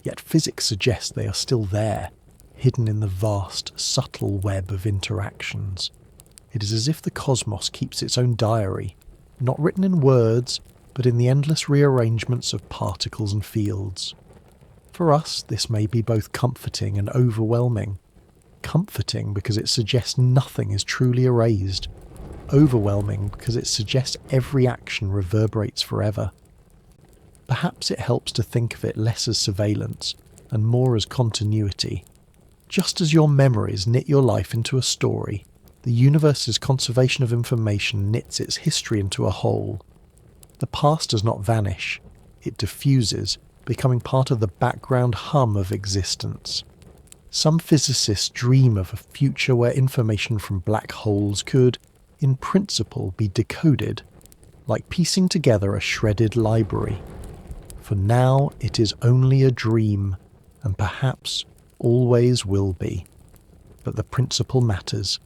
Yet physics suggests they are still there, hidden in the vast, subtle web of interactions. It is as if the cosmos keeps its own diary, not written in words, but in the endless rearrangements of particles and fields. For us, this may be both comforting and overwhelming. Comforting because it suggests nothing is truly erased. Overwhelming because it suggests every action reverberates forever. Perhaps it helps to think of it less as surveillance and more as continuity. Just as your memories knit your life into a story, the universe's conservation of information knits its history into a whole. The past does not vanish, it diffuses, becoming part of the background hum of existence. Some physicists dream of a future where information from black holes could, in principle, be decoded, like piecing together a shredded library. For now, it is only a dream, and perhaps always will be. But the principle matters.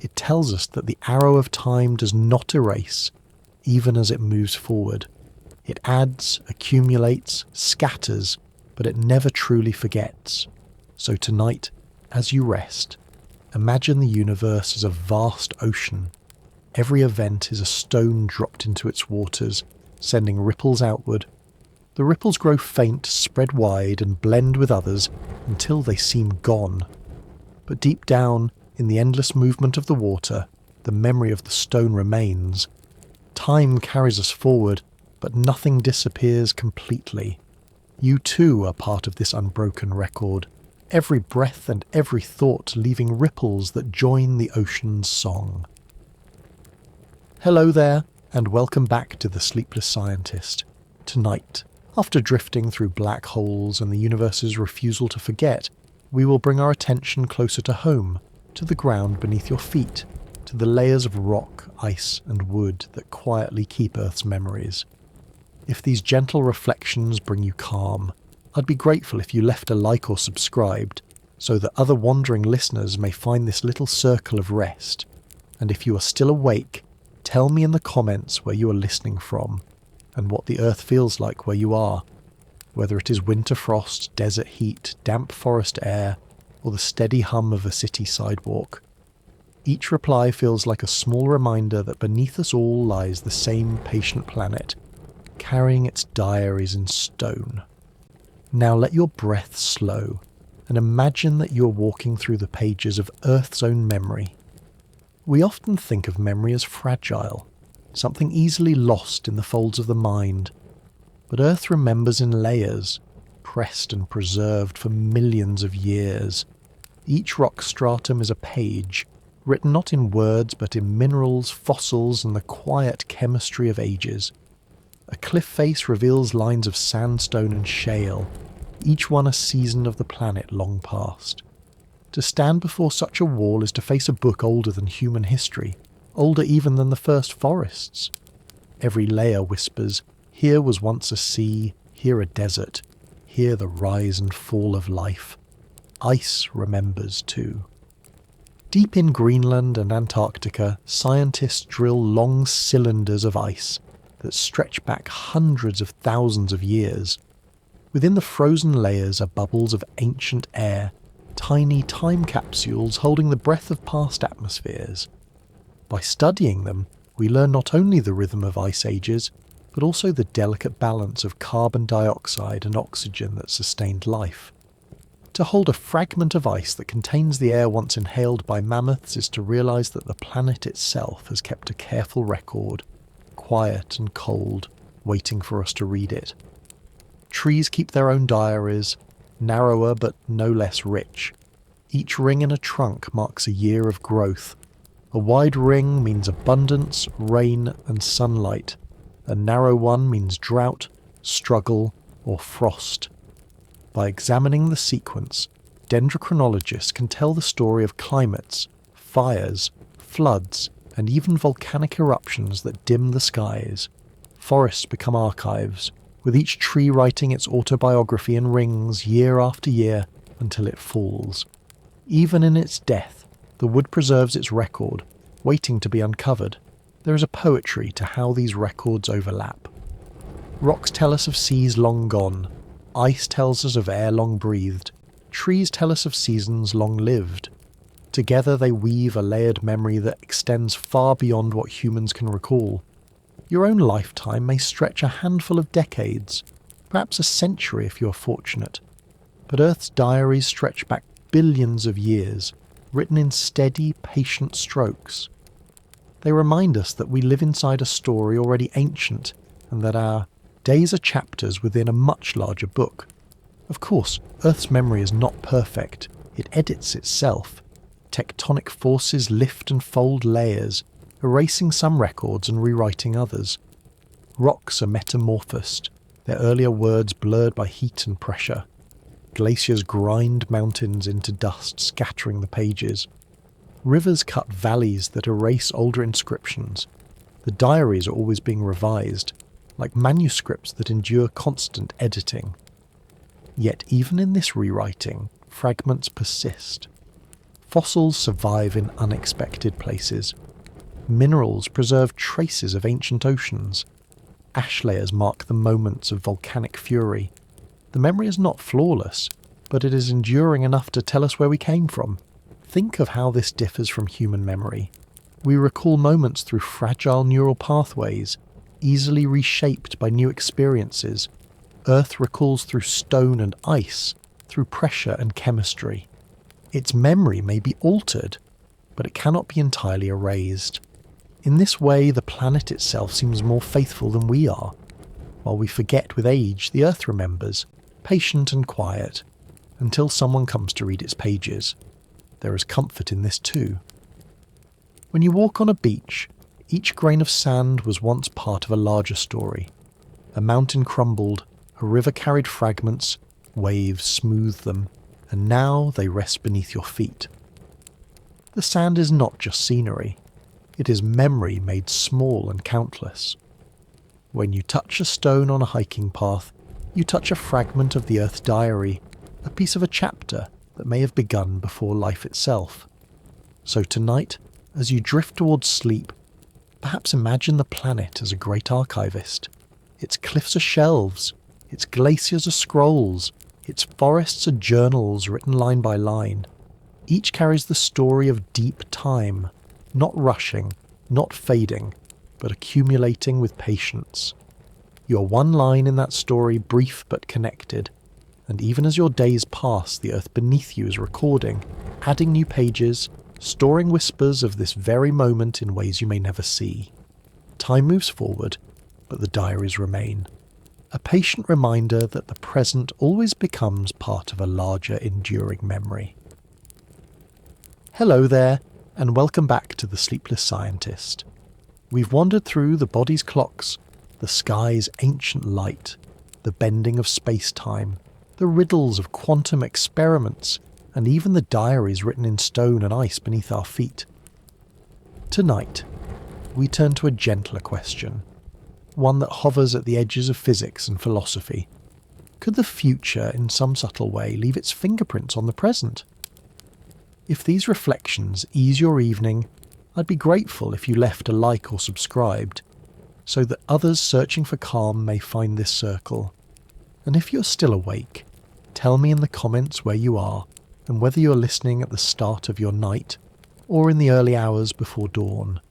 It tells us that the arrow of time does not erase, even as it moves forward. It adds, accumulates, scatters, but it never truly forgets. So tonight, as you rest, imagine the universe as a vast ocean. Every event is a stone dropped into its waters, sending ripples outward. The ripples grow faint, spread wide, and blend with others until they seem gone. But deep down, in the endless movement of the water, the memory of the stone remains. Time carries us forward, but nothing disappears completely. You too are part of this unbroken record, every breath and every thought leaving ripples that join the ocean's song. Hello there, and welcome back to the Sleepless Scientist. Tonight, after drifting through black holes and the universe's refusal to forget, we will bring our attention closer to home, to the ground beneath your feet, to the layers of rock, ice and wood that quietly keep Earth's memories. If these gentle reflections bring you calm, I'd be grateful if you left a like or subscribed, so that other wandering listeners may find this little circle of rest. And if you are still awake, tell me in the comments where you are listening from, and what the Earth feels like where you are, whether it is winter frost, desert heat, damp forest air, or the steady hum of a city sidewalk. Each reply feels like a small reminder that beneath us all lies the same patient planet, carrying its diaries in stone. Now let your breath slow, and imagine that you are walking through the pages of Earth's own memory. We often think of memory as fragile, something easily lost in the folds of the mind, but Earth remembers in layers, pressed and preserved for millions of years. Each rock stratum is a page, written not in words but in minerals, fossils, and the quiet chemistry of ages. A cliff face reveals lines of sandstone and shale, each one a season of the planet long past. To stand before such a wall is to face a book older than human history, older even than the first forests. Every layer whispers, here was once a sea, here a desert, here the rise and fall of life. Ice remembers too. Deep in Greenland and Antarctica, scientists drill long cylinders of ice that stretch back hundreds of thousands of years. Within the frozen layers are bubbles of ancient air, tiny time capsules holding the breath of past atmospheres. By studying them, we learn not only the rhythm of ice ages, but also the delicate balance of carbon dioxide and oxygen that sustained life. To hold a fragment of ice that contains the air once inhaled by mammoths is to realise that the planet itself has kept a careful record, quiet and cold, waiting for us to read it. Trees keep their own diaries, narrower but no less rich. Each ring in a trunk marks a year of growth. A wide ring means abundance, rain and sunlight. A narrow one means drought, struggle or frost. By examining the sequence, dendrochronologists can tell the story of climates, fires, floods, and even volcanic eruptions that dim the skies. Forests become archives, with each tree writing its autobiography in rings year after year until it falls. Even in its death, the wood preserves its record, waiting to be uncovered. There is a poetry to how these records overlap. Rocks tell us of seas long gone. Ice tells us of air long breathed. Trees tell us of seasons long lived. Together they weave a layered memory that extends far beyond what humans can recall. Your own lifetime may stretch a handful of decades, perhaps a century if you are fortunate. But Earth's diaries stretch back billions of years, written in steady, patient strokes. They remind us that we live inside a story already ancient, and that our days are chapters within a much larger book. Of course, Earth's memory is not perfect. It edits itself. Tectonic forces lift and fold layers, erasing some records and rewriting others. Rocks are metamorphosed, their earlier words blurred by heat and pressure. Glaciers grind mountains into dust, scattering the pages. Rivers cut valleys that erase older inscriptions. The diaries are always being revised, like manuscripts that endure constant editing. Yet even in this rewriting, fragments persist. Fossils survive in unexpected places. Minerals preserve traces of ancient oceans. Ash layers mark the moments of volcanic fury. The memory is not flawless, but it is enduring enough to tell us where we came from. Think of how this differs from human memory. We recall moments through fragile neural pathways, easily reshaped by new experiences. Earth recalls through stone and ice, through pressure and chemistry. Its memory may be altered, but it cannot be entirely erased. In this way, the planet itself seems more faithful than we are. While we forget with age, the Earth remembers, patient and quiet, until someone comes to read its pages. There is comfort in this too. When you walk on a beach, each grain of sand was once part of a larger story. A mountain crumbled, a river carried fragments, waves smoothed them, and now they rest beneath your feet. The sand is not just scenery. It is memory made small and countless. When you touch a stone on a hiking path, you touch a fragment of the Earth's diary, a piece of a chapter that may have begun before life itself. So tonight, as you drift towards sleep, perhaps imagine the planet as a great archivist. Its cliffs are shelves, its glaciers are scrolls, its forests are journals written line by line. Each carries the story of deep time, not rushing, not fading, but accumulating with patience. You are one line in that story, brief but connected, and even as your days pass, the earth beneath you is recording, adding new pages, storing whispers of this very moment in ways you may never see. Time moves forward, but the diaries remain. A patient reminder that the present always becomes part of a larger, enduring memory. Hello there, and welcome back to the Sleepless Scientist. We've wandered through the body's clocks, The sky's ancient light, the bending of space-time, the riddles of quantum experiments, and even the diaries written in stone and ice beneath our feet. Tonight, we turn to a gentler question, one that hovers at the edges of physics and philosophy. Could the future, in some subtle way, leave its fingerprints on the present? If these reflections ease your evening, I'd be grateful if you left a like or subscribed, so that others searching for calm may find this circle. And if you're still awake, tell me in the comments where you are, and whether you're listening at the start of your night, or in the early hours before dawn.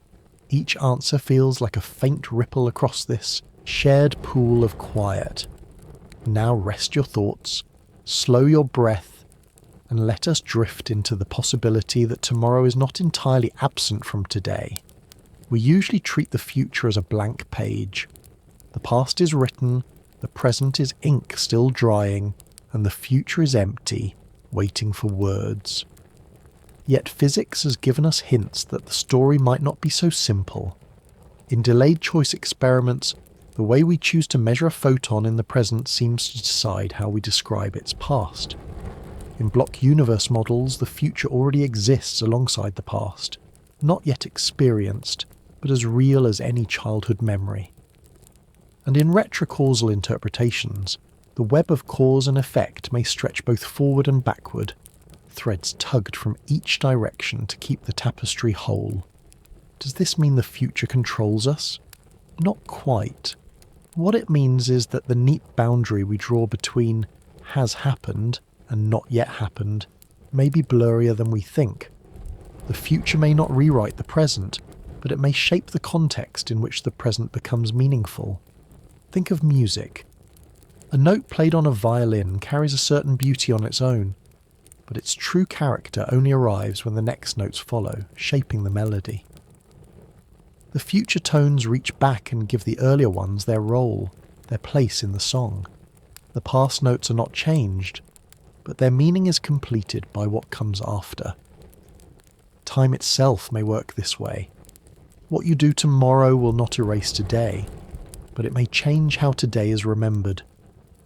Each answer feels like a faint ripple across this shared pool of quiet. Now rest your thoughts, slow your breath, and let us drift into the possibility that tomorrow is not entirely absent from today. We usually treat the future as a blank page. The past is written, the present is ink still drying, and the future is empty, waiting for words. Yet physics has given us hints that the story might not be so simple. In delayed choice experiments, the way we choose to measure a photon in the present seems to decide how we describe its past. In block universe models, the future already exists alongside the past, not yet experienced, but as real as any childhood memory. And in retrocausal interpretations, the web of cause and effect may stretch both forward and backward, threads tugged from each direction to keep the tapestry whole. Does this mean the future controls us? Not quite. What it means is that the neat boundary we draw between has happened and not yet happened may be blurrier than we think. The future may not rewrite the present, but it may shape the context in which the present becomes meaningful. Think of music. A note played on a violin carries a certain beauty on its own, but its true character only arrives when the next notes follow, shaping the melody. The future tones reach back and give the earlier ones their role, their place in the song. The past notes are not changed, but their meaning is completed by what comes after. Time itself may work this way. What you do tomorrow will not erase today, but it may change how today is remembered,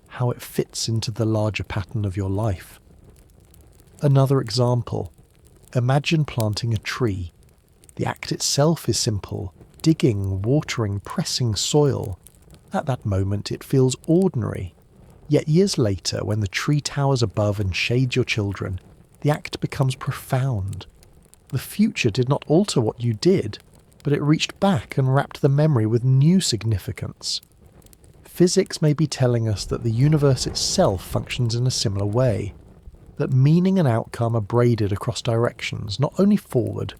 how it fits into the larger pattern of your life. Another example. Imagine planting a tree. The act itself is simple. Digging, watering, pressing soil. At that moment it feels ordinary. Yet years later, when the tree towers above and shades your children, the act becomes profound. The future did not alter what you did, but it reached back and wrapped the memory with new significance. Physics may be telling us that the universe itself functions in a similar way, that meaning and outcome are braided across directions, not only forward.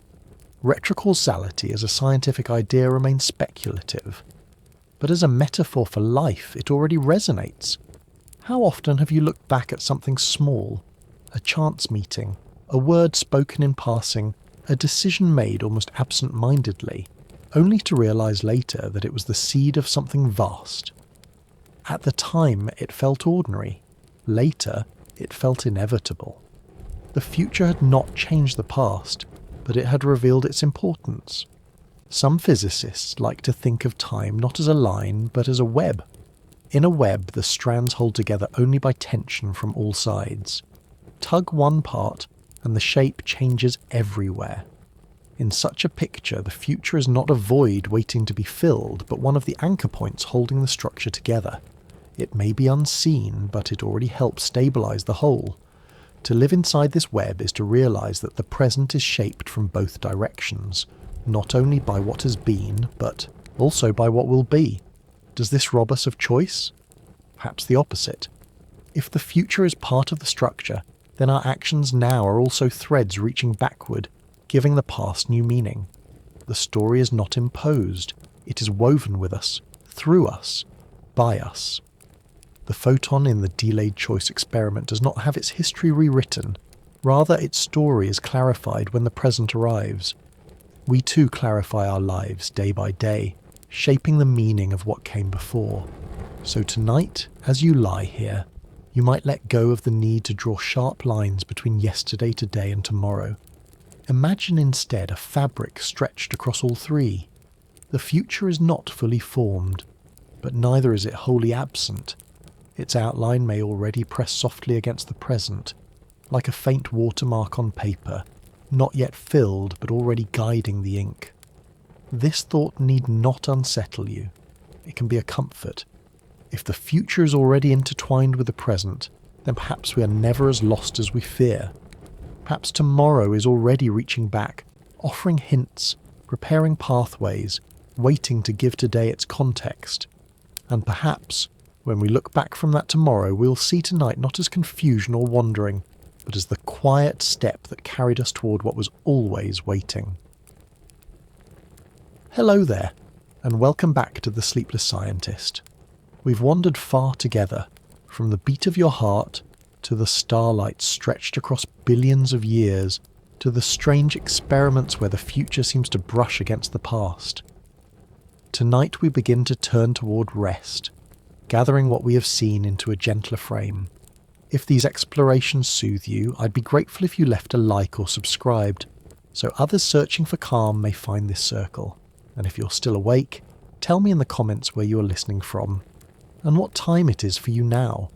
Retrocausality as a scientific idea remains speculative, but as a metaphor for life it already resonates. How often have you looked back at something small, a chance meeting, a word spoken in passing, a decision made almost absent-mindedly, only to realise later that it was the seed of something vast? At the time it felt ordinary, later it felt inevitable. The future had not changed the past, but it had revealed its importance. Some physicists like to think of time not as a line, but as a web. In a web, the strands hold together only by tension from all sides. Tug one part, and the shape changes everywhere. In such a picture, the future is not a void waiting to be filled, but one of the anchor points holding the structure together. It may be unseen, but it already helps stabilize the whole. To live inside this web is to realize that the present is shaped from both directions, not only by what has been, but also by what will be. Does this rob us of choice? Perhaps the opposite. If the future is part of the structure, then our actions now are also threads reaching backward, giving the past new meaning. The story is not imposed, it is woven with us, through us, by us. The photon in the delayed choice experiment does not have its history rewritten, rather its story is clarified when the present arrives. We too clarify our lives day by day, shaping the meaning of what came before. So tonight, as you lie here, you might let go of the need to draw sharp lines between yesterday, today and tomorrow. Imagine instead a fabric stretched across all three. The future is not fully formed. but neither is it wholly absent. Its outline may already press softly against the present, like a faint watermark on paper, not yet filled but already guiding the ink. This thought need not unsettle you. It can be a comfort. If the future is already intertwined with the present, then perhaps we are never as lost as we fear. Perhaps tomorrow is already reaching back, offering hints, preparing pathways, waiting to give today its context. And perhaps, when we look back from that tomorrow, we'll see tonight not as confusion or wandering, but as the quiet step that carried us toward what was always waiting. Hello there, and welcome back to the Sleepless Scientist. We've wandered far together, from the beat of your heart to the starlight stretched across billions of years, to the strange experiments where the future seems to brush against the past. Tonight we begin to turn toward rest, gathering what we have seen into a gentler frame. If these explorations soothe you, I'd be grateful if you left a like or subscribed, so others searching for calm may find this circle. And if you're still awake, tell me in the comments where you are listening from, and what time it is for you now.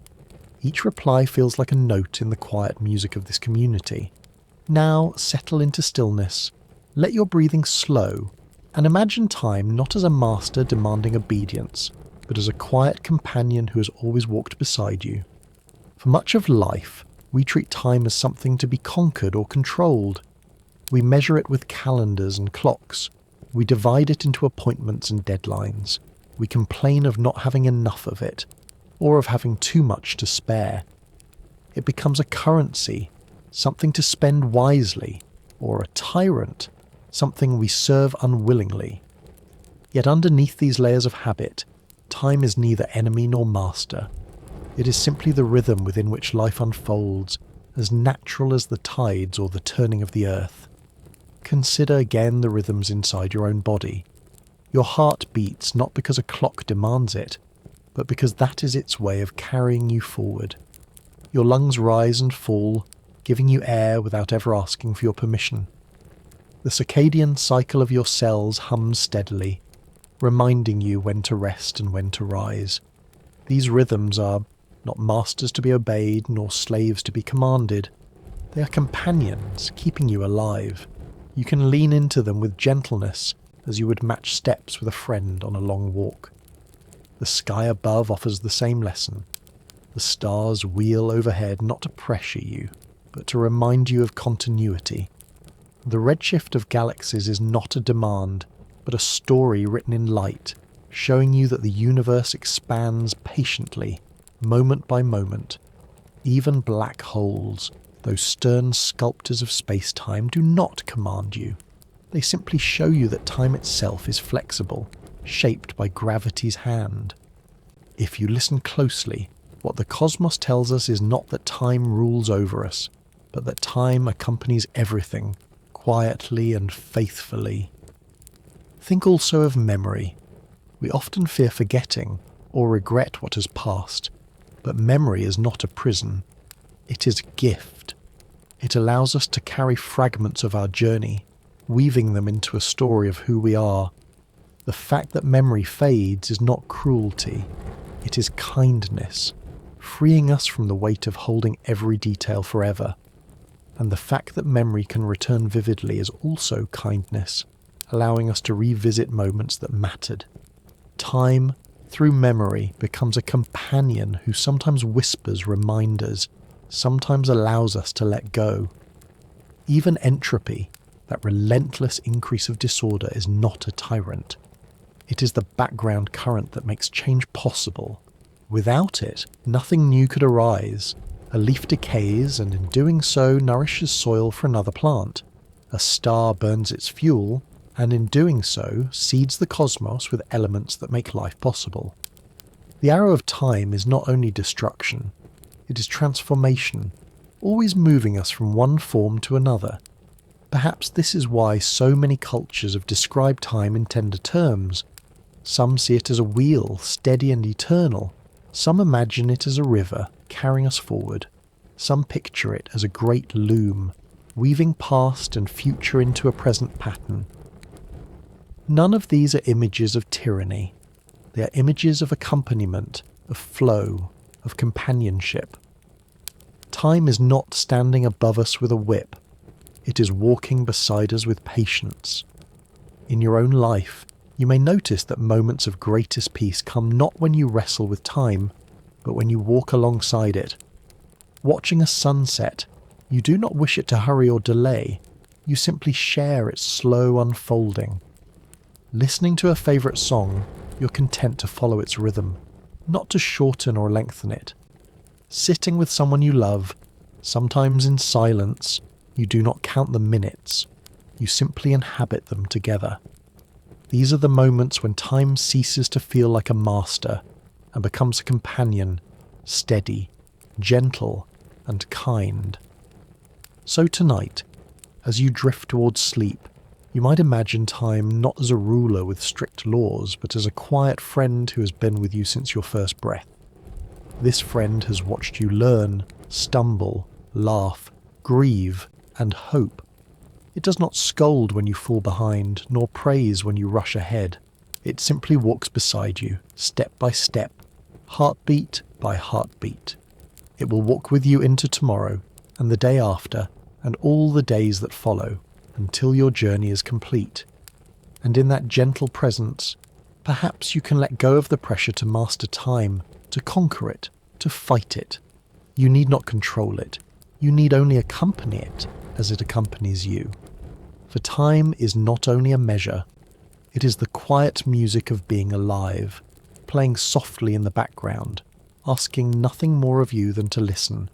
Each reply feels like a note in the quiet music of this community. Now settle into stillness, let your breathing slow, and imagine time not as a master demanding obedience, but as a quiet companion who has always walked beside you. For much of life, we treat time as something to be conquered or controlled. We measure it with calendars and clocks. We divide it into appointments and deadlines. We complain of not having enough of it, or of having too much to spare. It becomes a currency, something to spend wisely, or a tyrant, something we serve unwillingly. Yet underneath these layers of habit, time is neither enemy nor master. It is simply the rhythm within which life unfolds, as natural as the tides or the turning of the earth. Consider again the rhythms inside your own body. Your heart beats not because a clock demands it, but because that is its way of carrying you forward. Your lungs rise and fall, giving you air without ever asking for your permission. The circadian cycle of your cells hums steadily, reminding you when to rest and when to rise. These rhythms are not masters to be obeyed nor slaves to be commanded. They are companions, keeping you alive. You can lean into them with gentleness as you would match steps with a friend on a long walk. The sky above offers the same lesson. The stars wheel overhead not to pressure you, but to remind you of continuity. The redshift of galaxies is not a demand, but a story written in light, showing you that the universe expands patiently, moment by moment. Even black holes, those stern sculptors of space-time, do not command you. They simply show you that time itself is flexible, shaped by gravity's hand. If you listen closely, what the cosmos tells us is not that time rules over us, but that time accompanies everything, quietly and faithfully. Think also of memory. We often fear forgetting or regret what has passed, but memory is not a prison. It is a gift. It allows us to carry fragments of our journey, weaving them into a story of who we are. The fact that memory fades is not cruelty. It is kindness, freeing us from the weight of holding every detail forever. And the fact that memory can return vividly is also kindness, allowing us to revisit moments that mattered. Time, through memory, becomes a companion who sometimes whispers reminders, sometimes allows us to let go. Even entropy, that relentless increase of disorder, is not a tyrant. It is the background current that makes change possible. Without it, nothing new could arise. A leaf decays, and in doing so nourishes soil for another plant. A star burns its fuel, and in doing so seeds the cosmos with elements that make life possible. The arrow of time is not only destruction, it is transformation, always moving us from one form to another. Perhaps this is why so many cultures have described time in tender terms. Some see it as a wheel, steady and eternal. Some imagine it as a river, carrying us forward. Some picture it as a great loom, weaving past and future into a present pattern. None of these are images of tyranny. They are images of accompaniment, of flow, of companionship. Time is not standing above us with a whip. It is walking beside us with patience. In your own life, you may notice that moments of greatest peace come not when you wrestle with time, but when you walk alongside it. Watching a sunset, you do not wish it to hurry or delay. You simply share its slow unfolding. Listening to a favourite song, you're content to follow its rhythm, not to shorten or lengthen it. Sitting with someone you love, sometimes in silence, you do not count the minutes. You simply inhabit them together. These are the moments when time ceases to feel like a master and becomes a companion, steady, gentle, and kind. So tonight, as you drift towards sleep, you might imagine time not as a ruler with strict laws, but as a quiet friend who has been with you since your first breath. This friend has watched you learn, stumble, laugh, grieve, and hope. It does not scold when you fall behind, nor praise when you rush ahead. It simply walks beside you, step by step, heartbeat by heartbeat. It will walk with you into tomorrow, and the day after, and all the days that follow, until your journey is complete. And in that gentle presence, perhaps you can let go of the pressure to master time, to conquer it, to fight it. You need not control it. You need only accompany it as it accompanies you. For time is not only a measure, it is the quiet music of being alive, playing softly in the background, asking nothing more of you than to listen,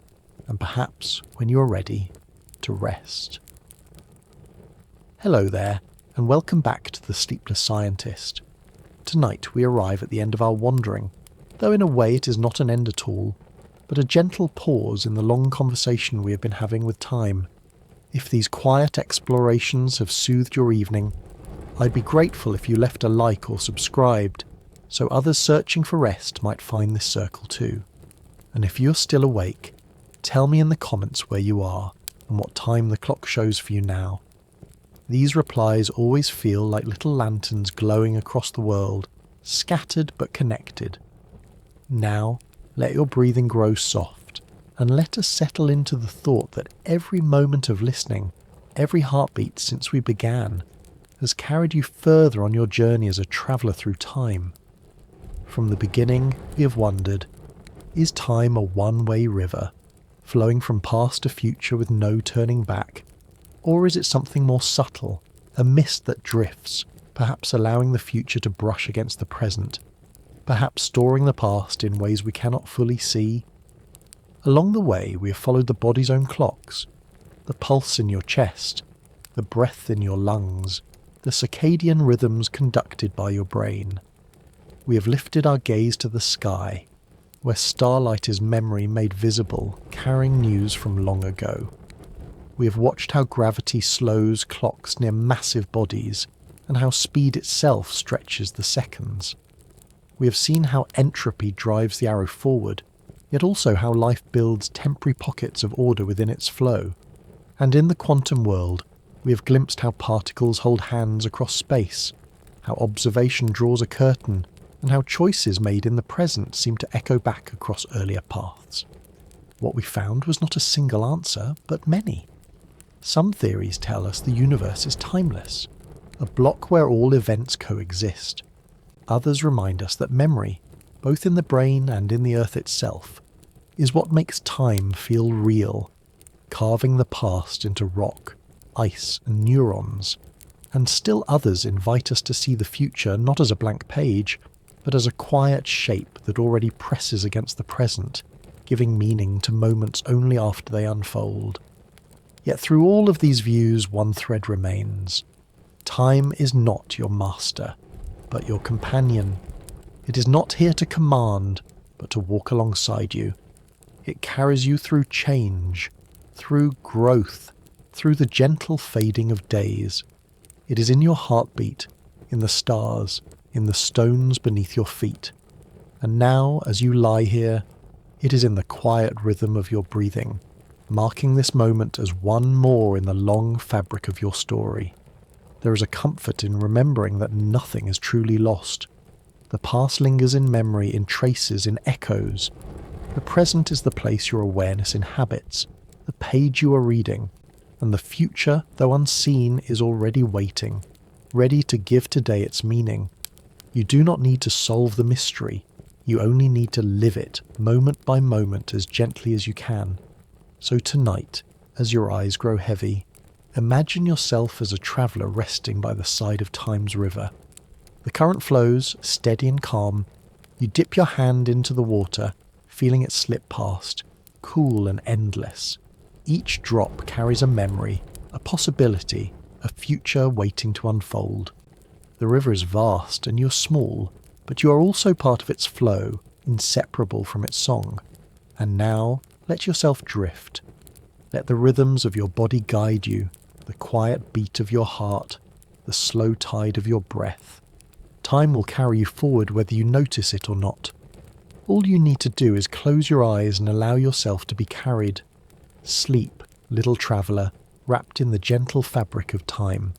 and perhaps, when you are ready, to rest. Hello there, and welcome back to the Sleepless Scientist. Tonight we arrive at the end of our wandering, though in a way it is not an end at all, but a gentle pause in the long conversation we have been having with time. If these quiet explorations have soothed your evening, I'd be grateful if you left a like or subscribed, so others searching for rest might find this circle too. And if you're still awake, tell me in the comments where you are and what time the clock shows for you now. These replies always feel like little lanterns glowing across the world, scattered but connected. Now, let your breathing grow soft, and let us settle into the thought that every moment of listening, every heartbeat since we began, has carried you further on your journey as a traveller through time. From the beginning, we have wondered, is time a one-way river, flowing from past to future with no turning back? Or is it something more subtle, a mist that drifts, perhaps allowing the future to brush against the present, perhaps storing the past in ways we cannot fully see? Along the way, we have followed the body's own clocks, the pulse in your chest, the breath in your lungs, the circadian rhythms conducted by your brain. We have lifted our gaze to the sky, where starlight is memory made visible, carrying news from long ago. We have watched how gravity slows clocks near massive bodies, and how speed itself stretches the seconds. We have seen how entropy drives the arrow forward, yet also how life builds temporary pockets of order within its flow. And in the quantum world, we have glimpsed how particles hold hands across space, how observation draws a curtain, and how choices made in the present seem to echo back across earlier paths. What we found was not a single answer, but many. Some theories tell us the universe is timeless, a block where all events coexist. Others remind us that memory, both in the brain and in the earth itself, is what makes time feel real, carving the past into rock, ice, and neurons. And still others invite us to see the future not as a blank page, but as a quiet shape that already presses against the present, giving meaning to moments only after they unfold. Yet through all of these views, one thread remains. Time is not your master, but your companion. It is not here to command, but to walk alongside you. It carries you through change, through growth, through the gentle fading of days. It is in your heartbeat, in the stars, in the stones beneath your feet. And now, as you lie here, it is in the quiet rhythm of your breathing, marking this moment as one more in the long fabric of your story. There is a comfort in remembering that nothing is truly lost. The past lingers in memory, in traces, in echoes. The present is the place your awareness inhabits, the page you are reading, and the future, though unseen, is already waiting, ready to give today its meaning. You do not need to solve the mystery, you only need to live it, moment by moment, as gently as you can. So tonight, as your eyes grow heavy, imagine yourself as a traveller resting by the side of time's river. The current flows, steady and calm. You dip your hand into the water, feeling it slip past, cool and endless. Each drop carries a memory, a possibility, a future waiting to unfold. The river is vast and you're small, but you are also part of its flow, inseparable from its song. And now, let yourself drift. Let the rhythms of your body guide you, the quiet beat of your heart, the slow tide of your breath. Time will carry you forward whether you notice it or not. All you need to do is close your eyes and allow yourself to be carried. Sleep, little traveller, wrapped in the gentle fabric of time.